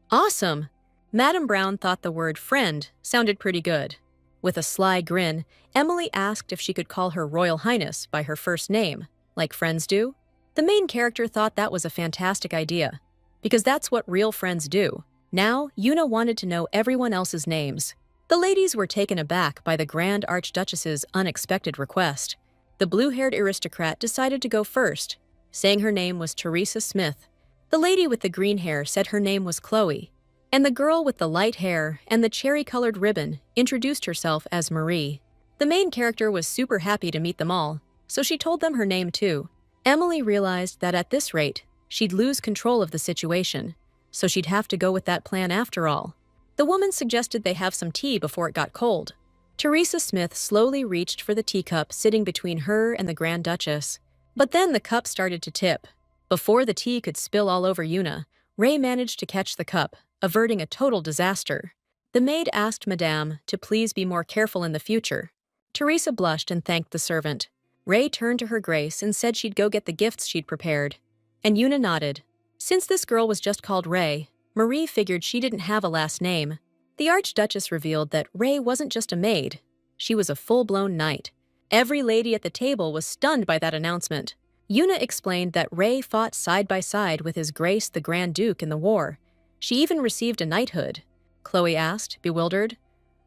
Awesome! Madame Brown thought the word friend sounded pretty good. With a sly grin, Emily asked if she could call her Royal Highness by her first name, like friends do. The main character thought that was a fantastic idea, because that's what real friends do. Now, Yuna wanted to know everyone else's names. The ladies were taken aback by the Grand Archduchess's unexpected request. The blue-haired aristocrat decided to go first, saying her name was Teresa Smith. The lady with the green hair said her name was Chloe, and the girl with the light hair and the cherry-colored ribbon introduced herself as Marie. The main character was super happy to meet them all, so she told them her name too. Emily realized that at this rate, she'd lose control of the situation, so she'd have to go with that plan after all. The woman suggested they have some tea before it got cold. Teresa Smith slowly reached for the teacup sitting between her and the Grand Duchess. But then the cup started to tip. Before the tea could spill all over Yuna, Ray managed to catch the cup, averting a total disaster. The maid asked Madame to please be more careful in the future. Teresa blushed and thanked the servant. Ray turned to Her Grace and said she'd go get the gifts she'd prepared, and Yuna nodded. Since this girl was just called Ray, Marie figured she didn't have a last name. The Archduchess revealed that Ray wasn't just a maid, she was a full-blown knight. Every lady at the table was stunned by that announcement. Yuna explained that Ray fought side by side with His Grace the Grand Duke in the war. She even received a knighthood. Chloe asked, bewildered.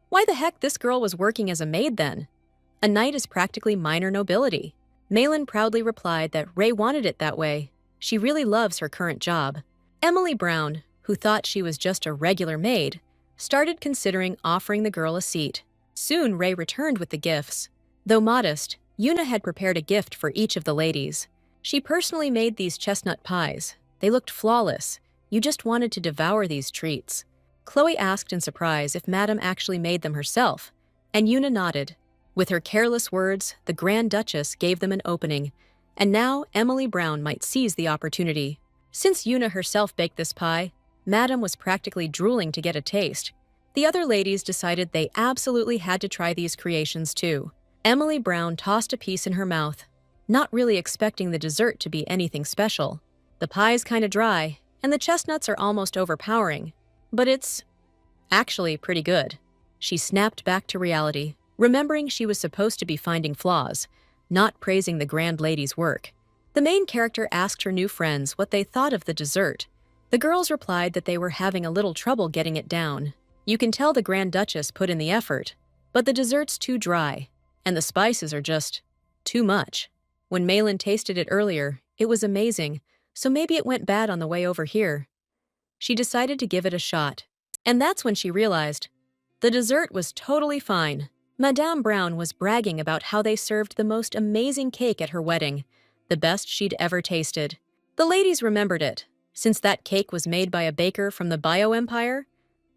Why the heck this girl was working as a maid then? A knight is practically minor nobility. Malin proudly replied that Ray wanted it that way. She really loves her current job. Emily Brown, who thought she was just a regular maid, started considering offering the girl a seat. Soon Ray returned with the gifts. Though modest, Yuna had prepared a gift for each of the ladies. She personally made these chestnut pies. They looked flawless. You just wanted to devour these treats. Chloe asked in surprise if Madame actually made them herself, and Yuna nodded. With her careless words, the Grand Duchess gave them an opening, and now Emily Brown might seize the opportunity. Since Yuna herself baked this pie, Madame was practically drooling to get a taste. The other ladies decided they absolutely had to try these creations too. Emily Brown tossed a piece in her mouth, not really expecting the dessert to be anything special. The pie's kinda dry, and the chestnuts are almost overpowering, but it's actually pretty good. She snapped back to reality, remembering she was supposed to be finding flaws, not praising the grand lady's work. The main character asked her new friends what they thought of the dessert. The girls replied that they were having a little trouble getting it down. You can tell the Grand Duchess put in the effort, but the dessert's too dry, and the spices are just too much. When Malin tasted it earlier, it was amazing, so maybe it went bad on the way over here. She decided to give it a shot. And that's when she realized the dessert was totally fine. Madame Brown was bragging about how they served the most amazing cake at her wedding, the best she'd ever tasted. The ladies remembered it. Since that cake was made by a baker from the Bio Empire,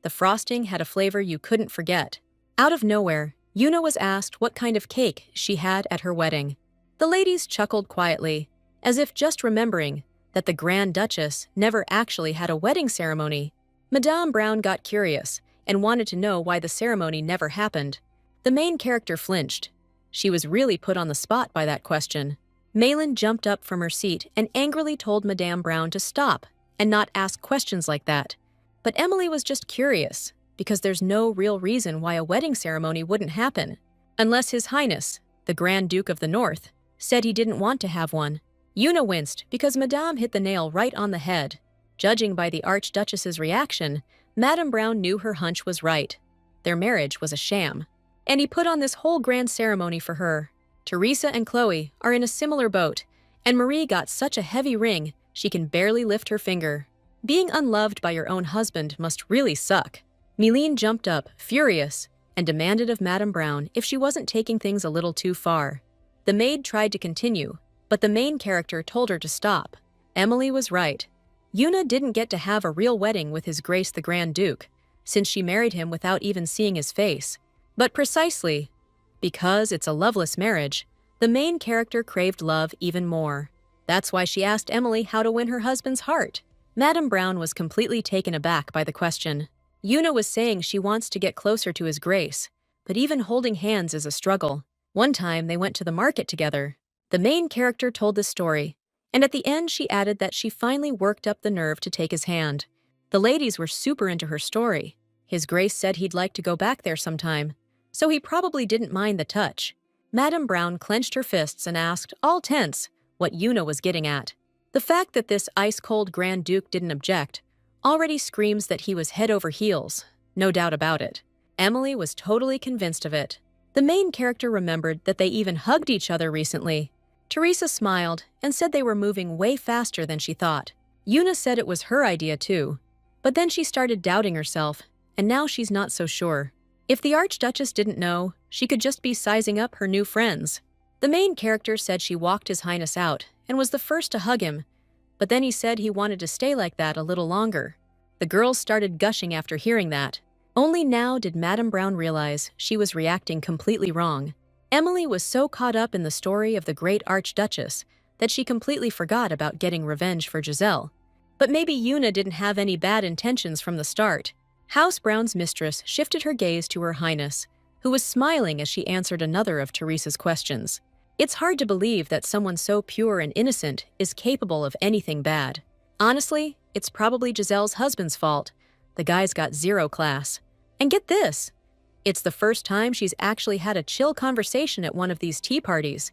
the frosting had a flavor you couldn't forget. Out of nowhere, Yuna was asked what kind of cake she had at her wedding. The ladies chuckled quietly, as if just remembering that the Grand Duchess never actually had a wedding ceremony. Madame Brown got curious and wanted to know why the ceremony never happened. The main character flinched. She was really put on the spot by that question. Malin jumped up from her seat and angrily told Madame Brown to stop and not ask questions like that. But Emily was just curious, because there's no real reason why a wedding ceremony wouldn't happen, unless His Highness, the Grand Duke of the North, said he didn't want to have one. Yuna winced because Madame hit the nail right on the head. Judging by the Archduchess's reaction, Madame Brown knew her hunch was right. Their marriage was a sham. And he put on this whole grand ceremony for her. Teresa and Chloe are in a similar boat, and Marie got such a heavy ring she can barely lift her finger. Being unloved by your own husband must really suck. Mylene jumped up, furious, and demanded of Madame Brown if she wasn't taking things a little too far. The maid tried to continue, but the main character told her to stop. Emily was right. Yuna didn't get to have a real wedding with His Grace the Grand Duke, since she married him without even seeing his face. But precisely because it's a loveless marriage, the main character craved love even more. That's why she asked Emily how to win her husband's heart. Madame Brown was completely taken aback by the question. Yuna was saying she wants to get closer to His Grace, but even holding hands is a struggle. One time they went to the market together. The main character told the story, and at the end she added that she finally worked up the nerve to take his hand. The ladies were super into her story. His Grace said he'd like to go back there sometime, so he probably didn't mind the touch. Madame Brown clenched her fists and asked, all tense, what Yuna was getting at. The fact that this ice-cold Grand Duke didn't object already screams that he was head over heels, no doubt about it. Emily was totally convinced of it. The main character remembered that they even hugged each other recently. Teresa smiled and said they were moving way faster than she thought. Yuna said it was her idea too, but then she started doubting herself, and now she's not so sure. If the Archduchess didn't know, she could just be sizing up her new friends. The main character said she walked His Highness out and was the first to hug him, but then he said he wanted to stay like that a little longer. The girls started gushing after hearing that. Only now did Madame Brown realize she was reacting completely wrong. Emily was so caught up in the story of the great Archduchess that she completely forgot about getting revenge for Giselle. But maybe Yuna didn't have any bad intentions from the start. House Brown's mistress shifted her gaze to Her Highness, who was smiling as she answered another of Teresa's questions. It's hard to believe that someone so pure and innocent is capable of anything bad. Honestly, it's probably Giselle's husband's fault. The guy's got zero class. And get this! It's the first time she's actually had a chill conversation at one of these tea parties.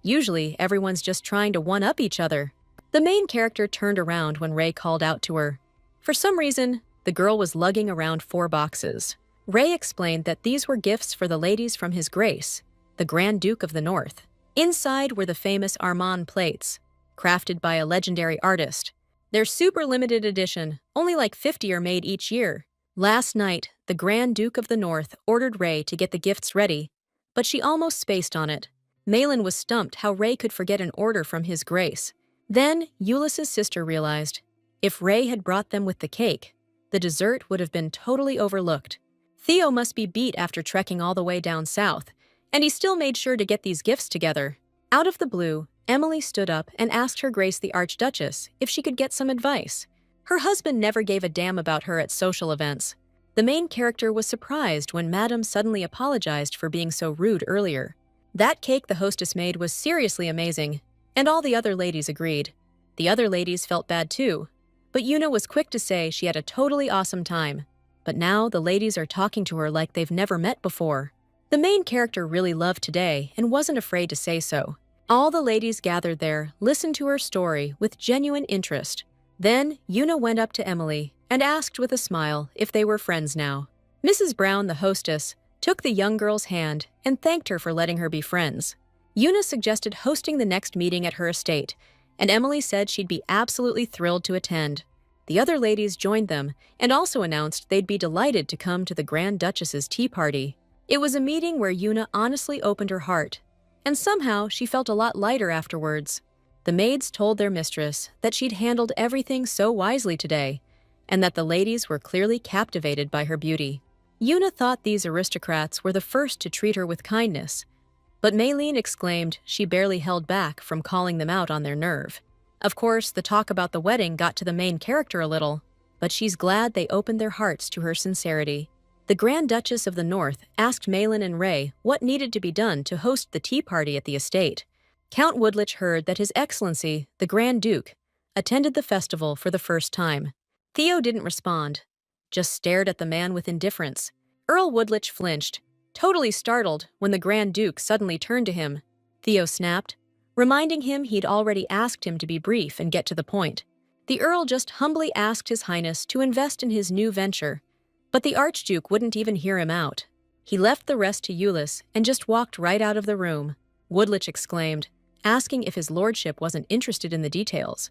Usually, everyone's just trying to one-up each other. The main character turned around when Ray called out to her. For some reason, the girl was lugging around 4 boxes. Ray explained that these were gifts for the ladies from His Grace, the Grand Duke of the North. Inside were the famous Armand plates, crafted by a legendary artist. They're super limited edition, only like 50 are made each year. Last night, the Grand Duke of the North ordered Ray to get the gifts ready, but she almost spaced on it. Malin was stumped how Ray could forget an order from His Grace. Then, Ulysses' sister realized, if Ray had brought them with the cake, the dessert would have been totally overlooked. Theo must be beat after trekking all the way down south, and he still made sure to get these gifts together. Out of the blue, Emily stood up and asked Her Grace the Archduchess if she could get some advice. Her husband never gave a damn about her at social events. The main character was surprised when Madame suddenly apologized for being so rude earlier. That cake the hostess made was seriously amazing, and all the other ladies agreed. The other ladies felt bad too, but Yuna was quick to say she had a totally awesome time. But now the ladies are talking to her like they've never met before. The main character really loved today and wasn't afraid to say so. All the ladies gathered there listened to her story with genuine interest. Then Yuna went up to Emily and asked with a smile if they were friends now. Mrs. Brown, the hostess, took the young girl's hand and thanked her for letting her be friends. Yuna suggested hosting the next meeting at her estate, and Emily said she'd be absolutely thrilled to attend. The other ladies joined them and also announced they'd be delighted to come to the Grand Duchess's tea party. It was a meeting where Yuna honestly opened her heart, and somehow she felt a lot lighter afterwards. The maids told their mistress that she'd handled everything so wisely today, and that the ladies were clearly captivated by her beauty. Yuna thought these aristocrats were the first to treat her with kindness, but Maylene exclaimed she barely held back from calling them out on their nerve. Of course, the talk about the wedding got to the main character a little, but she's glad they opened their hearts to her sincerity. The Grand Duchess of the North asked Maylin and Ray what needed to be done to host the tea party at the estate. Count Woodlich heard that His Excellency, the Grand Duke, attended the festival for the first time. Theo didn't respond, just stared at the man with indifference. Earl Woodlich flinched, totally startled when the Grand Duke suddenly turned to him. Theo snapped, reminding him he'd already asked him to be brief and get to the point. The Earl just humbly asked His Highness to invest in his new venture, but the Archduke wouldn't even hear him out. He left the rest to Euless and just walked right out of the room. Woodlich exclaimed, asking if his lordship wasn't interested in the details,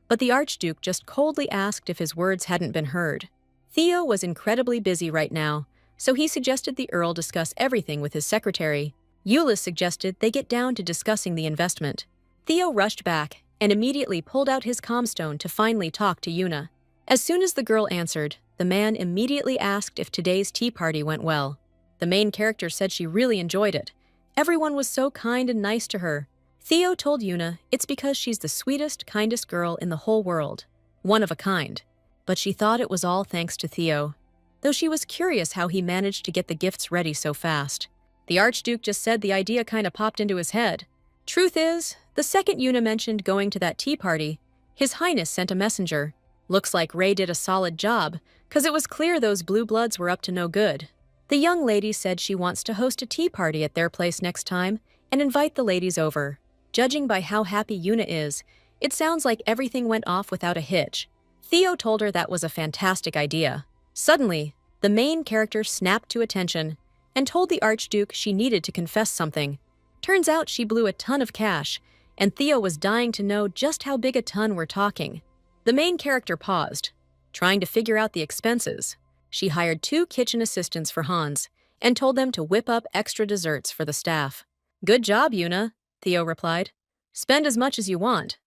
but the Archduke just coldly asked if his words hadn't been heard. Theo was incredibly busy right now, so he suggested the Earl discuss everything with his secretary. Euless suggested they get down to discussing the investment. Theo rushed back and immediately pulled out his comstone to finally talk to Yuna. As soon as the girl answered, the man immediately asked if today's tea party went well. The main character said she really enjoyed it. Everyone was so kind and nice to her. Theo told Yuna it's because she's the sweetest, kindest girl in the whole world. One of a kind. But she thought it was all thanks to Theo, though she was curious how he managed to get the gifts ready so fast. The Archduke just said the idea kinda popped into his head. Truth is, the second Yuna mentioned going to that tea party, His Highness sent a messenger. Looks like Ray did a solid job, 'cause it was clear those blue bloods were up to no good. The young lady said she wants to host a tea party at their place next time and invite the ladies over. Judging by how happy Yuna is, it sounds like everything went off without a hitch. Theo told her that was a fantastic idea. Suddenly, the main character snapped to attention and told the Archduke she needed to confess something. Turns out she blew a ton of cash, and Theo was dying to know just how big a ton we're talking. The main character paused, trying to figure out the expenses. She hired 2 kitchen assistants for Hans and told them to whip up extra desserts for the staff. Good job, Yuna, Theo replied. Spend as much as you want.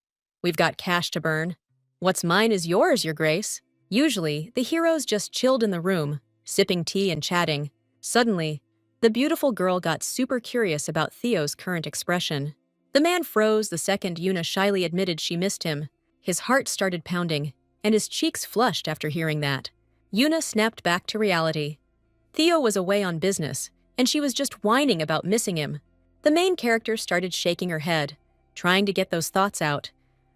We've got cash to burn. What's mine is yours, Your Grace. Usually, the heroes just chilled in the room, sipping tea and chatting. Suddenly, the beautiful girl got super curious about Theo's current expression. The man froze the second Yuna shyly admitted she missed him. His heart started pounding, and his cheeks flushed after hearing that. Yuna snapped back to reality. Theo was away on business, and she was just whining about missing him. The main character started shaking her head, trying to get those thoughts out,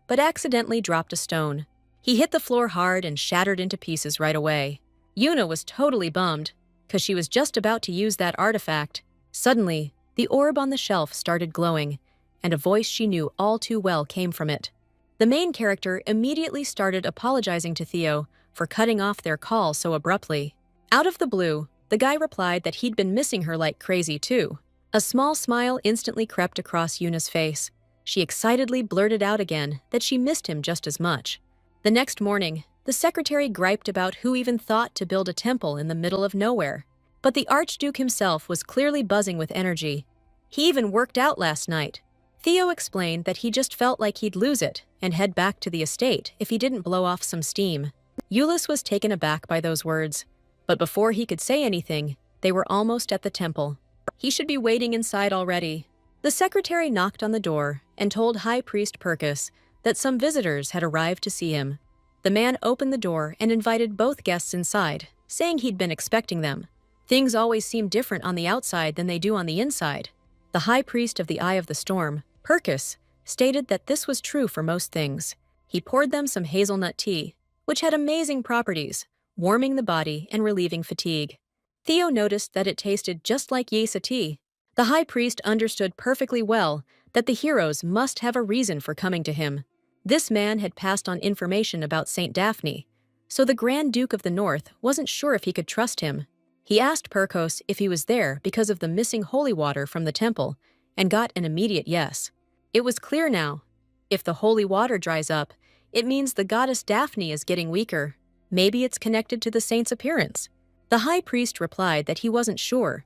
but accidentally dropped a stone. He hit the floor hard and shattered into pieces right away. Yuna was totally bummed, 'cause she was just about to use that artifact. Suddenly, the orb on the shelf started glowing, and a voice she knew all too well came from it. The main character immediately started apologizing to Theo for cutting off their call so abruptly. Out of the blue, the guy replied that he'd been missing her like crazy too. A small smile instantly crept across Yuna's face. She excitedly blurted out again that she missed him just as much. The next morning, the secretary griped about who even thought to build a temple in the middle of nowhere. But the Archduke himself was clearly buzzing with energy. He even worked out last night. Theo explained that he just felt like he'd lose it and head back to the estate if he didn't blow off some steam. Euless was taken aback by those words, but before he could say anything, they were almost at the temple. He should be waiting inside already. The secretary knocked on the door and told High Priest Perkus that some visitors had arrived to see him. The man opened the door and invited both guests inside, saying he'd been expecting them. Things always seem different on the outside than they do on the inside. The High Priest of the Eye of the Storm, Perkus, stated that this was true for most things. He poured them some hazelnut tea, which had amazing properties, warming the body and relieving fatigue. Theo noticed that it tasted just like Yesa tea. The High Priest understood perfectly well that the heroes must have a reason for coming to him. This man had passed on information about Saint Daphne, so the Grand Duke of the North wasn't sure if he could trust him. He asked Perkos if he was there because of the missing holy water from the temple, and got an immediate yes. It was clear now. If the holy water dries up, it means the goddess Daphne is getting weaker. Maybe it's connected to the saint's appearance. The high priest replied that he wasn't sure,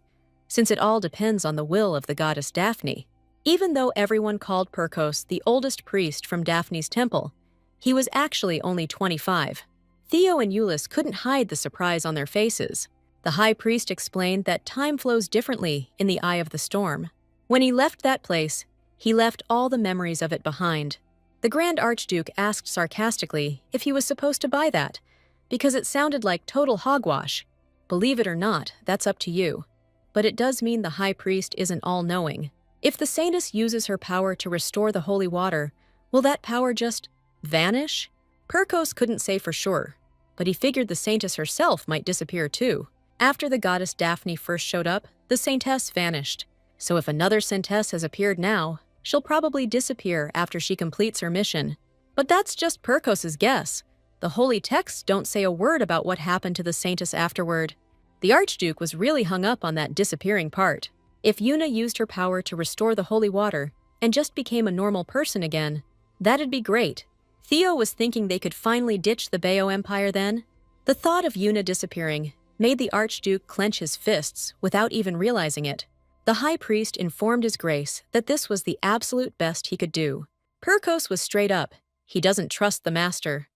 since it all depends on the will of the goddess Daphne. Even though everyone called Perkos the oldest priest from Daphne's temple, he was actually only 25. Theo and Euless couldn't hide the surprise on their faces. The high priest explained that time flows differently in the eye of the storm. When he left that place, he left all the memories of it behind. The Grand Archduke asked sarcastically if he was supposed to buy that, because it sounded like total hogwash. Believe it or not, that's up to you. But it does mean the high priest isn't all-knowing. If the saintess uses her power to restore the holy water, will that power just vanish? Perkos couldn't say for sure, but he figured the saintess herself might disappear too. After the goddess Daphne first showed up, the saintess vanished. So if another saintess has appeared now, she'll probably disappear after she completes her mission. But that's just Perkos's guess. The holy texts don't say a word about what happened to the saintess afterward. The Archduke was really hung up on that disappearing part. If Yuna used her power to restore the holy water and just became a normal person again, that'd be great. Theo was thinking they could finally ditch the Bayo Empire then. The thought of Yuna disappearing made the Archduke clench his fists without even realizing it. The high priest informed his grace that this was the absolute best he could do. Perkos was straight up. He doesn't trust the master.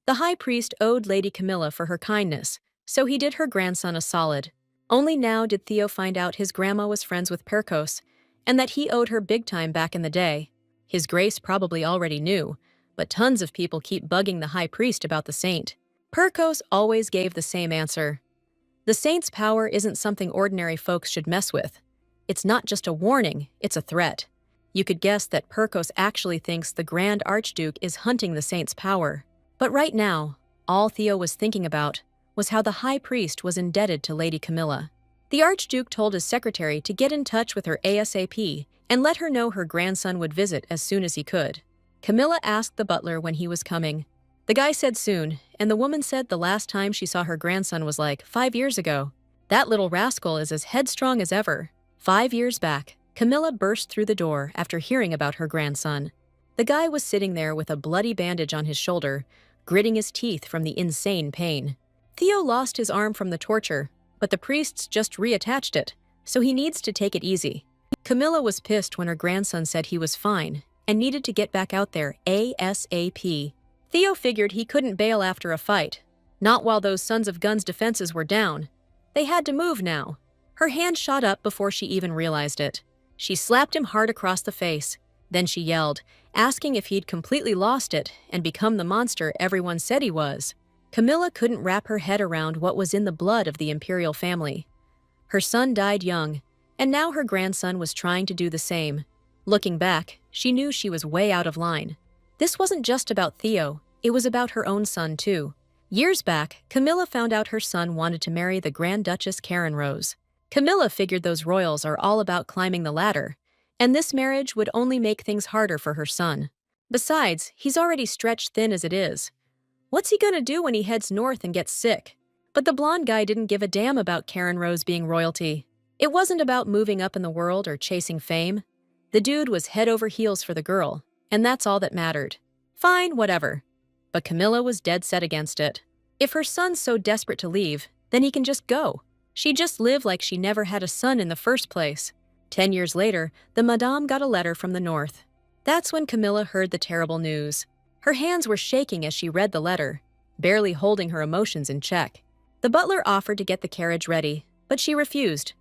The high priest owed Lady Camilla for her kindness, so he did her grandson a solid. Only now did Theo find out his grandma was friends with Perkos, and that he owed her big time back in the day. His grace probably already knew, but tons of people keep bugging the high priest about the saint. Perkos always gave the same answer. The saint's power isn't something ordinary folks should mess with. It's not just a warning, it's a threat. You could guess that Perkos actually thinks the Grand Archduke is hunting the saint's power. But right now, all Theo was thinking about was how the high priest was indebted to Lady Camilla. The Archduke told his secretary to get in touch with her ASAP and let her know her grandson would visit as soon as he could. Camilla asked the butler when he was coming. The guy said soon, and the woman said the last time she saw her grandson was like 5 years ago. That little rascal is as headstrong as ever. 5 years back, Camilla burst through the door after hearing about her grandson. The guy was sitting there with a bloody bandage on his shoulder, gritting his teeth from the insane pain. Theo lost his arm from the torture, but the priests just reattached it, so he needs to take it easy. Camilla was pissed when her grandson said he was fine and needed to get back out there ASAP. Theo figured he couldn't bail after a fight, not while those sons of guns' defenses were down. They had to move now. Her hand shot up before she even realized it. She slapped him hard across the face. Then she yelled, asking if he'd completely lost it and become the monster everyone said he was. Camilla couldn't wrap her head around what was in the blood of the imperial family. Her son died young, and now her grandson was trying to do the same. Looking back, she knew she was way out of line. This wasn't just about Theo, it was about her own son too. Years back, Camilla found out her son wanted to marry the Grand Duchess Karen Rose. Camilla figured those royals are all about climbing the ladder, and this marriage would only make things harder for her son. Besides, he's already stretched thin as it is. What's he gonna do when he heads north and gets sick? But the blonde guy didn't give a damn about Karen Rose being royalty. It wasn't about moving up in the world or chasing fame. The dude was head over heels for the girl, and that's all that mattered. Fine, whatever. But Camilla was dead set against it. If her son's so desperate to leave, then he can just go. She'd just live like she never had a son in the first place. 10 years later, the madame got a letter from the north. That's when Camilla heard the terrible news. Her hands were shaking as she read the letter, barely holding her emotions in check. The butler offered to get the carriage ready, but she refused.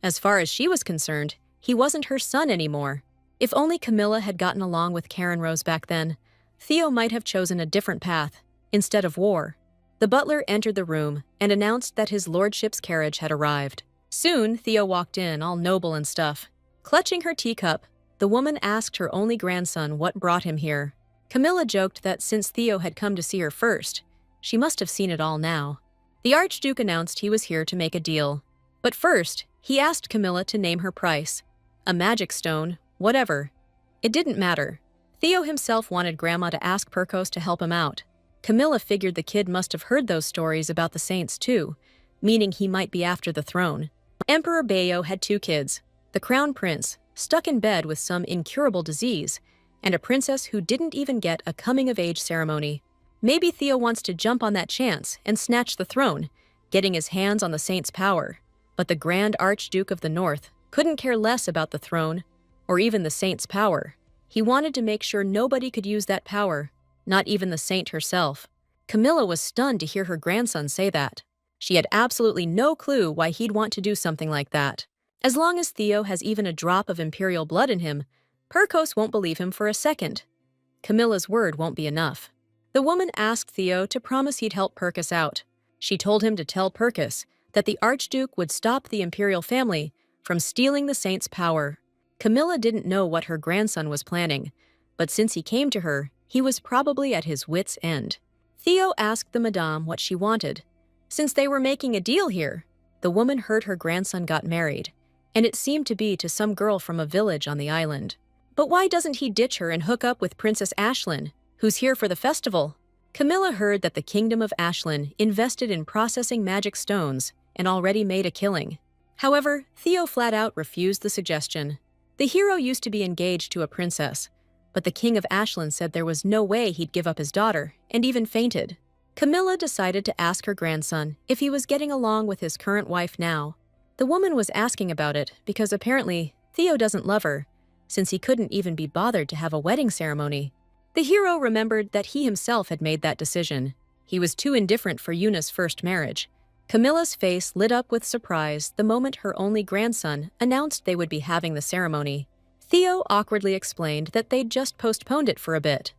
As far as she was concerned, he wasn't her son anymore. If only Camilla had gotten along with Karen Rose back then, Theo might have chosen a different path, instead of war. The butler entered the room and announced that his lordship's carriage had arrived. Soon, Theo walked in, all noble and stuff. Clutching her teacup, the woman asked her only grandson what brought him here. Camilla joked that since Theo had come to see her first, she must have seen it all now. The Archduke announced he was here to make a deal. But first, he asked Camilla to name her price. A magic stone, whatever. It didn't matter. Theo himself wanted Grandma to ask Perkos to help him out. Camilla figured the kid must have heard those stories about the saints too, meaning he might be after the throne. Emperor Bayo had 2 kids, the crown prince, stuck in bed with some incurable disease, and a princess who didn't even get a coming-of-age ceremony. Maybe Theo wants to jump on that chance and snatch the throne, getting his hands on the saint's power. But the Grand Archduke of the North couldn't care less about the throne, or even the saint's power. He wanted to make sure nobody could use that power, not even the saint herself. Camilla was stunned to hear her grandson say that. She had absolutely no clue why he'd want to do something like that. As long as Theo has even a drop of imperial blood in him, Perkos won't believe him for a second. Camilla's word won't be enough. The woman asked Theo to promise he'd help Perkos out. She told him to tell Perkos that the Archduke would stop the imperial family from stealing the saint's power. Camilla didn't know what her grandson was planning, but since he came to her, he was probably at his wits' end. Theo asked the madame what she wanted. Since they were making a deal here, the woman heard her grandson got married, and it seemed to be to some girl from a village on the island. But why doesn't he ditch her and hook up with Princess Ashlyn, who's here for the festival? Camilla heard that the Kingdom of Ashlyn invested in processing magic stones and already made a killing. However, Theo flat out refused the suggestion. The hero used to be engaged to a princess, but the King of Ashlyn said there was no way he'd give up his daughter, and even fainted. Camilla decided to ask her grandson if he was getting along with his current wife now. The woman was asking about it because apparently Theo doesn't love her, since he couldn't even be bothered to have a wedding ceremony. The hero remembered that he himself had made that decision. He was too indifferent for Yuna's first marriage. Camilla's face lit up with surprise the moment her only grandson announced they would be having the ceremony. Theo awkwardly explained that they'd just postponed it for a bit.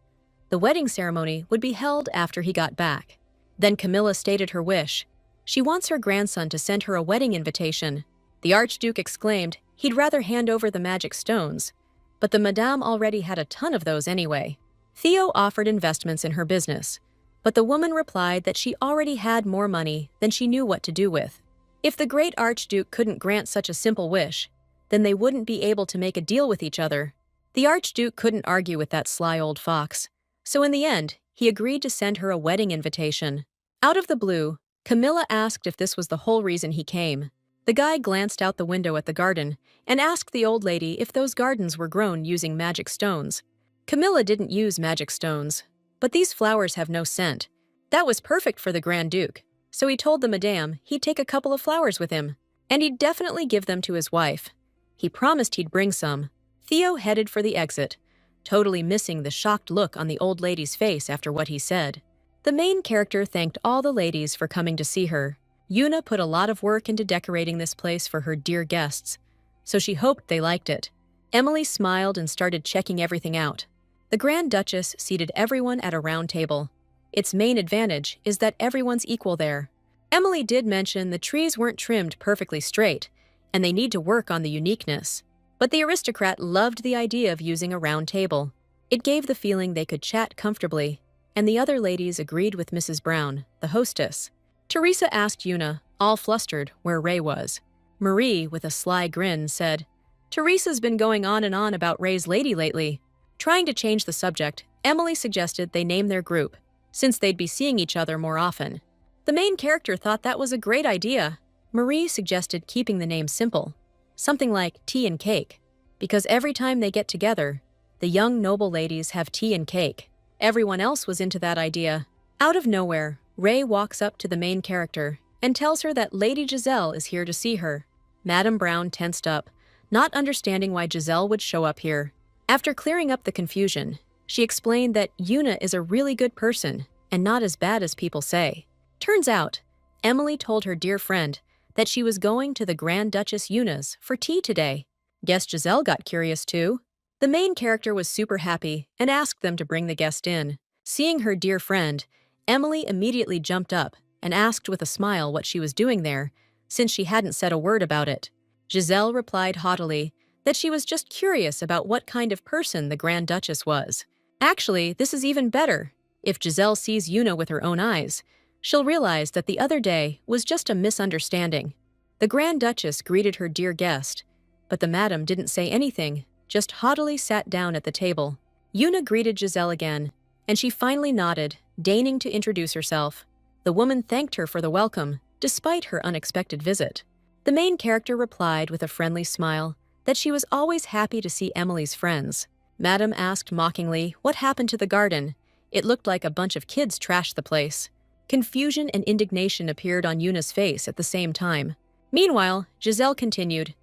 The wedding ceremony would be held after he got back. Then Camilla stated her wish. She wants her grandson to send her a wedding invitation. The Archduke exclaimed he'd rather hand over the magic stones, but the madame already had a ton of those anyway. Theo offered investments in her business, but the woman replied that she already had more money than she knew what to do with. If the great Archduke couldn't grant such a simple wish, then they wouldn't be able to make a deal with each other. The Archduke couldn't argue with that sly old fox, so in the end, he agreed to send her a wedding invitation. Out of the blue, Camilla asked if this was the whole reason he came. The guy glanced out the window at the garden and asked the old lady if those gardens were grown using magic stones. Camilla didn't use magic stones, but these flowers have no scent. That was perfect for the Grand Duke, so he told the madame he'd take a couple of flowers with him, and he'd definitely give them to his wife. He promised he'd bring some. Theo headed for the exit, totally missing the shocked look on the old lady's face after what he said. The main character thanked all the ladies for coming to see her. Yuna put a lot of work into decorating this place for her dear guests, so she hoped they liked it. Emily smiled and started checking everything out. The Grand Duchess seated everyone at a round table. Its main advantage is that everyone's equal there. Emily did mention the trees weren't trimmed perfectly straight, and they need to work on the uniqueness. But the aristocrat loved the idea of using a round table. It gave the feeling they could chat comfortably, and the other ladies agreed with Mrs. Brown, the hostess. Teresa asked Yuna, all flustered, where Ray was. Marie, with a sly grin, said, "Teresa's been going on and on about Ray's lady lately." Trying to change the subject, Emily suggested they name their group, since they'd be seeing each other more often. The main character thought that was a great idea. Marie suggested keeping the name simple, something like tea and cake, because every time they get together, the young noble ladies have tea and cake. Everyone else was into that idea. Out of nowhere, Ray walks up to the main character and tells her that Lady Giselle is here to see her. Madame Brown tensed up, not understanding why Giselle would show up here. After clearing up the confusion, she explained that Yuna is a really good person and not as bad as people say. Turns out, Emily told her dear friend that she was going to the Grand Duchess Yuna's for tea today. Guess Giselle got curious too. The main character was super happy and asked them to bring the guest in. Seeing her dear friend, Emily immediately jumped up and asked with a smile what she was doing there, since she hadn't said a word about it. Giselle replied haughtily that she was just curious about what kind of person the Grand Duchess was. Actually, this is even better. If Giselle sees Yuna with her own eyes, she'll realize that the other day was just a misunderstanding. The Grand Duchess greeted her dear guest, but the madam didn't say anything, just haughtily sat down at the table. Yuna greeted Giselle again, and she finally nodded, deigning to introduce herself. The woman thanked her for the welcome, despite her unexpected visit. The main character replied with a friendly smile that she was always happy to see Emily's friends. Madame asked mockingly what happened to the garden. It looked like a bunch of kids trashed the place. Confusion and indignation appeared on Yuna's face at the same time. Meanwhile, Giselle continued,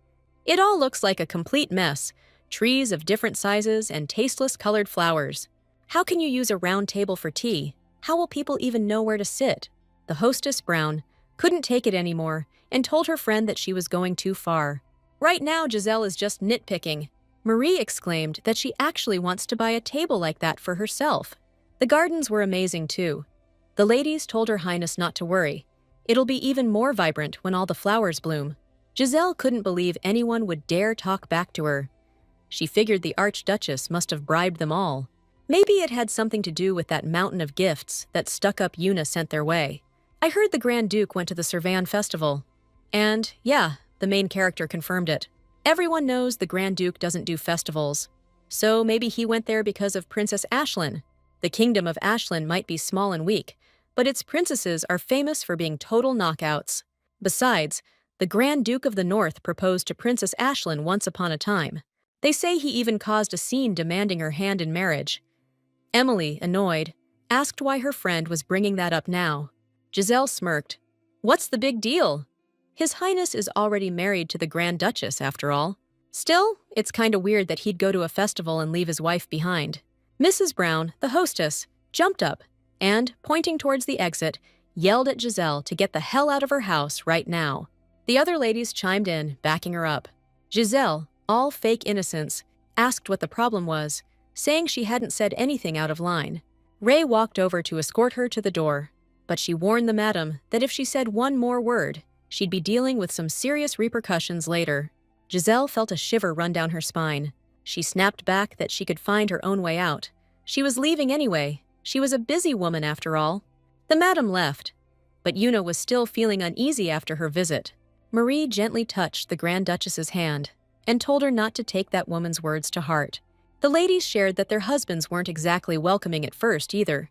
"It all looks like a complete mess. Trees of different sizes and tasteless colored flowers. How can you use a round table for tea? How will people even know where to sit?" The hostess, Brown, couldn't take it anymore and told her friend that she was going too far. "Right now, Giselle is just nitpicking." Marie exclaimed that she actually wants to buy a table like that for herself. The gardens were amazing too. The ladies told Her Highness not to worry. It'll be even more vibrant when all the flowers bloom. Giselle couldn't believe anyone would dare talk back to her. She figured the Archduchess must have bribed them all. Maybe it had something to do with that mountain of gifts that stuck-up Yuna sent their way. "I heard the Grand Duke went to the Cervan Festival." And, yeah, the main character confirmed it. Everyone knows the Grand Duke doesn't do festivals. So maybe he went there because of Princess Ashlyn. The kingdom of Ashlyn might be small and weak, but its princesses are famous for being total knockouts. Besides, the Grand Duke of the North proposed to Princess Ashlyn once upon a time. They say he even caused a scene demanding her hand in marriage. Emily, annoyed, asked why her friend was bringing that up now. Giselle smirked. "What's the big deal? His Highness is already married to the Grand Duchess, after all. Still, it's kinda weird that he'd go to a festival and leave his wife behind." Mrs. Brown, the hostess, jumped up and, pointing towards the exit, yelled at Giselle to get the hell out of her house right now. The other ladies chimed in, backing her up. Giselle, all fake innocence, asked what the problem was, saying she hadn't said anything out of line. Ray walked over to escort her to the door, but she warned the madam that if she said one more word, she'd be dealing with some serious repercussions later. Giselle felt a shiver run down her spine. She snapped back that she could find her own way out. She was leaving anyway. She was a busy woman after all. The madam left, but Yuna was still feeling uneasy after her visit. Marie gently touched the Grand Duchess's hand and told her not to take that woman's words to heart. The ladies shared that their husbands weren't exactly welcoming at first either,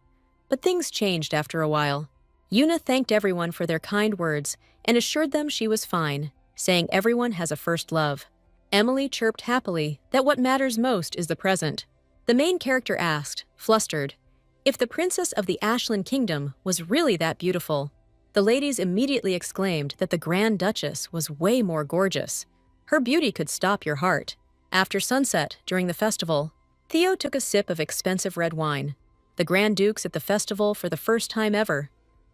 but things changed after a while. Yuna thanked everyone for their kind words and assured them she was fine, saying everyone has a first love. Emily chirped happily that what matters most is the present. The main character asked, flustered, if the princess of the Ashlyn Kingdom was really that beautiful. The ladies immediately exclaimed that the Grand Duchess was way more gorgeous. Her beauty could stop your heart. After sunset, during the festival, Theo took a sip of expensive red wine. The Grand Duke's at the festival for the first time ever.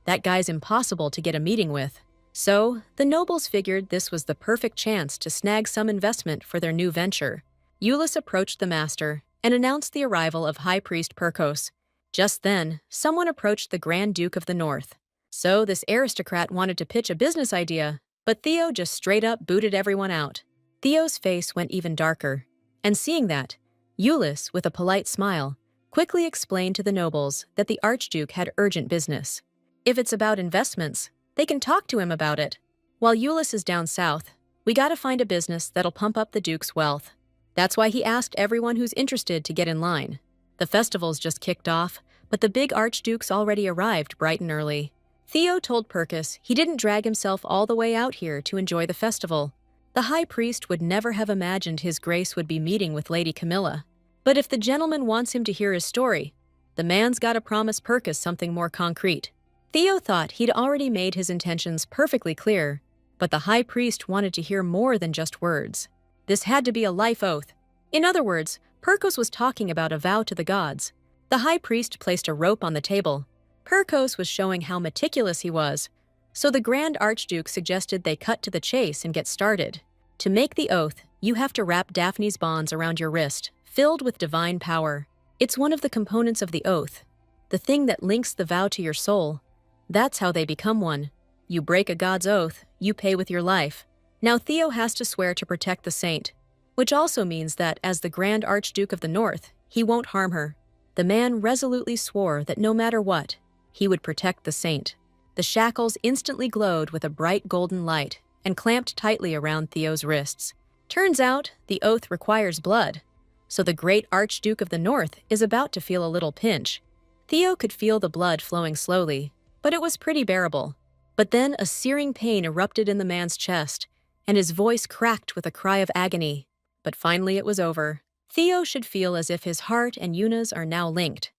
That guy's impossible to get a meeting with. So, the nobles figured this was the perfect chance to snag some investment for their new venture. Euless approached the master and announced the arrival of High Priest Perkos. Just then, someone approached the Grand Duke of the North. So this aristocrat wanted to pitch a business idea, but Theo just straight up booted everyone out. Theo's face went even darker, and seeing that, Euless, with a polite smile, quickly explained to the nobles that the Archduke had urgent business. If it's about investments, they can talk to him about it. While Euless is down south, we gotta find a business that'll pump up the Duke's wealth. That's why he asked everyone who's interested to get in line. The festival's just kicked off, but the big Archduke's already arrived bright and early. Theo told Perkis he didn't drag himself all the way out here to enjoy the festival. The High Priest would never have imagined His Grace would be meeting with Lady Camilla. But if the gentleman wants him to hear his story, the man's gotta promise Perkis something more concrete. Theo thought he'd already made his intentions perfectly clear, but the High Priest wanted to hear more than just words. This had to be a life oath. In other words, Perkos was talking about a vow to the gods. The High Priest placed a rope on the table. Perkos was showing how meticulous he was, so the Grand Archduke suggested they cut to the chase and get started. To make the oath, you have to wrap Daphne's bonds around your wrist, filled with divine power. It's one of the components of the oath, the thing that links the vow to your soul. That's how they become one. You break a god's oath, you pay with your life. Now Theo has to swear to protect the saint, which also means that as the Grand Archduke of the North, he won't harm her. The man resolutely swore that no matter what, he would protect the saint. The shackles instantly glowed with a bright golden light and clamped tightly around Theo's wrists. Turns out, the oath requires blood. so the great Archduke of the North is about to feel a little pinch. Theo could feel the blood flowing slowly, but it was pretty bearable. But then a searing pain erupted in the man's chest, and his voice cracked with a cry of agony. But finally it was over. Theo should feel as if his heart and Yuna's are now linked.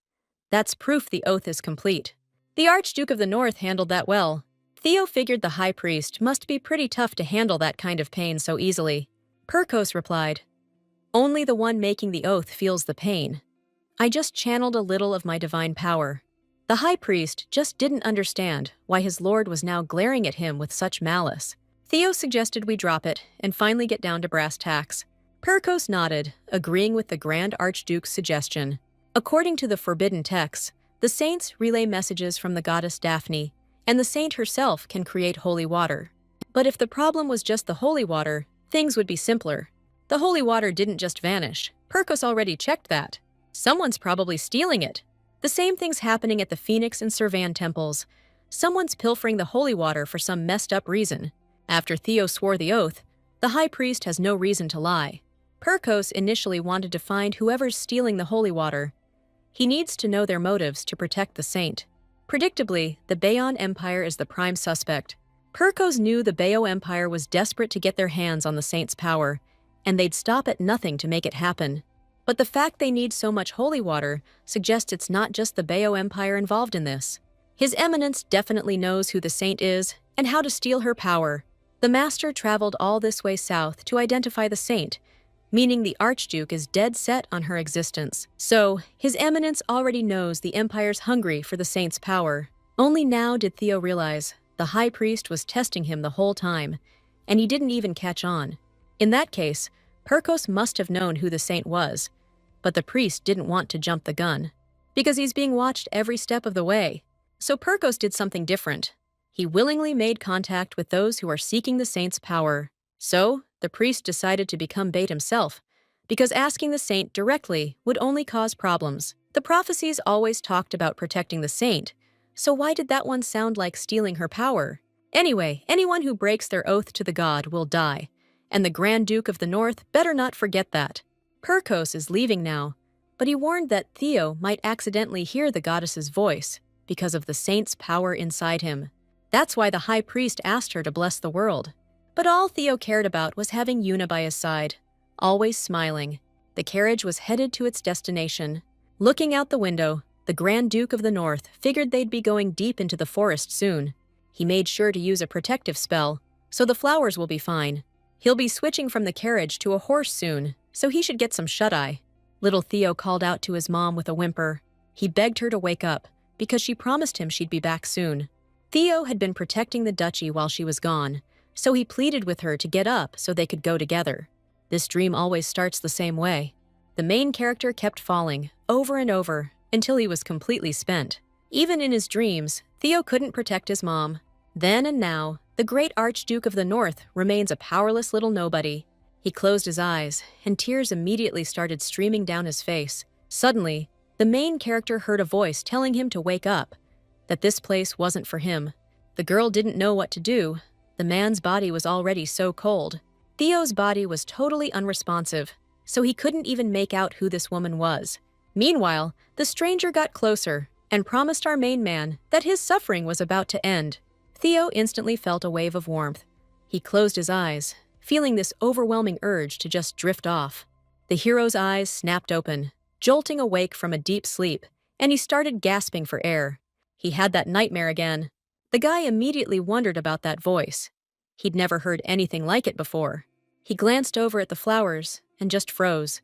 That's proof the oath is complete. The Archduke of the North handled that well. Theo figured the high priest must be pretty tough to handle that kind of pain so easily. Perkos replied, "Only the one making the oath feels the pain. I just channeled a little of my divine power." The high priest just didn't understand why his lord was now glaring at him with such malice. Theo suggested we drop it and finally get down to brass tacks. Perkos nodded, agreeing with the Grand Archduke's suggestion. According to the forbidden texts, the saints relay messages from the goddess Daphne, and the saint herself can create holy water. But if the problem was just the holy water, things would be simpler. The holy water didn't just vanish. Perkos already checked that. Someone's probably stealing it. The same thing's happening at the Phoenix and Servan temples. Someone's pilfering the holy water for some messed up reason. After Theo swore the oath, the high priest has no reason to lie. Perkos initially wanted to find whoever's stealing the holy water. He needs to know their motives to protect the saint. Predictably, the Bayon Empire is the prime suspect. Perkos knew the Bayo Empire was desperate to get their hands on the saint's power, and they'd stop at nothing to make it happen. But the fact they need so much holy water suggests it's not just the Bayo Empire involved in this. His Eminence definitely knows who the saint is and how to steal her power. The master traveled all this way south to identify the saint, meaning the Archduke is dead set on her existence. So, His Eminence already knows the Empire's hungry for the saint's power. Only now did Theo realize the high priest was testing him the whole time, and he didn't even catch on. In that case, Perkos must have known who the saint was, but the priest didn't want to jump the gun, because he's being watched every step of the way. So Perkos did something different. He willingly made contact with those who are seeking the saint's power. So, the priest decided to become bait himself, because asking the saint directly would only cause problems. The prophecies always talked about protecting the saint, so why did that one sound like stealing her power? Anyway, anyone who breaks their oath to the god will die, and the Grand Duke of the North better not forget that. Perkos is leaving now, but he warned that Theo might accidentally hear the goddess's voice because of the saint's power inside him. That's why the high priest asked her to bless the world. But all Theo cared about was having Yuna by his side, always smiling. The carriage was headed to its destination. Looking out the window, the Grand Duke of the North figured they'd be going deep into the forest soon. He made sure to use a protective spell, so the flowers will be fine. He'll be switching from the carriage to a horse soon, so he should get some shut-eye. Little Theo called out to his mom with a whimper. He begged her to wake up, because she promised him she'd be back soon. Theo had been protecting the duchy while she was gone, so he pleaded with her to get up so they could go together. This dream always starts the same way. The main character kept falling, over and over, until he was completely spent. Even in his dreams, Theo couldn't protect his mom. Then and now, the great Archduke of the North remains a powerless little nobody. He closed his eyes, and tears immediately started streaming down his face. Suddenly, the main character heard a voice telling him to wake up, that this place wasn't for him. The girl didn't know what to do. The man's body was already so cold. Theo's body was totally unresponsive, so he couldn't even make out who this woman was. Meanwhile, the stranger got closer and promised our main man that his suffering was about to end. Theo instantly felt a wave of warmth. He closed his eyes, feeling this overwhelming urge to just drift off. The hero's eyes snapped open, jolting awake from a deep sleep, and he started gasping for air. He had that nightmare again. The guy immediately wondered about that voice. He'd never heard anything like it before. He glanced over at the flowers and just froze.